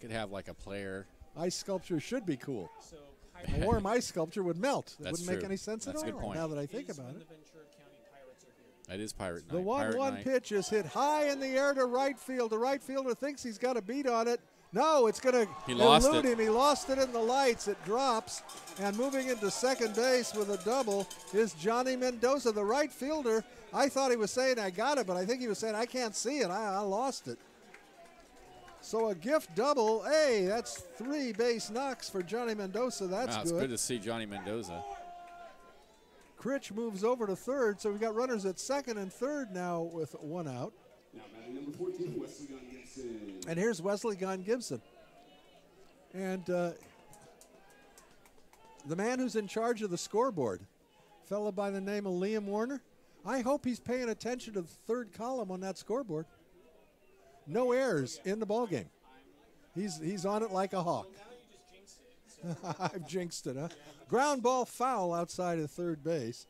Could have like a player. Ice sculpture should be cool. So A warm ice sculpture would melt. That That's wouldn't make true. any sense That's a at good all. point. Now that I think is about when it. the Ventura County Pirates are here. That is Pirate The Night. 1-1 Pirate Night. pitch is hit high in the air to right field. The right fielder thinks he's got a beat on it. No, it's going to He lost elude it. him. He lost it in the lights. It drops. And moving into second base with a double is Johnny Mendoza, the right fielder. I thought he was saying I got it, but I think he was saying I can't see it. I lost it. So a gift double. Hey, that's 3 base knocks for Johnny Mendoza. That's Wow, it's good to see Johnny Mendoza. Critch moves over to third, so we've got runners at second and third now with 1 out. Now batting number 14, Wesley Gunn Gibson. And here's Wesley Gunn Gibson. And the man who's in charge of the scoreboard, fellow by the name of Liam Warner, I hope he's paying attention to the third column on that scoreboard. No errors in the ballgame. He's on it like a hawk. I've jinxed it, huh? Ground ball foul outside of third base.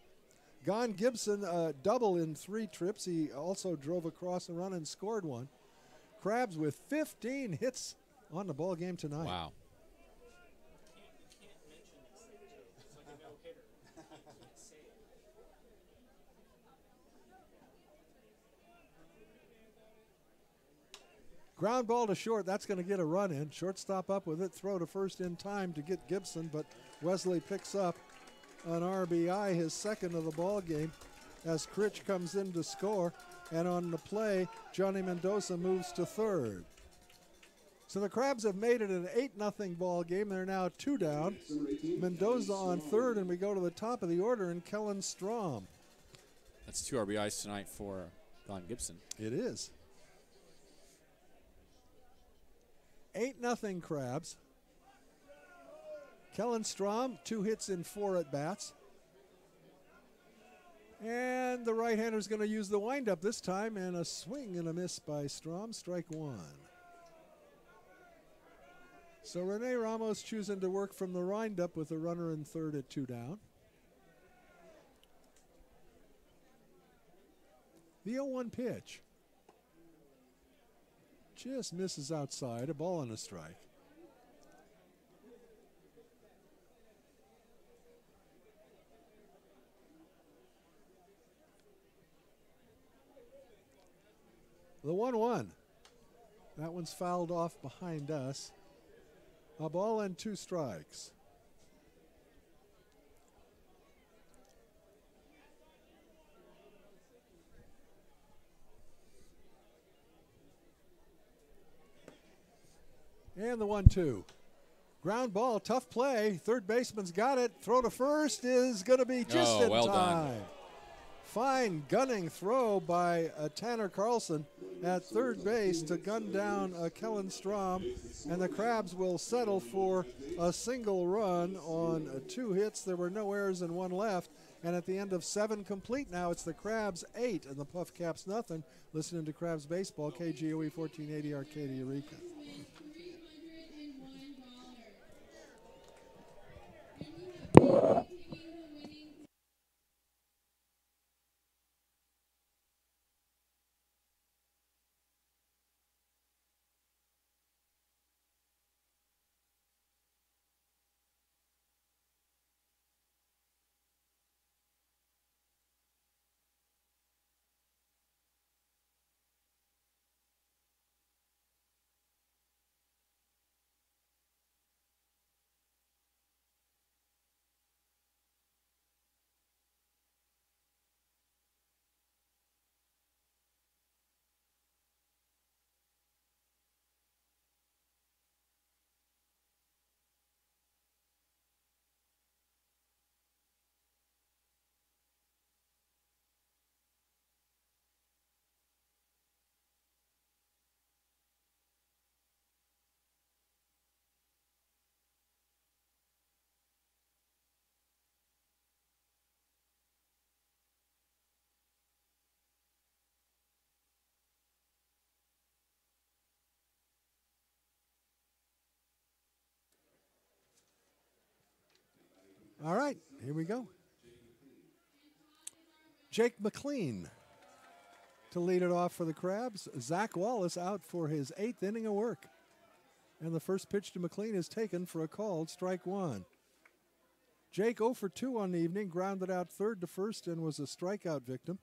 Gon Gibson, double in 3 trips. He also drove across a run and scored 1. Crabs with 15 hits on the ball game tonight. Wow. Can't mention this thing, too. It's like a no-hitter. Can't say it. Ground ball to short. That's going to get a run in. Shortstop up with it. Throw to first in time to get Gibson, but Wesley picks up an RBI, his second of the ball game, as Critch comes in to score. And on the play, Johnny Mendoza moves to third. So the Crabs have made it an 8-0 ball game. They're now 2 down. Mendoza on third, and we go to the top of the order in Kellen Strom. That's 2 RBIs tonight for Don Gibson. It is. 8-0 Crabs. Kellen Strom, 2 hits in 4 at-bats. And the right-hander's going to use the windup this time, and a swing and a miss by Strom, strike 1. So Rene Ramos choosing to work from the windup with a runner in third at 2 down. The 0-1 pitch. Just misses outside, a ball and a strike. The 1-1. That one's fouled off behind us. A ball and 2 strikes. And the 1-2. Ground ball, tough play. Third baseman's got it. Throw to first is going to be just in well time. done. Fine gunning throw by Tanner Carlson at third base to gun down Kellen Strom. And the Crabs will settle for a single run on 2 hits. There were no errors and 1 left. And at the end of 7 complete now, it's the Crabs 8 and the PUF Caps nothing. Listening to Crabs Baseball, KGOE 1480 Arcadia, Eureka. All right, here we go. Jake McLean to lead it off for the Crabs. Zach Wallace out for his 8th inning of work. And the first pitch to McLean is taken for a called strike one. Jake 0 for 2 on the evening, grounded out third to first and was a strikeout victim.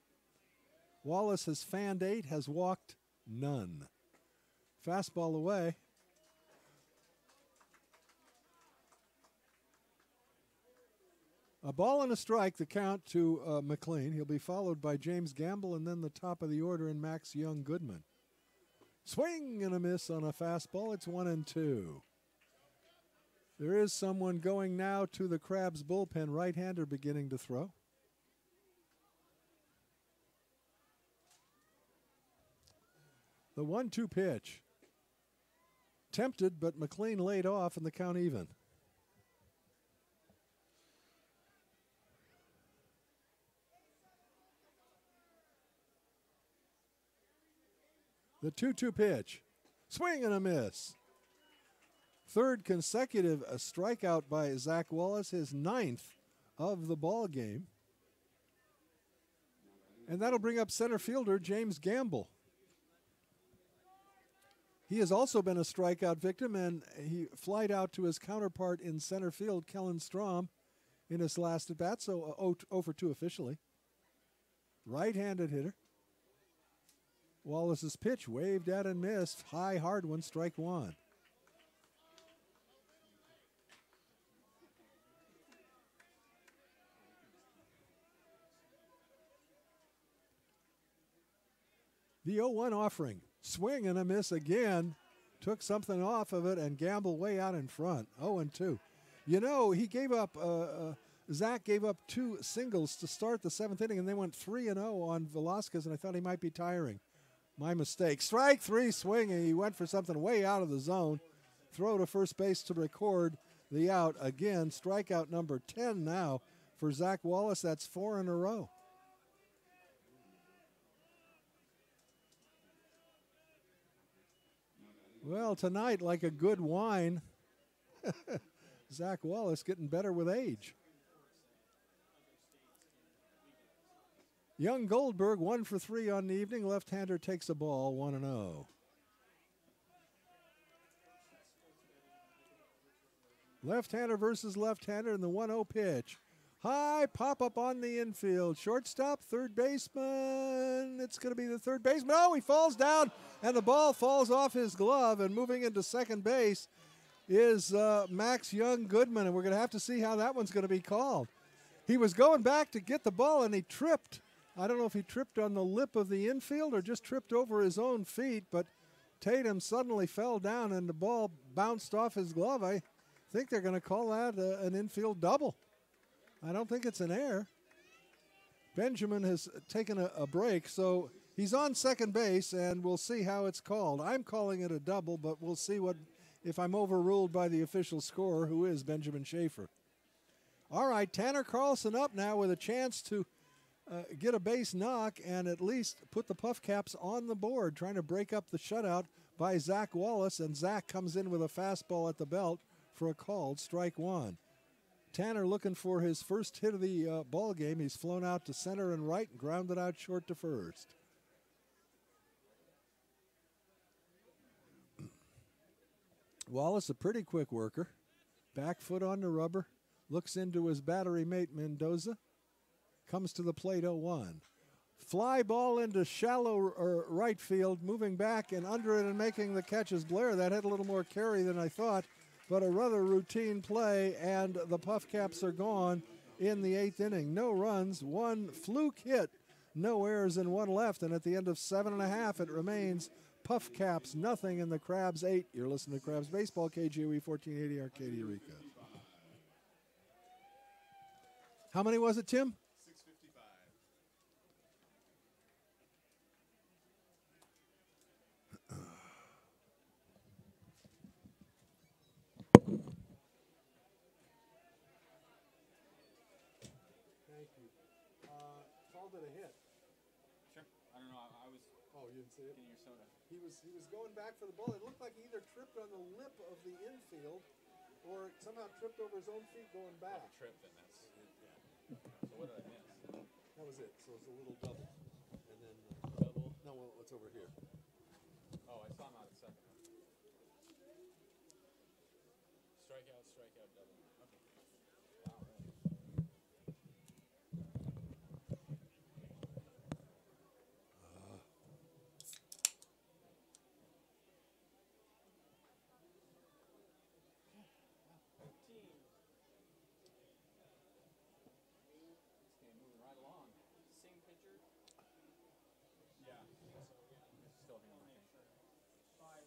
Wallace has fanned 8, has walked none. Fastball away. A ball and a strike, the count to McLean. He'll be followed by James Gamble and then the top of the order in Max Young Goodman. Swing and a miss on a fastball. It's 1-2. There is someone going now to the Crabs bullpen, right-hander beginning to throw. The 1-2 pitch. Tempted, but McLean laid off and the count even. The 2-2 pitch. Swing and a miss. Third consecutive strikeout by Zach Wallace, his 9th of the ball game. And that'll bring up center fielder James Gamble. He has also been a strikeout victim, and he flied out to his counterpart in center field, Kellen Strom, in his last at bat, so 0 for 2 officially. Right-handed hitter. Wallace's pitch waved at and missed. High, hard one, strike one. The 0-1 offering. Swing and a miss again. Took something off of it, and Gamble way out in front. 0-2. You know, he gave up, Zach gave up 2 singles to start the 7th inning, and they went 3-0 on Velasquez, and I thought he might be tiring. My mistake. Strike 3, swing, and he went for something way out of the zone. Throw to first base to record the out. Again, strikeout number 10 now for Zach Wallace. That's 4 in a row. Well, tonight, like a good wine, Zach Wallace getting better with age. Young Goldberg, 1 for 3 on the evening. Left-hander takes a ball, 1-0. Left-hander versus left-hander in the 1-0 pitch. High pop-up on the infield. Shortstop, third baseman. It's going to be the third baseman. Oh, he falls down, and the ball falls off his glove, and moving into second base is Max Young Goodman, and we're going to have to see how that one's going to be called. He was going back to get the ball, and he tripped. I don't know if he tripped on the lip of the infield or just tripped over his own feet, but Tatum suddenly fell down and the ball bounced off his glove. I think they're going to call that an infield double. I don't think it's an error. Benjamin has taken a break, so he's on second base, and we'll see how it's called. I'm calling it a double, but we'll see if I'm overruled by the official scorer, who is Benjamin Schaefer. All right, Tanner Carlson up now with a chance to get a base knock and at least put the Puff Caps on the board, trying to break up the shutout by Zach Wallace, and Zach comes in with a fastball at the belt for a called strike one. Tanner looking for his first hit of the ball game. He's flown out to center and right and grounded out short to first. Wallace, a pretty quick worker. Back foot on the rubber. Looks into his battery mate Mendoza. Comes to the plate 0-1. Fly ball into shallow right field, moving back and under it and making the catch is Blair. That had a little more carry than I thought, but a rather routine play, and the Puff Caps are gone in the 8th inning. No runs, 1 fluke hit, no errors, and 1 left, and at the end of 7.5, it remains Puff Caps nothing and the Crabs 8. You're listening to Crabs Baseball, KGOE 1480, Arcadia, Eureka. How many was it, Tim? 6:55. Thank you. Called it a hit. Sure. I don't know. I was Oh, you didn't see it? getting your soda. He was going back for the ball. It looked like he either tripped on the lip of the infield or somehow tripped over his own feet going back. Trip, then that's yeah. So what did I miss? That was it. So it's a little double. And then, Double. no, well, what's over here? Oh, I saw him out at second. Strikeout, strikeout, double. Okay. Wow, really? Team. This game moving right along. Same pitcher. Yeah. So yeah. It's still him, I think. 5.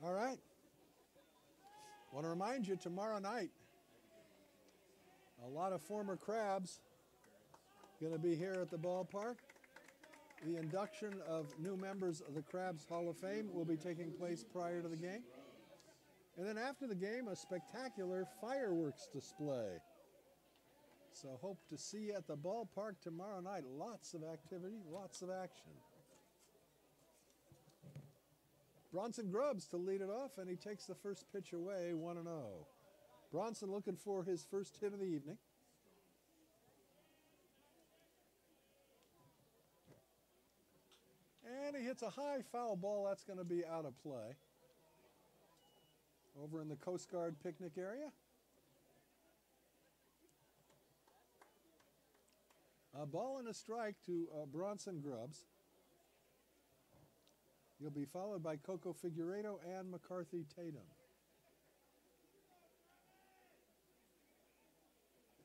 All right. Want to remind you, tomorrow night, a lot of former Crabs going to be here at the ballpark. The induction of new members of the Crabs Hall of Fame will be taking place prior to the game. And then after the game, a spectacular fireworks display. So hope to see you at the ballpark tomorrow night. Lots of activity, lots of action. Bronson Grubbs to lead it off, and he takes the first pitch away, 1-0. Bronson looking for his first hit of the evening. And he hits a high foul ball. That's going to be out of play. Over in the Coast Guard picnic area. A ball and a strike to Bronson Grubbs. He'll be followed by Coco Figueiredo and McCarthy Tatum.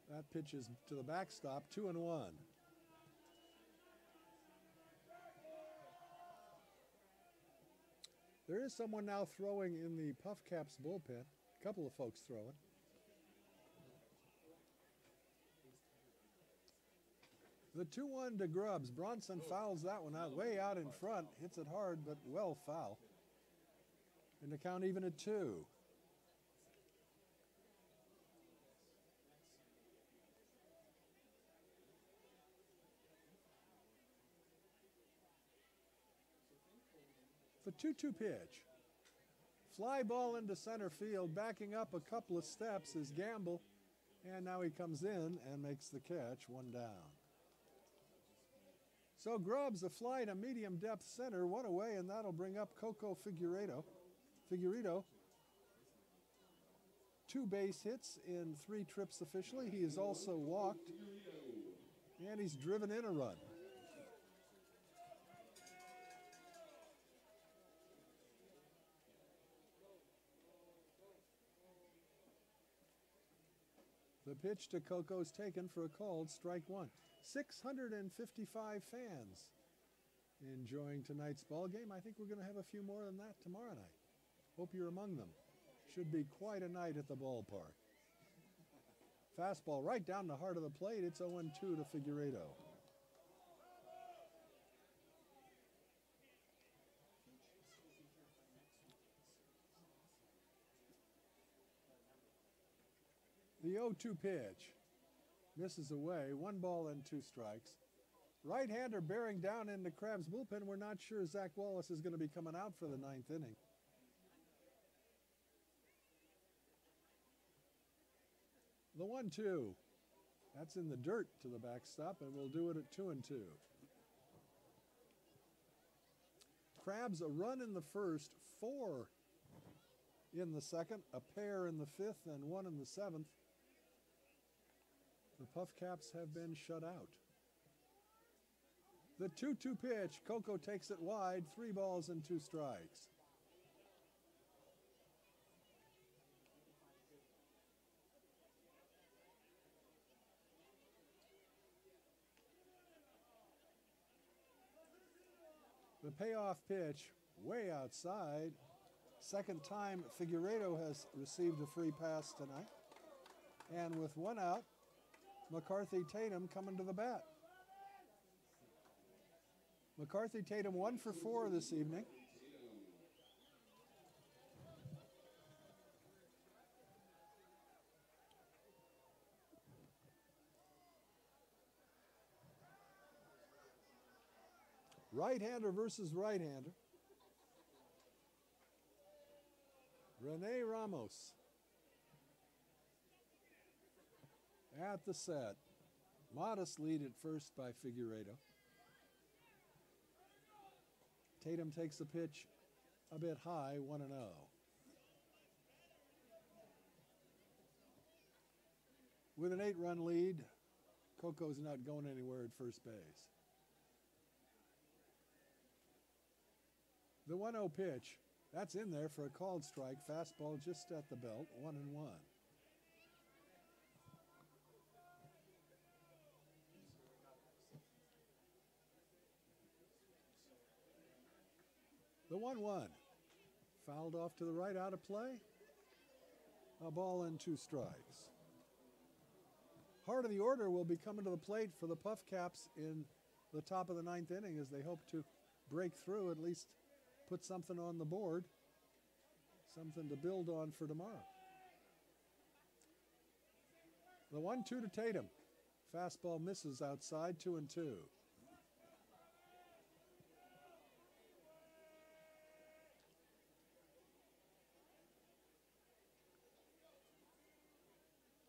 That pitch is to the backstop, 2-1. There is someone now throwing in the PUF Caps bullpen. A couple of folks throwing. The 2-1 to Grubbs. Bronson fouls that one out, way out in front. Hits it hard, but well foul. And the count even at 2. The 2-2 pitch. Fly ball into center field. Backing up a couple of steps is Gamble. And now he comes in and makes the catch, 1 down. So Grubbs, a fly to medium depth center, 1 away, and that'll bring up Coco Figueiredo. 2 base hits in 3 trips officially. He has also walked, and he's driven in a run. The pitch to Coco is taken for a called strike 1. 655 fans enjoying tonight's ball game. I think we're going to have a few more than that tomorrow night. Hope you're among them. Should be quite a night at the ballpark. Fastball right down the heart of the plate. It's 0-2 to Figueiredo. The 0-2 pitch misses away. 1 ball and 2 strikes. Right-hander bearing down into Crab's bullpen. We're not sure Zach Wallace is going to be coming out for the 9th inning. The 1-2. That's in the dirt to the backstop, and we'll do it at 2-2. Crabs a run in the first, 4 in the second, a pair in the 5th, and 1 in the 7th. The PUF Caps have been shut out. The 2-2 pitch, Coco takes it wide, 3 balls and 2 strikes. The payoff pitch, way outside. Second time Figueiredo has received a free pass tonight. And with 1 out, McCarthy Tatum coming to the bat. McCarthy Tatum 1 for 4 this evening. Right-hander versus right-hander. Rene Ramos at the set. Modest lead at first by Figueiredo. Tatum takes the pitch a bit high, 1-0. With an 8-run lead, Coco's not going anywhere at first base. The 1-0 pitch, that's in there for a called strike. Fastball just at the belt, 1-1. The 1-1, fouled off to the right, out of play. A ball and 2 strikes. Heart of the order will be coming to the plate for the PUF Caps in the top of the 9th inning as they hope to break through, at least put something on the board, something to build on for tomorrow. The 1-2 to Tatum. Fastball misses outside, 2-2.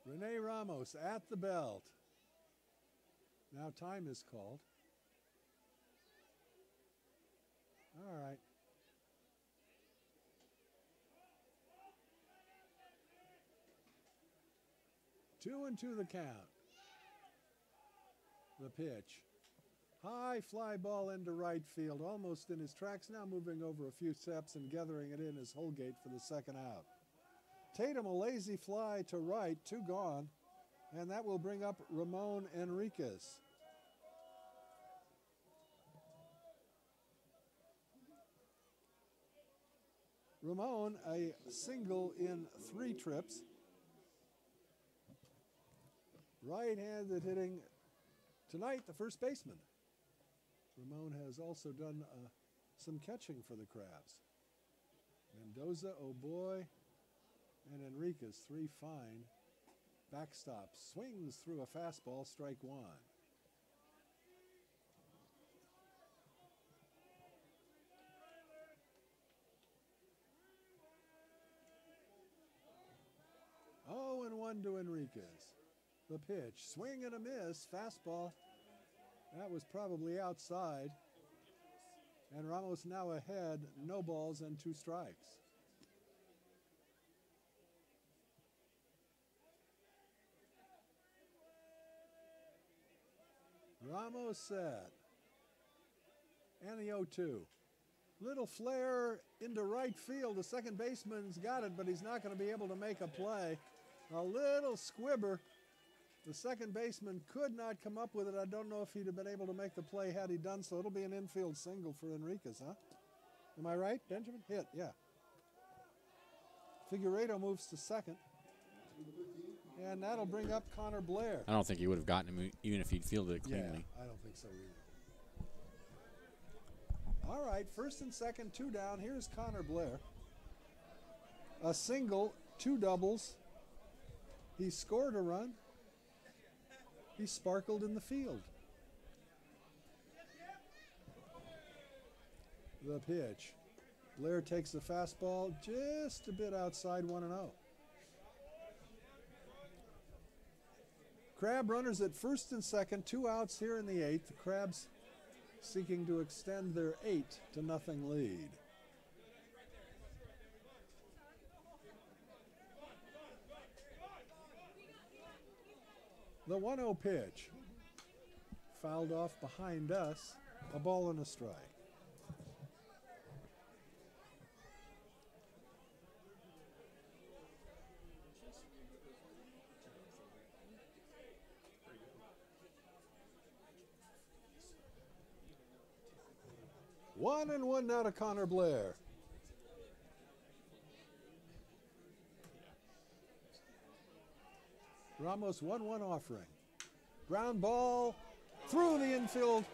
Rene Ramos at the belt. Now time is called. All right. Two and two the count. The pitch. High fly ball into right field, almost in his tracks, now moving over a few steps and gathering it in as Holgate for the second out. Tatum, a lazy fly to right, 2 gone, and that will bring up Ramon Enriquez. Ramon, a single in 3 trips. Right-handed hitting tonight, the first baseman. Ramon has also done some catching for the Crabs. Mendoza, oh boy, and Enriquez, 3 fine backstops. Swings through a fastball, strike 1. Oh, and 1 to Enriquez. The pitch, swing and a miss, fastball. That was probably outside. And Ramos now ahead, no balls and 2 strikes. Ramos set. And the 0-2. Little flare into right field. The second baseman's got it, but he's not going to be able to make a play. A little squibber. The second baseman could not come up with it. I don't know if he'd have been able to make the play had he done so. It'll be an infield single for Enriquez, huh? Am I right, Benjamin? Hit, yeah. Figueiredo moves to second. And that'll bring up Connor Blair. I don't think he would have gotten him even if he'd fielded it cleanly. Yeah, I don't think so either. All right, first and second, 2 down. Here's Connor Blair. A single, 2 doubles. He scored a run. He sparkled in the field. The pitch. Blair takes the fastball just a bit outside, 1-0. Crab runners at first and second, 2 outs here in the 8th. The Crabs seeking to extend their 8-0 lead. The 1-0 pitch. Fouled off behind us. A ball and a strike. One and one now to Connor Blair. Ramos 1-1 offering. Ground ball through the infield,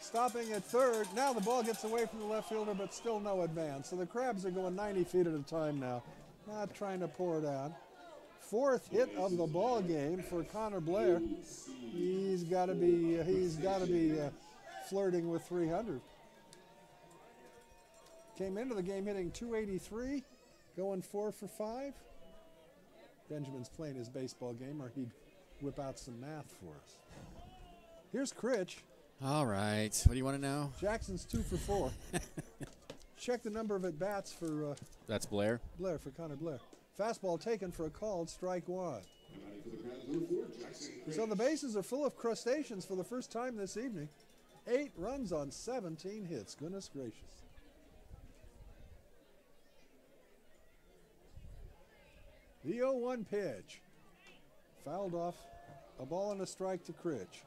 stopping at third. Now the ball gets away from the left fielder, but still no advance. So the Crabs are going 90 feet at a time now, not trying to pour down. 4th hit of the ball game for Connor Blair. He's got to be flirting with 300. Came into the game hitting .283, Going 4 for 5. Benjamin's playing his baseball game, or he'd whip out some math for us. Here's Critch. All right. What do you want to know? Jackson's 2 for 4. Check the number of at-bats for That's Blair. for Connor Blair. Fastball taken for a called strike 1. So the bases are full of crustaceans for the first time this evening. 8 runs on 17 hits. Goodness gracious. The 0-1 pitch. Fouled off. A ball and a strike to Critch.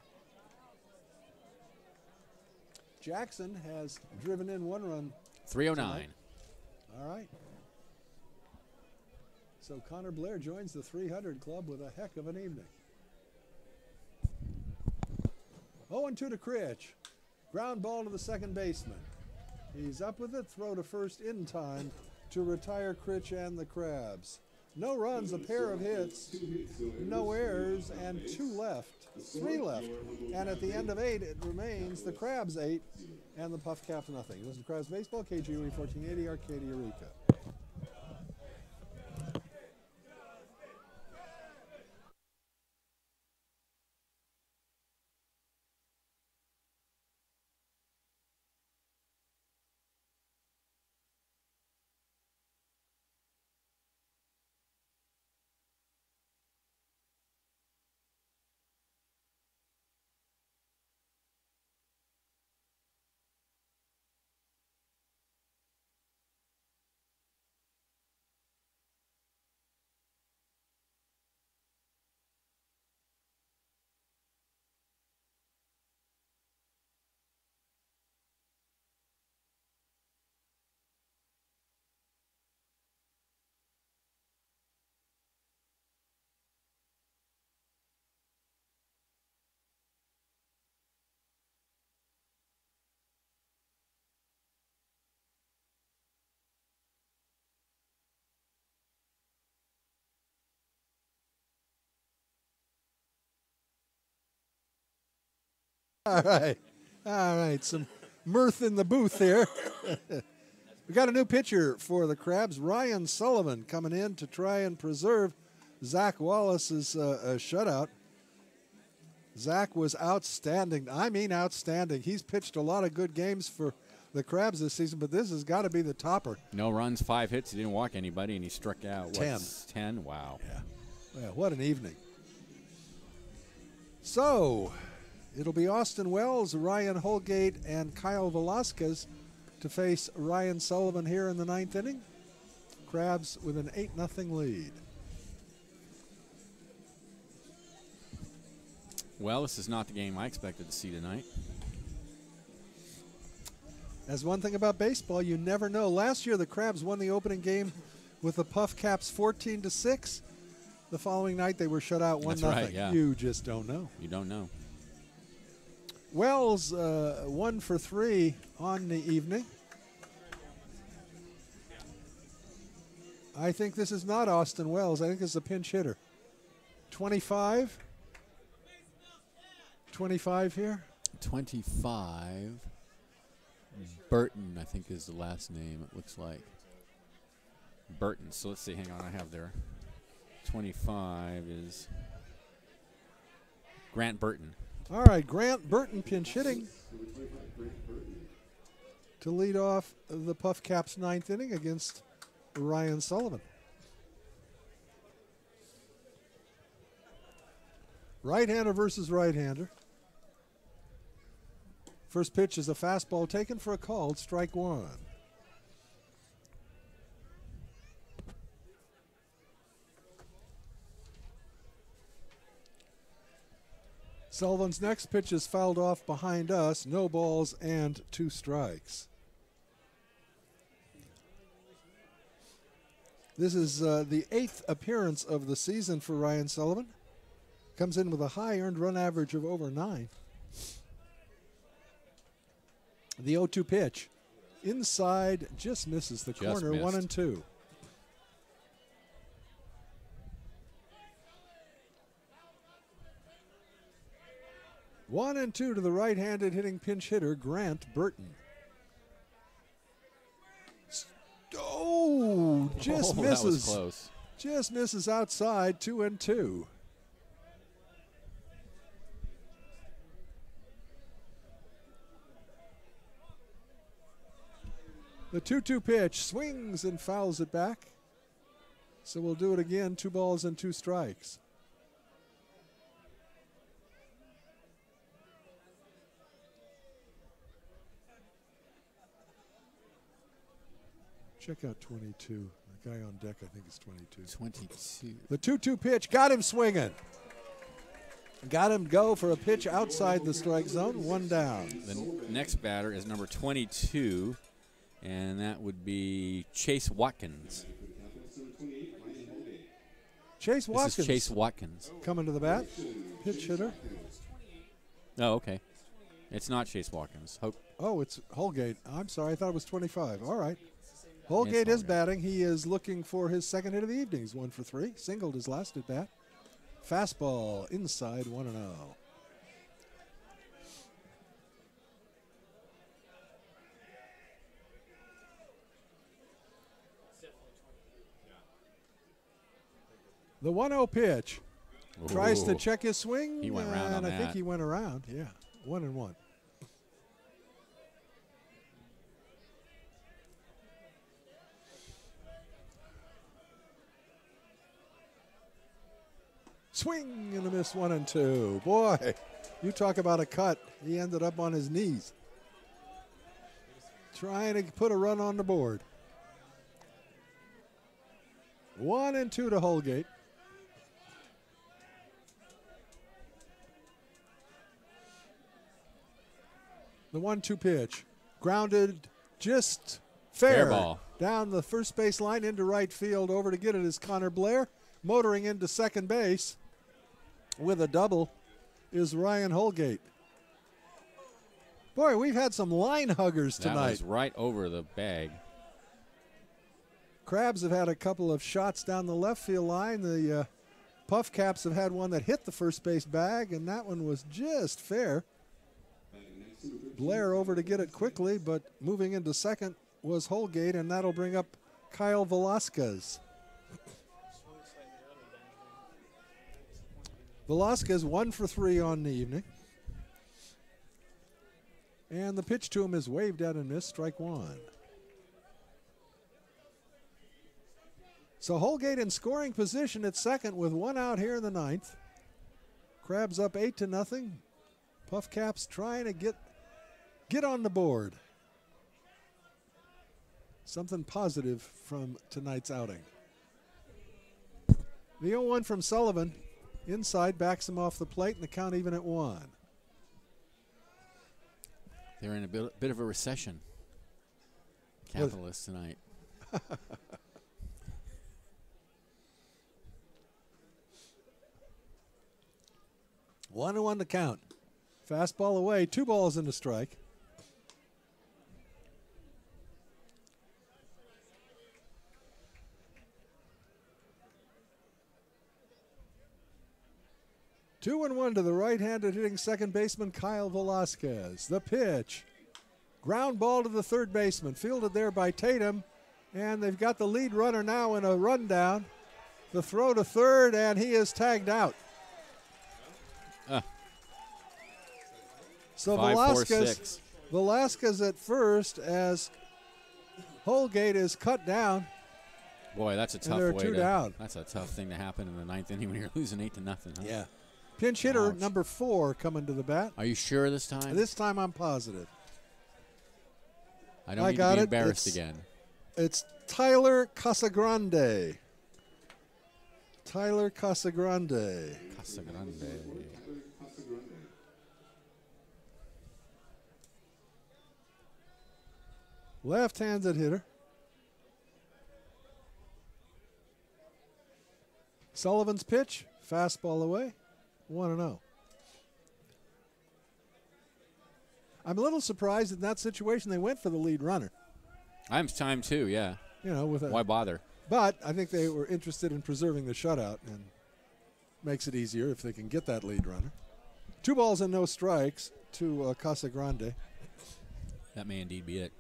Jackson has driven in 1 run. 309. All right. So Connor Blair joins the 300 club with a heck of an evening. 0-2 to Critch. Ground ball to the second baseman. He's up with it. Throw to first in time to retire Critch and the Crabs. No runs, a pair of hits, no errors, and 2 left. 3 left. And at the end of 8, it remains the Crabs 8 and the PUF Caps nothing. This is Crabs Baseball, KGUE 1480, Arcadia, Eureka. All right. Some mirth in the booth here. We got a new pitcher for the Crabs, Ryan Sullivan, coming in to try and preserve Zach Wallace's shutout. Zach was outstanding. I mean outstanding. He's pitched a lot of good games for the Crabs this season, but this has got to be the topper. No runs, 5 hits. He didn't walk anybody, and he struck out. 10. 10? Wow. Yeah, what an evening. So, it'll be Austin Wells, Ryan Holgate, and Kyle Velasquez to face Ryan Sullivan here in the 9th inning. Crabs with an 8-0 lead. Well, this is not the game I expected to see tonight. As one thing about baseball, you never know. Last year, the Crabs won the opening game with the PUF Caps 14-6. The following night, they were shut out 1-0. That's right, yeah. You just don't know. You don't know. Wells 1 for 3 on the evening. I think this is not Austin Wells. I think this is a pinch hitter. 25. 25 here. 25. Burton, I think, is the last name, it looks like. Burton. So let's see. Hang on. I have there. 25 is Grant Burton. All right. Grant Burton pinch hitting to lead off the PUF Caps 9th inning against Ryan Sullivan. Right-hander versus right-hander. First pitch is a fastball taken for a called strike 1. Sullivan's next pitch is fouled off behind us. No balls and 2 strikes. This is the 8th appearance of the season for Ryan Sullivan. Comes in with a high earned run average of over 9. The 0-2 pitch. Inside, just misses the corner, missed. 1-2. One and two to the right-handed hitting pinch hitter, Grant Burton. Oh, Just That misses. was close. Just misses outside, 2-2. The 2-2 pitch swings and fouls it back. So we'll do it again, 2 balls and 2 strikes. Check out 22. The guy on deck, I think, is 22. 22. The 2-2 pitch got him swinging. Got him go for a pitch outside the strike zone, 1 down. The next batter is number 22, and that would be Chase Watkins. Chase Watkins. This is Chase Watkins. Coming to the bat. Pitch hitter. Oh, okay. It's not Chase Watkins. Oh, it's Holgate. I'm sorry, I thought it was 25. All right. Holgate Yes, is batting. He is looking for his second hit of the evening. He's 1 for 3. Singled his last at bat. Fastball inside 1-0. The 1-0 pitch. Tries to Ooh. check his swing. He went around on and I think that. he went around. Yeah. 1-1. Swing and a miss, 1-2. Boy, you talk about a cut. He ended up on his knees. Trying to put a run on the board. 1-2 to Holgate. The 1-2 pitch. Grounded just fair ball. down the first base line into right field. Over to get it is Connor Blair. Motoring into second base with a double is Ryan Holgate. Boy, we've had some line huggers That tonight. was right over the bag. Crabs have had a couple of shots down the left field line. The PUF Caps have had one that hit the first base bag, and that one was just fair. Blair over to get it quickly, but moving into second was Holgate, and that'll bring up Kyle Velasquez. Velasquez 1 for 3 on the evening. And the pitch to him is waved at and missed, strike 1. So Holgate in scoring position at second with 1 out here in the 9th. Crabs up 8-0. PUF Caps trying to get on the board. Something positive from tonight's outing. The 0-1 from Sullivan. Inside, backs him off the plate, and the count even at 1. They're in a bit of a recession. Capitalists tonight. 1-1 to count. Fastball away, 2 balls and a strike. Two and 1 to the right-handed hitting second baseman Kyle Velasquez. The pitch. Ground ball to the third baseman. Fielded there by Tatum. And they've got the lead runner now in a rundown. The throw to third, and he is tagged out. So 5, 4, 6. Velasquez at first as Holgate is cut down. Boy, that's a tough there are way 2 to. down. That's a tough thing to happen in the 9th inning when you're losing 8-0. Huh? Yeah. Pinch hitter Ouch. number 4 coming to the bat. Are you sure this time? This time I'm positive. I don't I need got to be it. embarrassed again. It's Tyler Casagrande. Tyler Casagrande. Casagrande. Left-handed hitter. Sullivan's pitch, fastball away, 1-0. I'm a little surprised in that situation they went for the lead runner. I'm time too, yeah. You know, with Why bother? but I think they were interested in preserving the shutout, and makes it easier if they can get that lead runner. 2 balls and no strikes to Casagrande. That may indeed be it.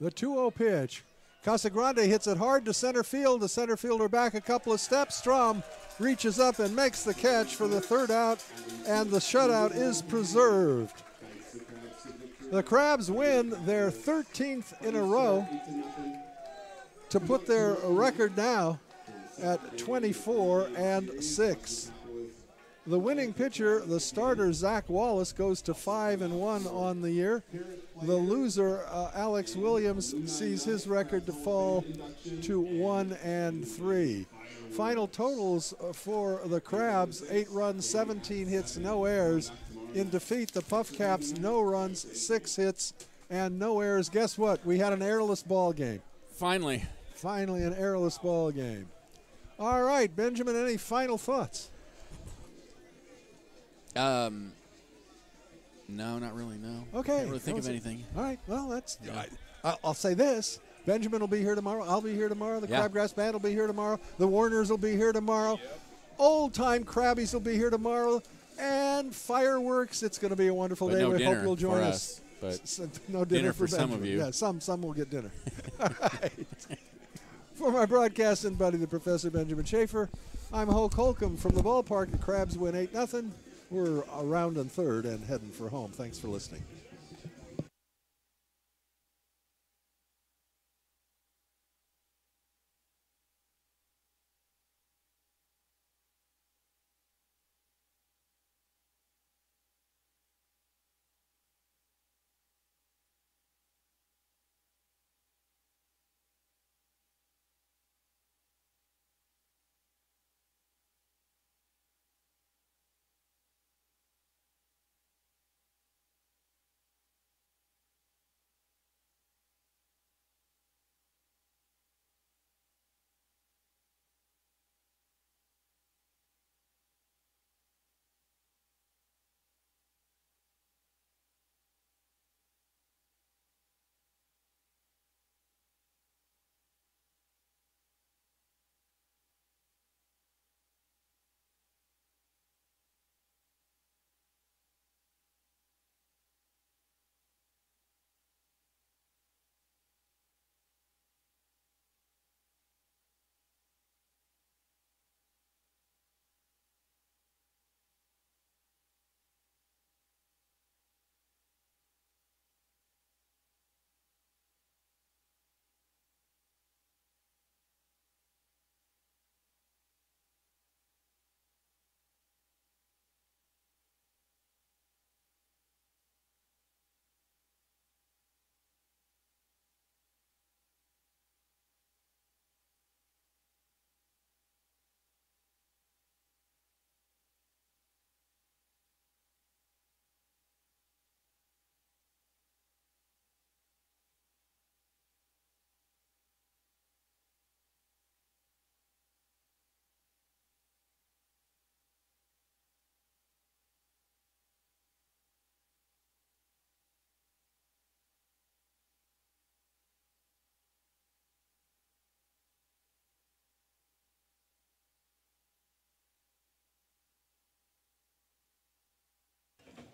The 2-0 pitch. Casagrande hits it hard to center field. The center fielder back a couple of steps. Strom reaches up and makes the catch for the third out, and the shutout is preserved. The Crabs win their 13th in a row to put their record now at 24-6. The winning pitcher, the starter, Zach Wallace, goes to 5-1 on the year. The loser, Alex Williams, sees his record to fall to 1-3. Final totals for the Crabs: 8 runs, 17 hits, no errors. In defeat, the PUF Caps, no runs, 6 hits, and no errors. Guess what? We had an errorless ball game. Finally. Finally, an errorless ball game. All right, Benjamin, any final thoughts? No, not really, no. Okay. Can't really think of anything. All right, well, that's. I'll say this. Benjamin will be here tomorrow. I'll be here tomorrow. The Crabgrass Band will be here tomorrow. The Warners will be here tomorrow. Old-time Crabbies will be here tomorrow. And fireworks. It's going to be a wonderful day. No we dinner hope you'll join for us. But no dinner for some Benjamin. of you. Yeah, some will get dinner. All right. For my broadcasting buddy, the Professor Benjamin Schaefer, I'm Hulk Holcomb from the ballpark. The Crabs win 8-0. We're around in third and heading for home. Thanks for listening.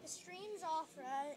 The stream's off, right?